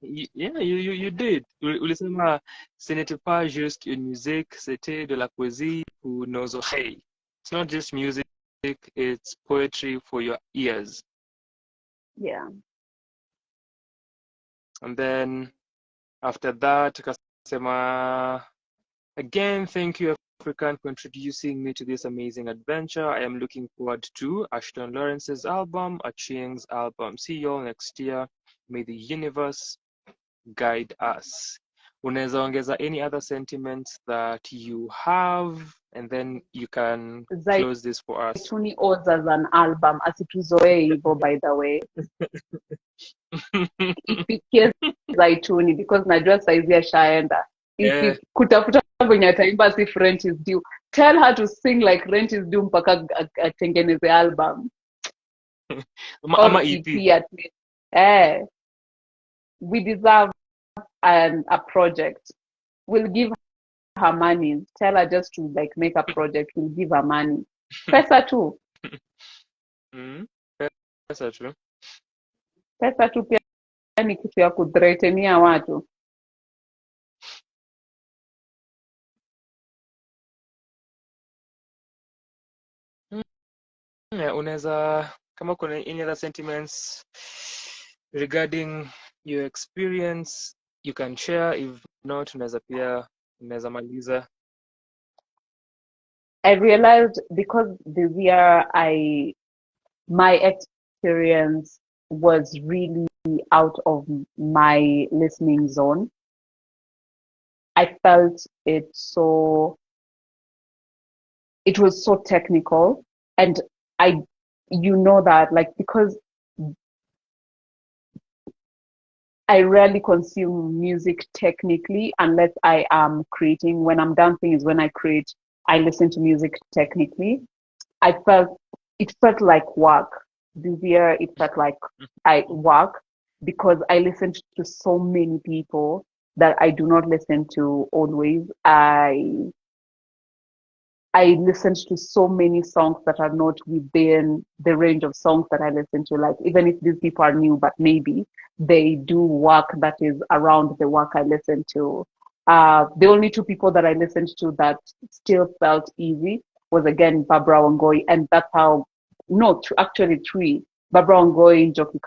Yeah, you did. Ulisema, ce n'était pas juste une musique, c'était de la poésie pour nos oreilles. It's not just music, it's poetry for your ears. Yeah. And then after that, Kasema, again, thank you, African, for introducing me to this amazing adventure. I am looking forward to Ashton Lawrence's album, Achieng's album. See you all next year. May the universe guide us. Unaweza ongeza any other sentiments that you have, and then you can close this for us. Zaituni owes as an album, asituzoe hivyo, by the way. Ifikie Zaituni because najua saizi ashaenda. Kutafuta venye ataimba si Rent is Due. Tell her to sing like Rent is Due mpaka atengeneze album. Ama EP at least. We deserve a project. We'll give her money. Tell her just to like make a project. We'll give her money. Pesa tu. Pesa tu. Pesa tu pia ni kitu ya kudretenia watu. Unaweza kama kuna any other sentiments regarding your experience you can share, if not unaweza maliza. I realized because this year my experience was really out of my listening zone. I felt it was so technical, and you know that, like, because I rarely consume music technically unless I am creating. When I'm dancing is when I create. I listen to music technically. It felt like work. This year it felt like I work because I listened to so many people that I do not listen to always. I listened to so many songs that are not within the range of songs that I listen to. Like, even if these people are new, but maybe they do work that is around the work I listen to. The only two people that I listened to that still felt easy was, again, Barbara Wangoi. And that's how, actually three, Barbara Wangoi, Junkie,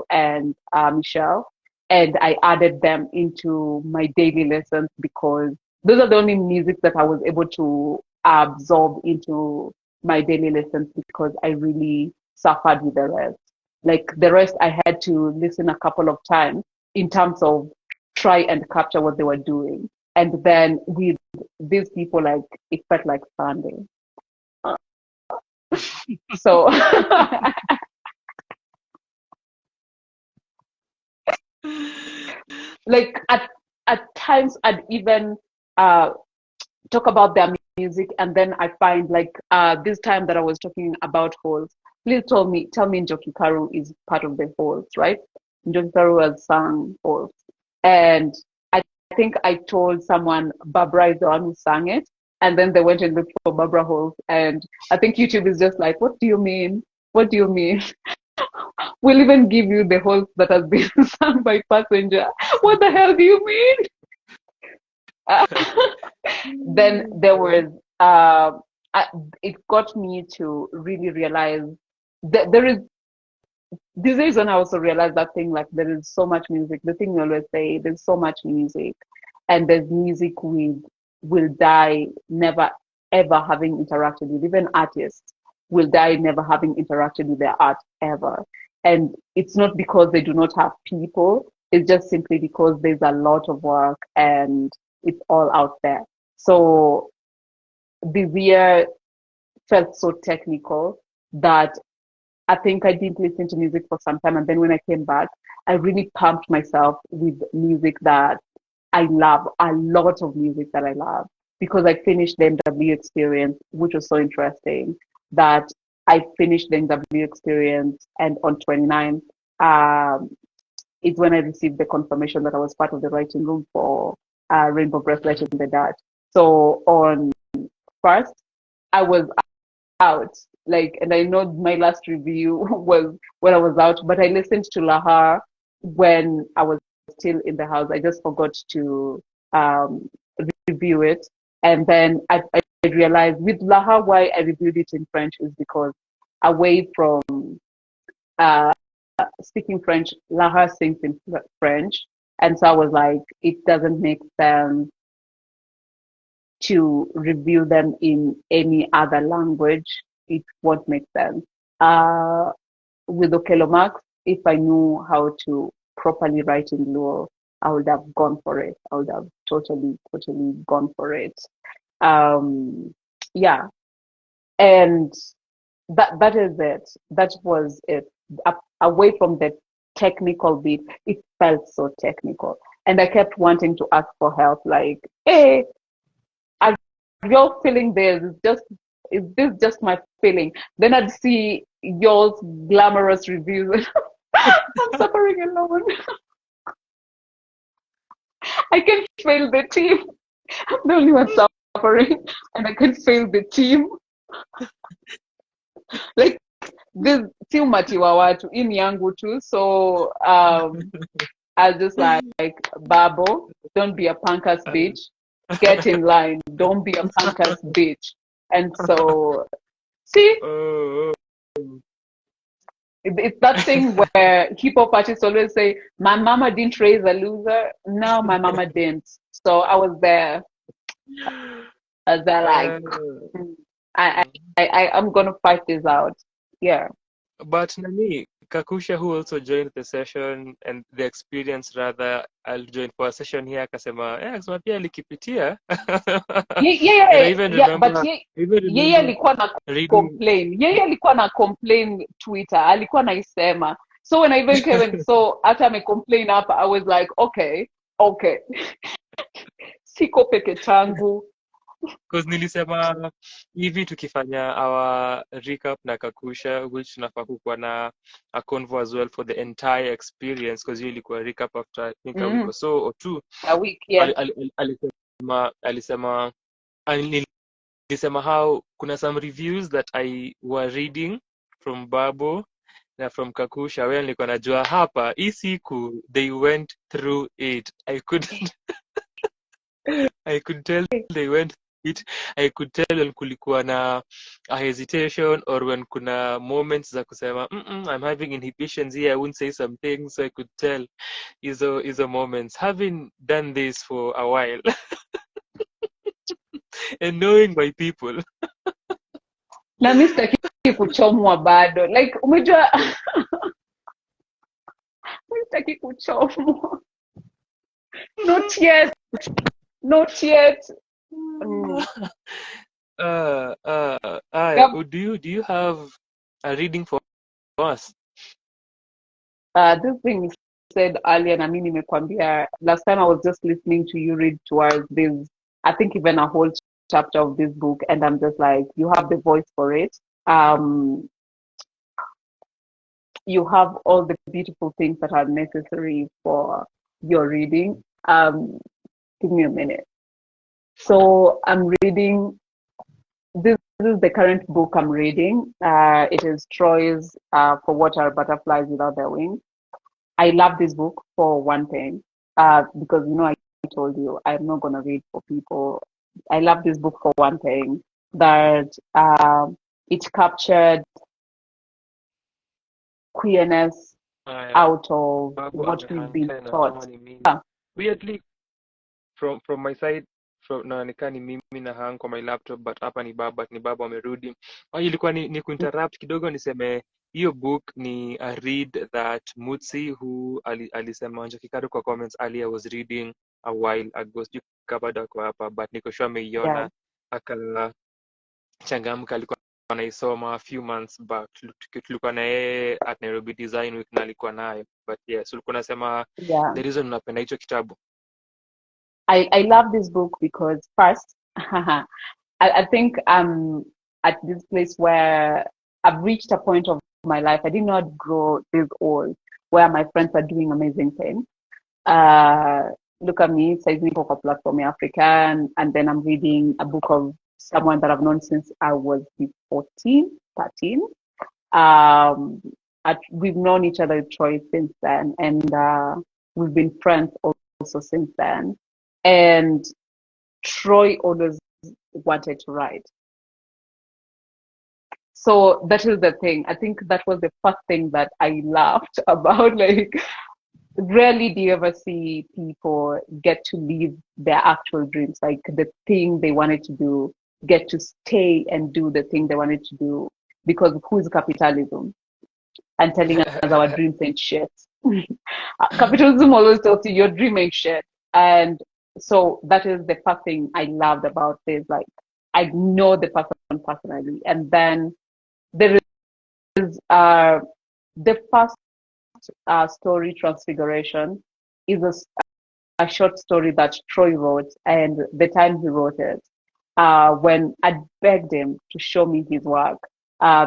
and Michelle. And I added them into my daily lessons because those are the only music that I was able to absorb into my daily lessons because I really suffered with the rest. Like, the rest I had to listen a couple of times in terms of try and capture what they were doing. And then with these people, like, it felt like Sunday. So like at times I'd even talk about their music, and then I find, like, this time that I was talking about holes, please tell me Junkie is part of the holes, right? Junkie has sung holes, And I think I told someone Barbara is the one who sang it. And then they went and looked for Barbara Holt. And I think YouTube is just like, what do you mean? What do you mean? We'll even give you the host that has been sung by Passenger. What the hell do you mean? Then there was, it got me to really realize that there is, these days when I also realized that thing, like there is so much music. The thing we always say, there's so much music, and there's music we will die never ever having interacted with. Even artists will die never having interacted with their art ever. And it's not because they do not have people, it's just simply because there's a lot of work and it's all out there. So this year felt so technical that I think I didn't listen to music for some time. And then when I came back, I really pumped myself with music that I love, a lot of music that I love, because I finished the MW experience, which was so interesting that I finished the MW experience, and on 29th, is when I received the confirmation that I was part of the writing room for Rainbow Bracelet in the Dark. So on first, I was out, like, and I know my last review was when I was out, but I listened to Lahar when I was still in the house. I just forgot to review it. And then I realized with Lahar, why I reviewed it in French is because away from uh, speaking French, Lahar sings in French. And so I was like, it doesn't make sense to review them in any other language. It won't make sense. With Okelomax, if I knew how to properly write in Luo, I would have gone for it. I would have totally gone for it. Yeah, and that is it. That was it. Away from the technical bit, it felt so technical, and I kept wanting to ask for help. Like, hey, are y'all feeling this? Is this just my feeling? Then I'd see y'all's glamorous reviews. I'm suffering alone. I can fail the team. I'm the only one suffering, and I can fail the team. Like this, si umatiwa watu in yangu too. So I just like Babo, don't be a punk ass bitch. Get in line. Don't be a punk ass bitch. And so, see, it's that thing where hip hop artists always say, "My mama didn't raise a loser." No, my mama didn't. So I was there. As I like, I'm gonna fight this out. Yeah. But Nani, Kakusha, who also joined the session and the experience rather, I'll join for a session here, akasema, akasema pia alikipitia. And I even remember, But yeye alikuwa na complain. Yeye alikuwa na complain Twitter. Alikuwa naisema. So when I even came and saw hata me complain hapa, I was like, okay. Siko peke changu. Because nilisema hivi tukifanya our recap na Kakusha, which tunafaa kukuwa na a convo as well for the entire experience, because hiyo ilikuwa recap after I think a week or so or two. A week, yeah. Alisema how kuna some reviews that I were reading from Babo na from Kakusha, where nilikuwa najua hapa hii siku they went through it. I could tell they went it. I could tell when kulikuwa na a hesitation or when kuna moments za kusema I'm having inhibitions here, I wouldn't say some things. So I could tell hizo moments, having done this for a while and knowing my people. Na mimi sitaki kuchomwa bado. Like umejua mimi sitaki kuchomwa. Not yet. Do you have a reading for us? This thing you said earlier, na mimi nimekwambia, last time I was just listening to you read towards this, I think even a whole chapter of this book, and I'm just like, you have the voice for it. You have all the beautiful things that are necessary for you're reading. Give me a minute. So I'm reading, this is the current book I'm reading. It is Troy's For What Are Butterflies Without Their Wings. I love this book for one thing, because, you know, I told you, I'm not going to read for people. I love this book for one thing, that it captured queerness out of Babu what we've amehang been tena taught. ama ni mimi. Weirdly, from my side, naonekana ni mimi na hang kwa my laptop, but hapa ni Babu amerudi. Ilikuwa ni kuinterrupt kidogo niseme hiyo book ni a read that Mutsi who alisema Njoki Kadu kwa comments earlier was reading a while ago. Sijui kama bado ako hapa, but niko sure ameiona akachangamka. Alikuwa anaisoma a few months back, tulikuwa na yeye at Nairobi Design Week na alikuwa nayo, but yes, ulikuwa unasema the reason unapenda hicho kitabu. I love this book because first, I think I'm at this place where I've reached a point of my life. I did not grow this old where my friends are doing amazing things. Look at me, Seise Bagbo Platform Africa, and then I'm reading a book of someone that I've known since I was 14, 13. We've known each other at Troy since then, and we've been friends also since then. And Troy always wanted to write. So that is the thing. I think that was the first thing that I laughed about. Like, rarely do you ever see people get to live their actual dreams, like the thing they wanted to do, get to stay and do the thing they wanted to do, because who's capitalism and telling us our dreams ain't shit. Capitalism always tells you your dream ain't shit. And so that is the first thing I loved about this. Like, I know the person personally. And then there is the first story, Transfiguration, is a short story that Troy wrote, and the time he wrote it, when I begged him to show me his work,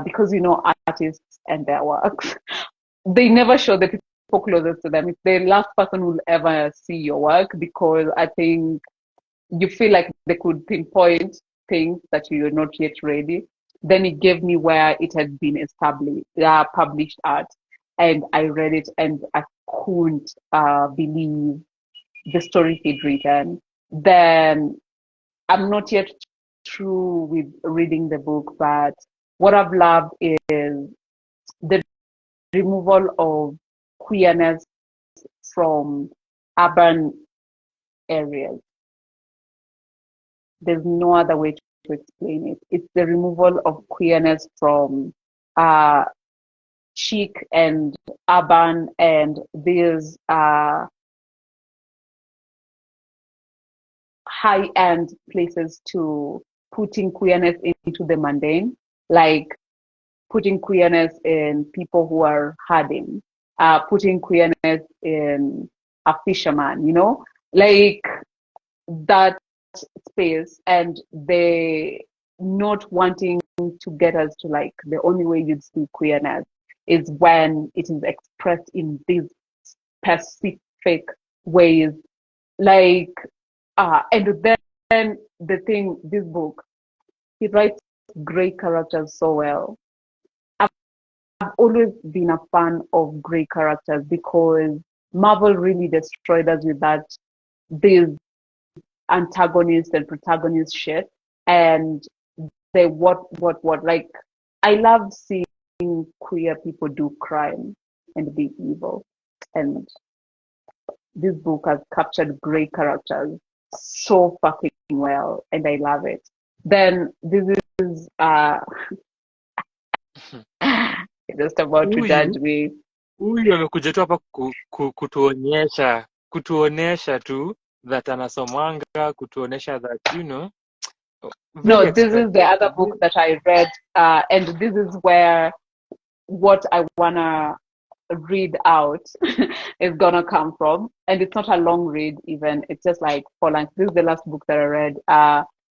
because, you know, artists and their works, they never show the people closest to them. It's the last person who will ever see your work, because I think you feel like they could pinpoint things that you're not yet ready. Then it gave me where it had been established, published art, and I read it and I couldn't believe the story he'd written. Then I'm not yet through with reading the book, but what I've loved is the removal of queerness from urban areas. There's no other way to explain it. It's the removal of queerness from chic and urban and these high-end places to putting queerness into the mundane, like putting queerness in people who are herding, putting queerness in a fisherman, you know, like that space, and they not wanting to get us to, like, the only way you'd see queerness is when it is expressed in these specific ways, like and then the thing, this book, he writes great characters so well. I've always been a fan of great characters because Marvel really destroyed us with that, these antagonist and protagonist shit, and they what like, I love seeing queer people do crime and be evil, and this book has captured great characters so fucking well, and I love it. Then this is just about to judge me. Huyu amekuja tu hapa kutuonyesha tu that anasomanga, kutuonyesha that, you know. No, this is the other book that I read, and this is where what I wanna read out is gonna come from, and it's not a long read even. It's just like 4 lines. This is the last book that I read.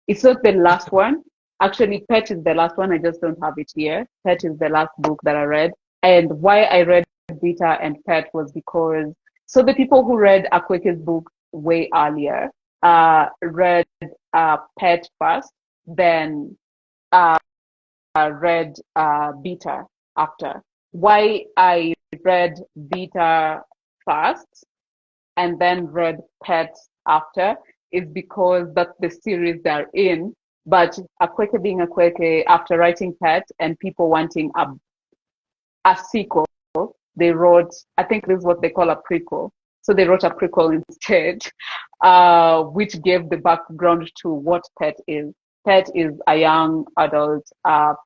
It's not the last one. Actually, Pet is the last one. I just don't have it here. Pet is the last book that I read, and why I read Vita and Pet was because So the people who read Akweke's book way earlier read Pet first, then read Beta after. Why I read Beta first and then read Pet after is because that's the series they're in. But Akweke being Akweke, after writing Pet and people wanting a sequel, they wrote, I think this is what they call a prequel. So they wrote a prequel instead, which gave the background to what Pet is. Pet is a young adult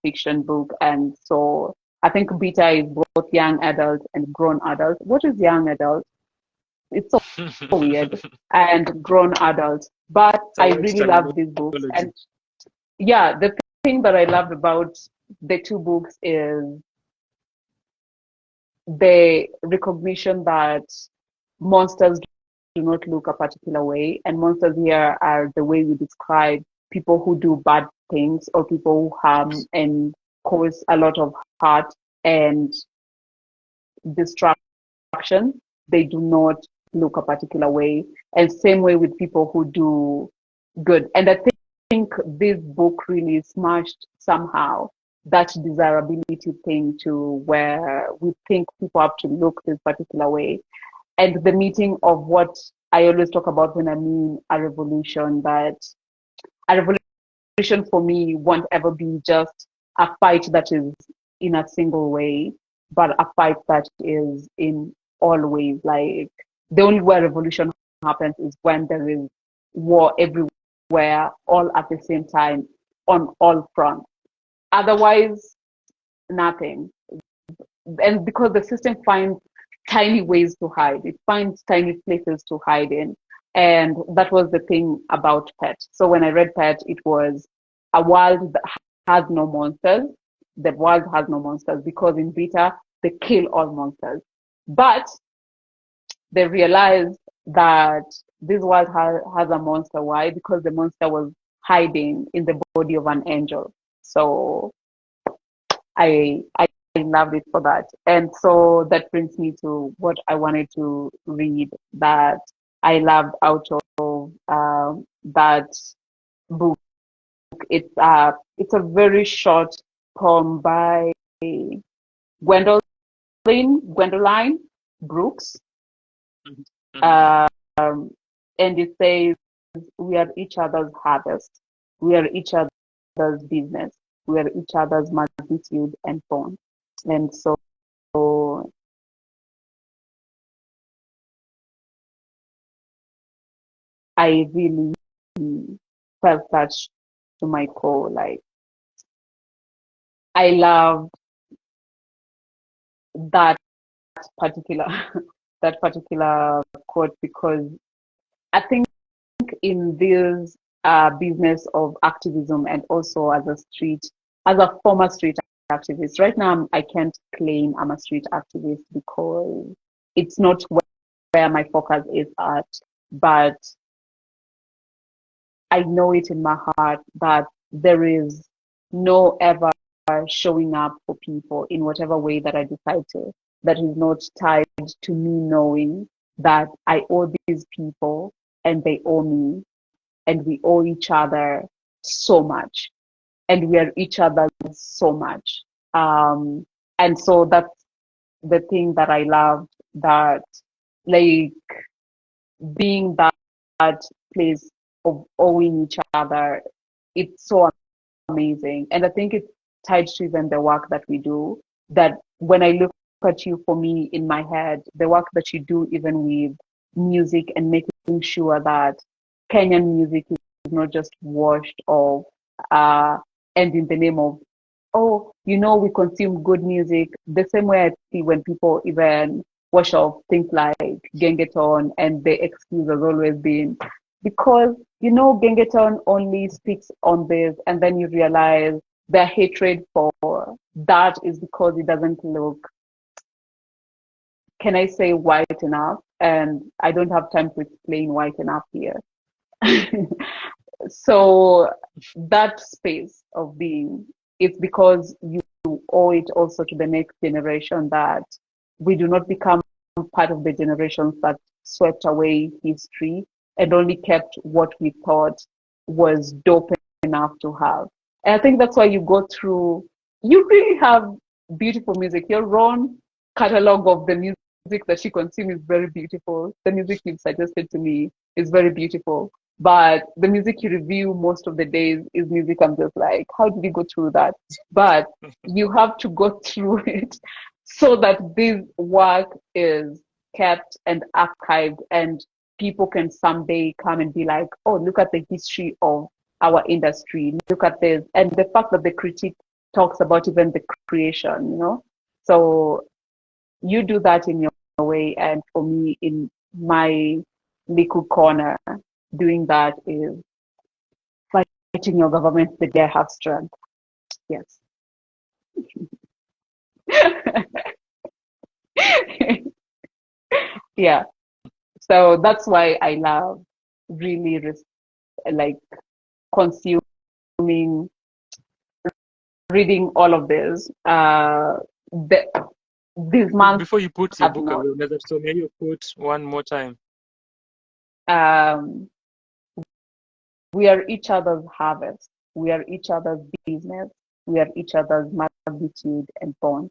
fiction book. And so I think Beta is both young adult and grown adult. What is young adult? It's so weird. And grown adult. But I really love these books. And yeah, the thing that I loved about the two books is the recognition that monsters do not look a particular way, and monsters here are the way we describe people who do bad things or people who harm and cause a lot of hurt and destruction. They do not look a particular way, and same way with people who do good. And I think this book really smashed somehow that desirability thing to where we think people have to look this particular way. And the meeting of what I always talk about when I mean a revolution, that a revolution for me won't ever be just a fight that is in a single way, but a fight that is in all ways. Like the only way revolution happens is when there is war everywhere, all at the same time, on all fronts. Otherwise, nothing. And because the system finds tiny ways to hide, it finds tiny places to hide in. And that was the thing about Pet. So when I read Pet, it was a world that has no monsters. The world has no monsters because in Beta, they kill all monsters. But they realized that this world has a monster. Why? Because the monster was hiding in the body of an angel. So I loved it for that. And so that brings me to what I wanted to read that I loved out of that book. It's a very short poem by Gwendoline Brooks. And it says, we are each other's harvest. We are each other's business. We are each other's magnitude and phone. And so I really felt touched to my core. Like I loved that particular that particular quote because I think in this business of activism and also as a former street activist, right now I can't claim I'm a street activist because it's not where my focus is at, but I know it in my heart that there is no ever showing up for people in whatever way that I decide to, that is not tied to me knowing that I owe these people and they owe me and we owe each other so much and we are each other so much. And so that's the thing that I loved, that like being that place of owing each other, it's so amazing. And I think it's tied to even the work that we do, that when I look at you, for me in my head, the work that you do even with music and making sure that Kenyan music is not just washed off and in the name of, oh, we consume good music, the same way I see when people even wash off things like Gengeton, and the excuse has always been because Gengeton only speaks on this, and then you realize their hatred for that is because it doesn't look, can I say, white enough? And I don't have time to explain white enough here. So that space of being, it's because you owe it also to the next generation that we do not become part of the generations that swept away history and only kept what we thought was dope enough to have. And I think that's why you go through, you really have beautiful music. Your own catalog of the music that you consume is very beautiful. The music you've suggested to me is very beautiful. But the music you review most of the days is music I'm just like, how did you go through that? But you have to go through it so that this work is kept and archived, and people can someday come and be like, oh, look at the history of our industry, look at this. And the fact that the critique talks about even the creation, you know? So you do that in your way, and for me, in my little corner, doing that is fighting your government the day I have strength. Yes. Yeah. So that's why I love really like consuming, reading all of this. This month Before you put your have book not. away, so may you put one more time. We are each other's harvest. We are each other's business. We are each other's magnitude and bond.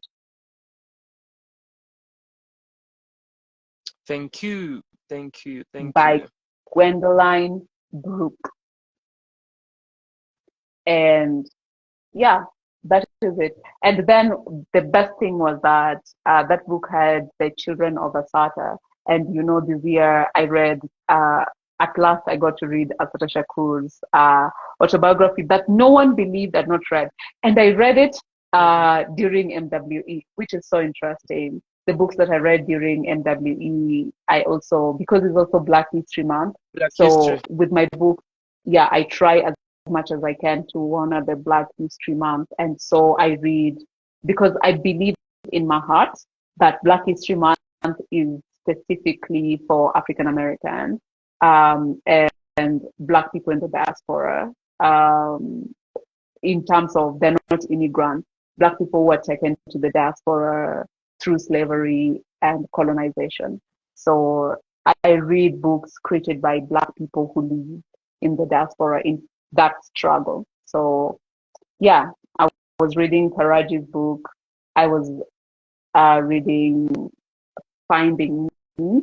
Thank you. Thank you. Thank By you. Gwendolyn Brooke. And yeah, that is it. And then the best thing was that that book had the children of Ahsante. And you know, this year I read, at last I got to read Ahsante Shakur's autobiography that no one believed I'd not read. And I read it during MWE, which is so interesting. The books that I read during MWE, I also, because it's also Black History Month. Black So history. with my book, yeah, I try as much as I can to honor the Black History Month. And so I read, because I believe in my heart that Black History Month is specifically for African Americans, and Black people in the diaspora, in terms of they're not immigrants. Black people were taken to the diaspora through slavery and colonization. So I read books created by Black people who live in the diaspora in that struggle. So yeah, I was reading Taraji's book. I was reading Finding Me,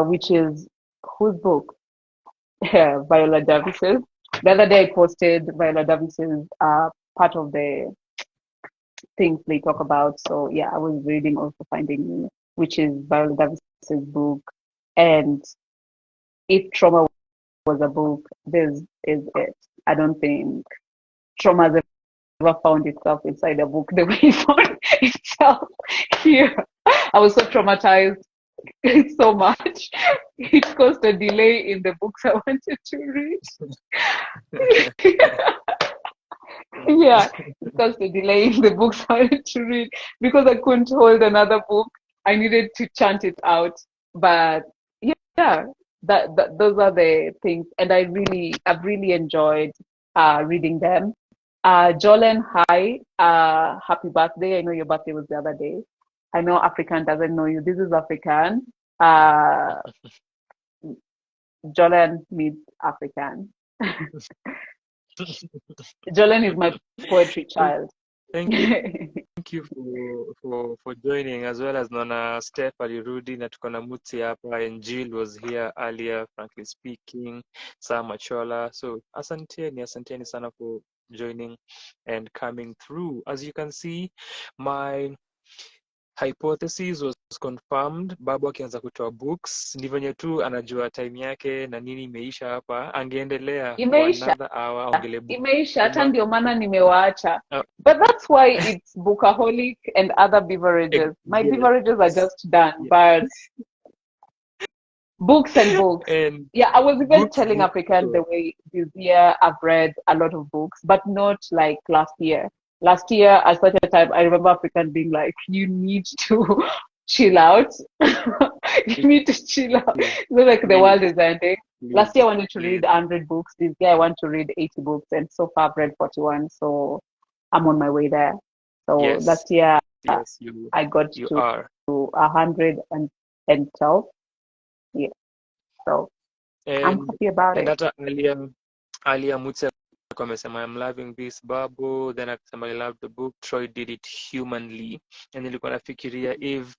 which is whose book? Viola Davis's. The other day I posted Viola Davis's part of the things they talk about. So yeah, I was reading also Finding Me, which is Viola Davis's book. And if trauma was a book, this is it. I don't think trauma has ever found itself inside a book the way it found itself here. I was so traumatized so much. It caused a delay in the books I wanted to read. Yeah, it caused a delay in the books I wanted to read because I couldn't hold another book. I needed to chant it out. But yeah, that those are the things, and I've really enjoyed reading them. Jolene, hi, happy birthday. I know your birthday was the other day. I know African doesn't know you. This is African. Jolene means African. Jolene is my poetry child. Thank you. Thank you for joining, as well as Nona Steph alirudi na tuko na Mutsi hapa, and Jill was here earlier, frankly speaking, Sam Machola. So asanteni sana for joining and coming through. As you can see, my hypothesis was confirmed. Babu akianza kutoa books, ni venye tu anajua time yake na nini imeisha hapa, angeendelea for another hour, imeisha, hata ndio maana nimewaacha. But that's why it's bookaholic and other beverages. My beverages are just done, but books and books. And yeah, I was even telling African the way this year I've read a lot of books, but not like last year. Last year, at such a time, I remember African being like, you need to chill out. You need to chill out. It's like the world is ending. Last year, I wanted to read 100 books. This year, I want to read 80 books. And so far, I've read 41. So I'm on my way there. So last year, I got to 112. Yeah, so I'm happy about And it. hata alia Mutsi alikuwa amesema I'm loving this Babu, then akasema I love the book, Troy did it humanly. And nilikuwa nafikiria if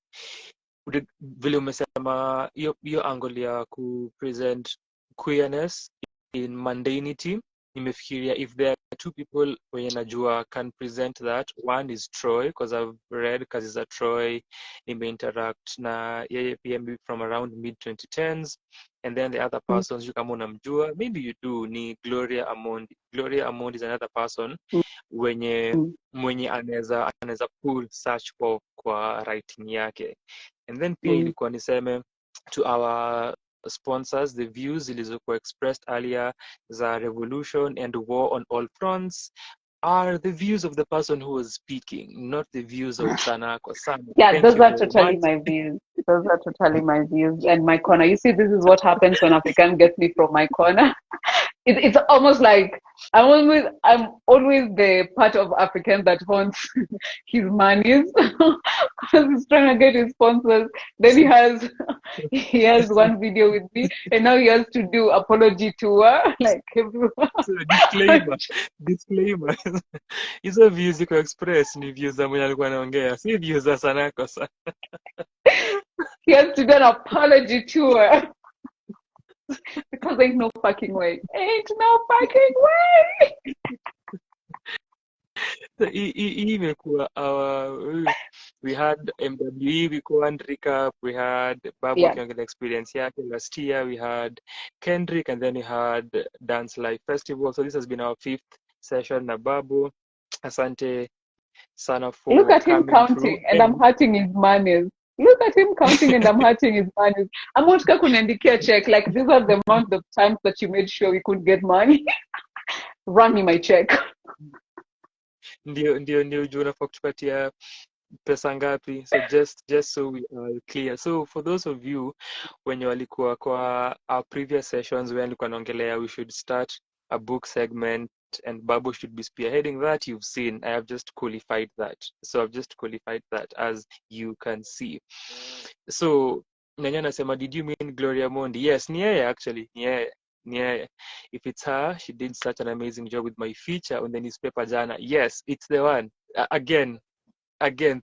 vile umesema hiyo angle ya ku present queerness in mundanity, nimefikiria if there are two people wenye najua can present that. One is Troy, because I've read kazi za Troy, nimeinteract na yeye pia from around mid 2010s. And then the other person, sijui kama unamjua, maybe you do, ni Gloria Amondi. Gloria Amondi is another person mwenye anaweza pull search kwa writing yake. And then pia ilikuwa niseme to our sponsors, the views zilizokuwa expressed earlier za revolution and war on all fronts are the views of the person who was speaking, not the views of Sanaa. Yeah, Thank those you are very totally much. my views. Those are totally my views and my corner. You see, this is what happens when African gets me from my corner. It's almost like I'm always the part of African that wants his monies because he's trying to get his sponsors. Then he has one video with me, and now he has to do apology tour like everyone. So disclaimer. Hizo views ziko express ni views za mwenye alikuwa anaongea, si views za Sanaa kosa. He has to do an apology tour. Because ain't no fucking way. Ain't no fucking way. So imekuwa we had MWE, we couldn't recap, we had Babu akiongelea experience yake last year, we had Kendrick, and then we had Dance Live Festival. So this has been our 5th session na Babu. Asante sana for Look at him coming counting through. and I'm hurting his manners. Look at him counting and I'm hurting his manners. I'm not going to check. Like, these are the amount of times that you made sure we could get money. Run me my check. Ndio juu unafaa kutupatia pesa ngapi. So just so we are clear. So for those of you wenye walikuwa kwa our previous sessions when alikuwa naongelea we should start a book segment and Babu should be spearheading that, you've seen I have just qualified that. So I've just qualified that, as you can see. So Nyanya nasema, did you mean Gloria Mondi? Yes, ni yeye actually, ni yeye. If it's her, she did such an amazing job with my feature on the newspaper jana. Yes, it's the one. Again,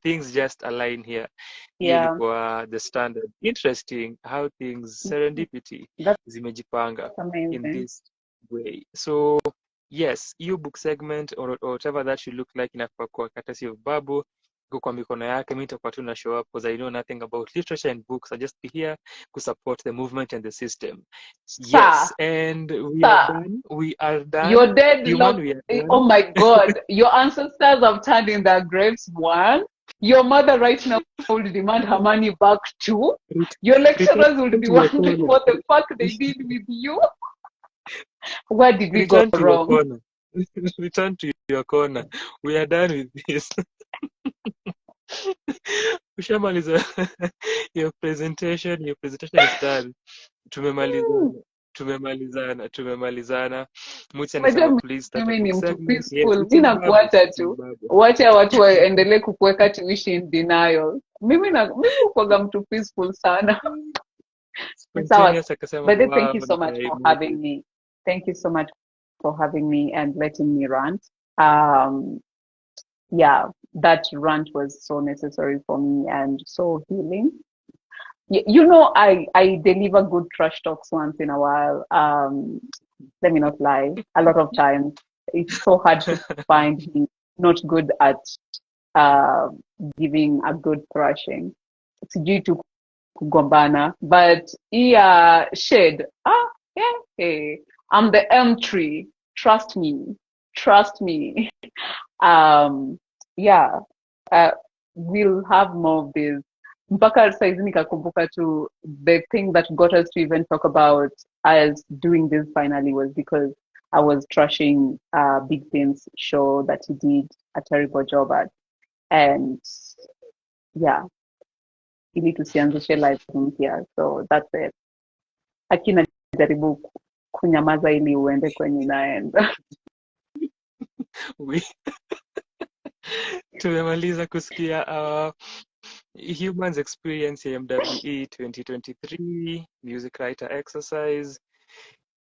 things just align here. Yeah. The standard. Interesting how things serendipity zimejipanga in this way. So yes, your book segment or whatever that should look like inafaa kwa courtesy of Babu. Go kwa mikono yake, mimi nitakuwa tu na show up because I know nothing about literature and books. I just be here to support the movement and the system. Yes, and we are done. You're dead. Human, we are done. Oh my God. Your ancestors have turned in their graves. One. Your mother right now will demand her money back too. Your lecturers will be wondering what the fuck they did with you. Where did we go wrong? Return to your corner. We are done with this. Ushamaliza your presentation is done. Tumemalizana. Mutsi anasema please start a book segment. Mimi nakuacha tu. Wacha watu waendelee kukuweka tuishi in denial. Mimi ukoga mtu peaceful sana. But thank you so much for having me. Thank you so much for having me and letting me rant. Yeah, that rant was so necessary for me and so healing. You know, I deliver good trash talks once in a while. Let me not lie. A lot of times, it's so hard to find me not good at giving a good thrashing. It's due to kugombana, but shade. Hey, I'm the M tree. Trust me. Yeah. We'll have more of this. Mpaka saizi nikakumbuka tu, the thing that got us to even talk about us doing this finally was because I was trashing Big Things show that he did a terrible job at. And yeah, ili tusianzishe live mpya. So that's it. Akina jaribu kunyamaza ili uende kwenye naenda. Tumemaliza kusikia Humans Experience MWE 2023 Music Writer Exercise.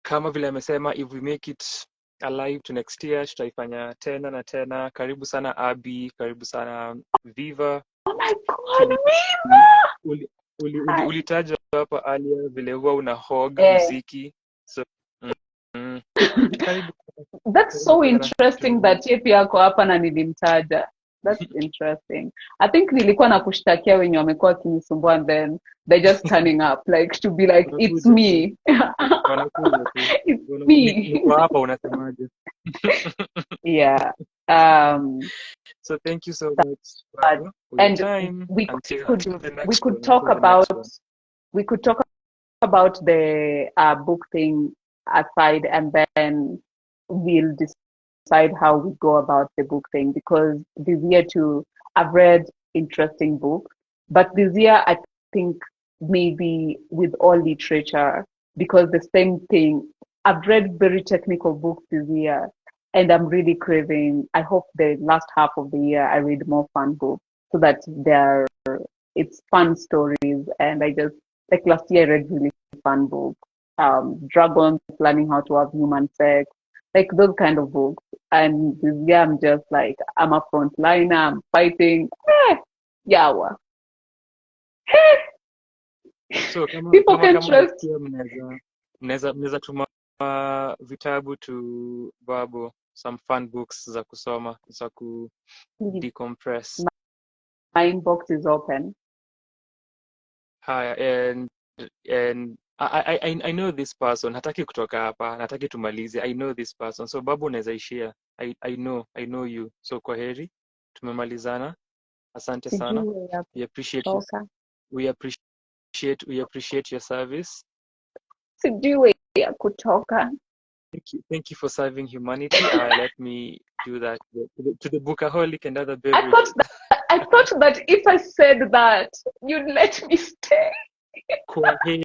Kama vile amesema, if we make it alive to next year tutaifanya tena na tena. Karibu sana Abi, karibu sana Viva. Oh my God, Viva! Ulitaja hapa earlier vile huwa una hog muziki. So karibu. That's so interesting that yeye pia ako hapa na nilimtaja. That's interesting. I think nilikuwa na kushtakia wenye wamekuwa wakinisumbua and then they're just turning up like to be like it's me. It's me. Niko hapa unasemaje? Yeah. So thank you so much for and your time. we could talk about the book thing aside, and then we'll decide how we go about the book thing, because this year too I've read interesting books, but this year I think maybe with all literature, because the same thing, I've read very technical books this year, and I'm really craving, I hope the last half of the year I read more fun books, so that it's fun stories. And I just, like last year I read really fun books, dragons learning how to have human sex, like those kind of books. And this year I'm just like, I'm a frontliner, I'm fighting. Yawa. So People can trust. Mnaweza tuma vitabu to Babo, some fun books za kusoma, za ku decompress. My inbox is open. Hi, and I know this person. Hataki kutoka hapa, hataki tumalize. I know this person. So Babu unaweza ishia. I know you. So kwa heri, tumemalizana. Asante sana. We appreciate you. We appreciate your service. Sijui ya kutoka. Thank you for serving humanity. Let me do that to the bookaholic and other beverages. I thought that if I said that, you'd let me stay. Kwa heri.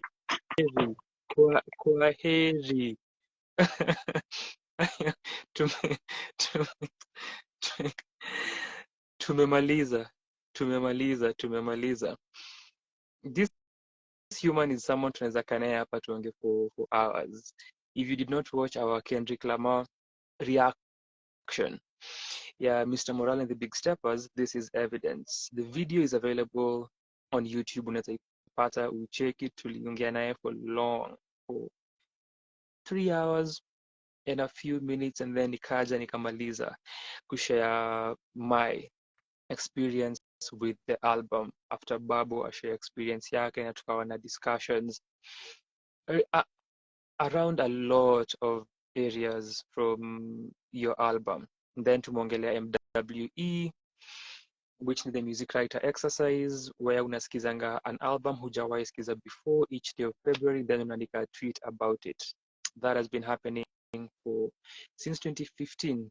Tumemaliza. This human is someone tunaweza kanaye hapa tuonge for hours. If you did not watch our Kendrick Lamar reaction, yeah, Mr. Morale and the Big Steppers, this is evidence. The video is available on YouTube. Unaweza ipata, we check it, tuliongea naye for long, for 3 hours and a few minutes, and then nikaja nikamaliza kushare my experience with the album after Babu ashare experience yake, na tukawa na discussions around a lot of areas from your album. And then tumongelea MWE, which is the music writer exercise, where unaskizanga an album hujawahi skiza before each day of February, then unaandika a tweet about it. That has been happening since 2015.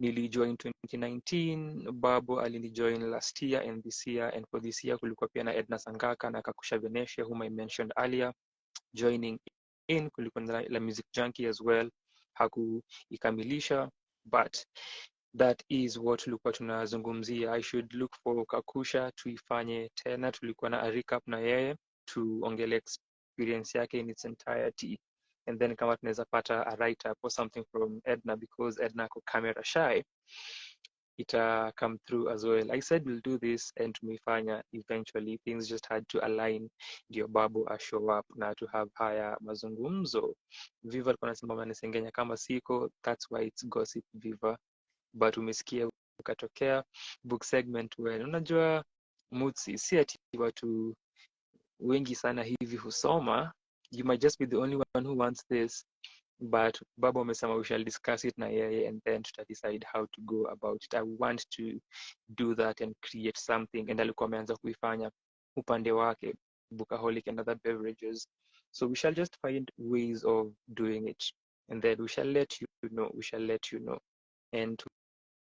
Nilijoin 2019, Babu alinijoin last year and this year, and for this year kulikuwa pia na Edna Sangaka na Kakusha Venecia, whom I mentioned earlier, joining in. Kulikuwa na la music Junkie as well, hakuikamilisha, but that is what tulikuwa tunazungumzia. I should look for Kakusha tuifanye tena. Tulikuwa na a recap na yeye tuongele experience yake in its entirety, and then kama tunaweza pata a write up or something from Edna, because Edna ko camera shy, ita come through as well. I said we'll do this and tumeifanya eventually. Things just had to align ndio Babu show up na to have haya mazungumzo. Viva alikuwa anasema manisengenya kama siko, that's why it's gossip Viva, but umesikia ukatokea book segment when unajua Mutsi si ati watu wengi sana hivi husoma. You might just be the only one who wants this, but Babu amesema we shall discuss it na yeye, and then to decide how to go about it. I want to do that and create something, and alikuwa ameanza kuifanya upande wake, Bookaholic and other beverages. So we shall just find ways of doing it, and then we shall let you know. And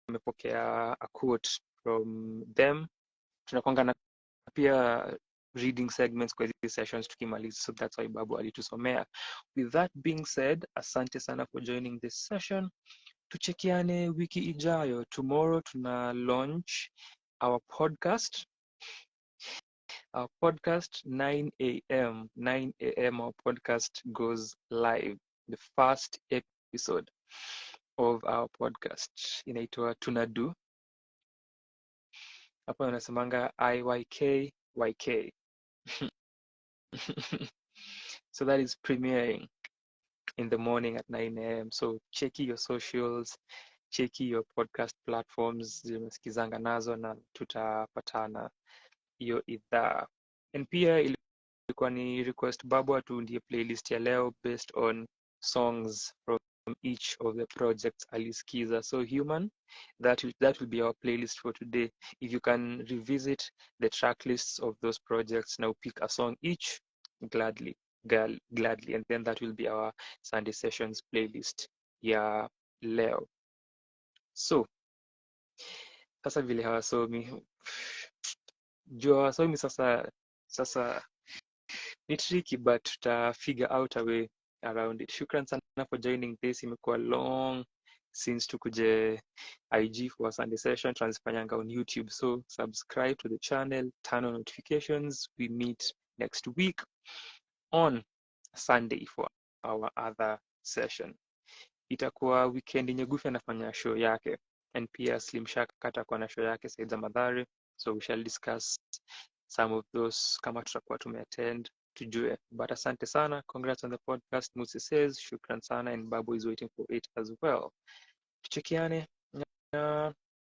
tumepokea a quote from them. Tunakwanga na pia reading segments kwa hizi sessions tukimaliza, so that's why Babu alitusomea. With that being said, asante sana for joining this session. Tuchekiane wiki ijayo. Tomorrow tuna launch our podcast. Our podcast 9 a.m. 9 a.m. Our podcast goes live. The first episode of our podcast inaitwa Tunadu. Hapo unasemanga IYK. So that is premiering in the morning at 9 a.m. So cheki your socials, cheki your podcast platforms zimesikizanga nazo na tutapatana hiyo idhaa. And pia ilikuwa ni request Babu atuundie playlist ya leo based on songs from each of the projects alisikiza. So Human, that will be our playlist for today. If you can revisit the track lists of those projects, now pick a song each, gladly, and then that will be our Sunday sessions playlist ya leo. So sasa vile hawasomi juu hawasomi sasa ni tricky, but figure out a way around it. Shukran sana for joining this. Imekuwa long since tukuje IG for Sunday session, transifanyanga on YouTube. So subscribe to the channel, turn on notifications. We meet next week on Sunday for our other session. Itakuwa weekend yenye Goofy anafanya show yake, and pia Slim Shaka atakuwa na show yake Saida Madhari. So we shall discuss some of those kama tutakuwa tumeattend tujue. But asante sana, congrats on the podcast. Musi says shukran sana, and Babu is waiting for it as well. Tuchekiane.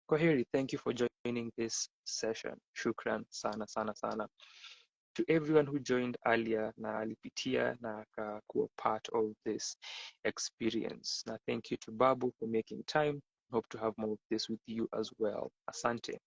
Kwaheri, thank you for joining this session. Shukran sana sana sana to everyone who joined earlier na alipitia na akakuwa part of this experience. Na thank you to Babu for making time. Hope to have more of this with you as well. Asante.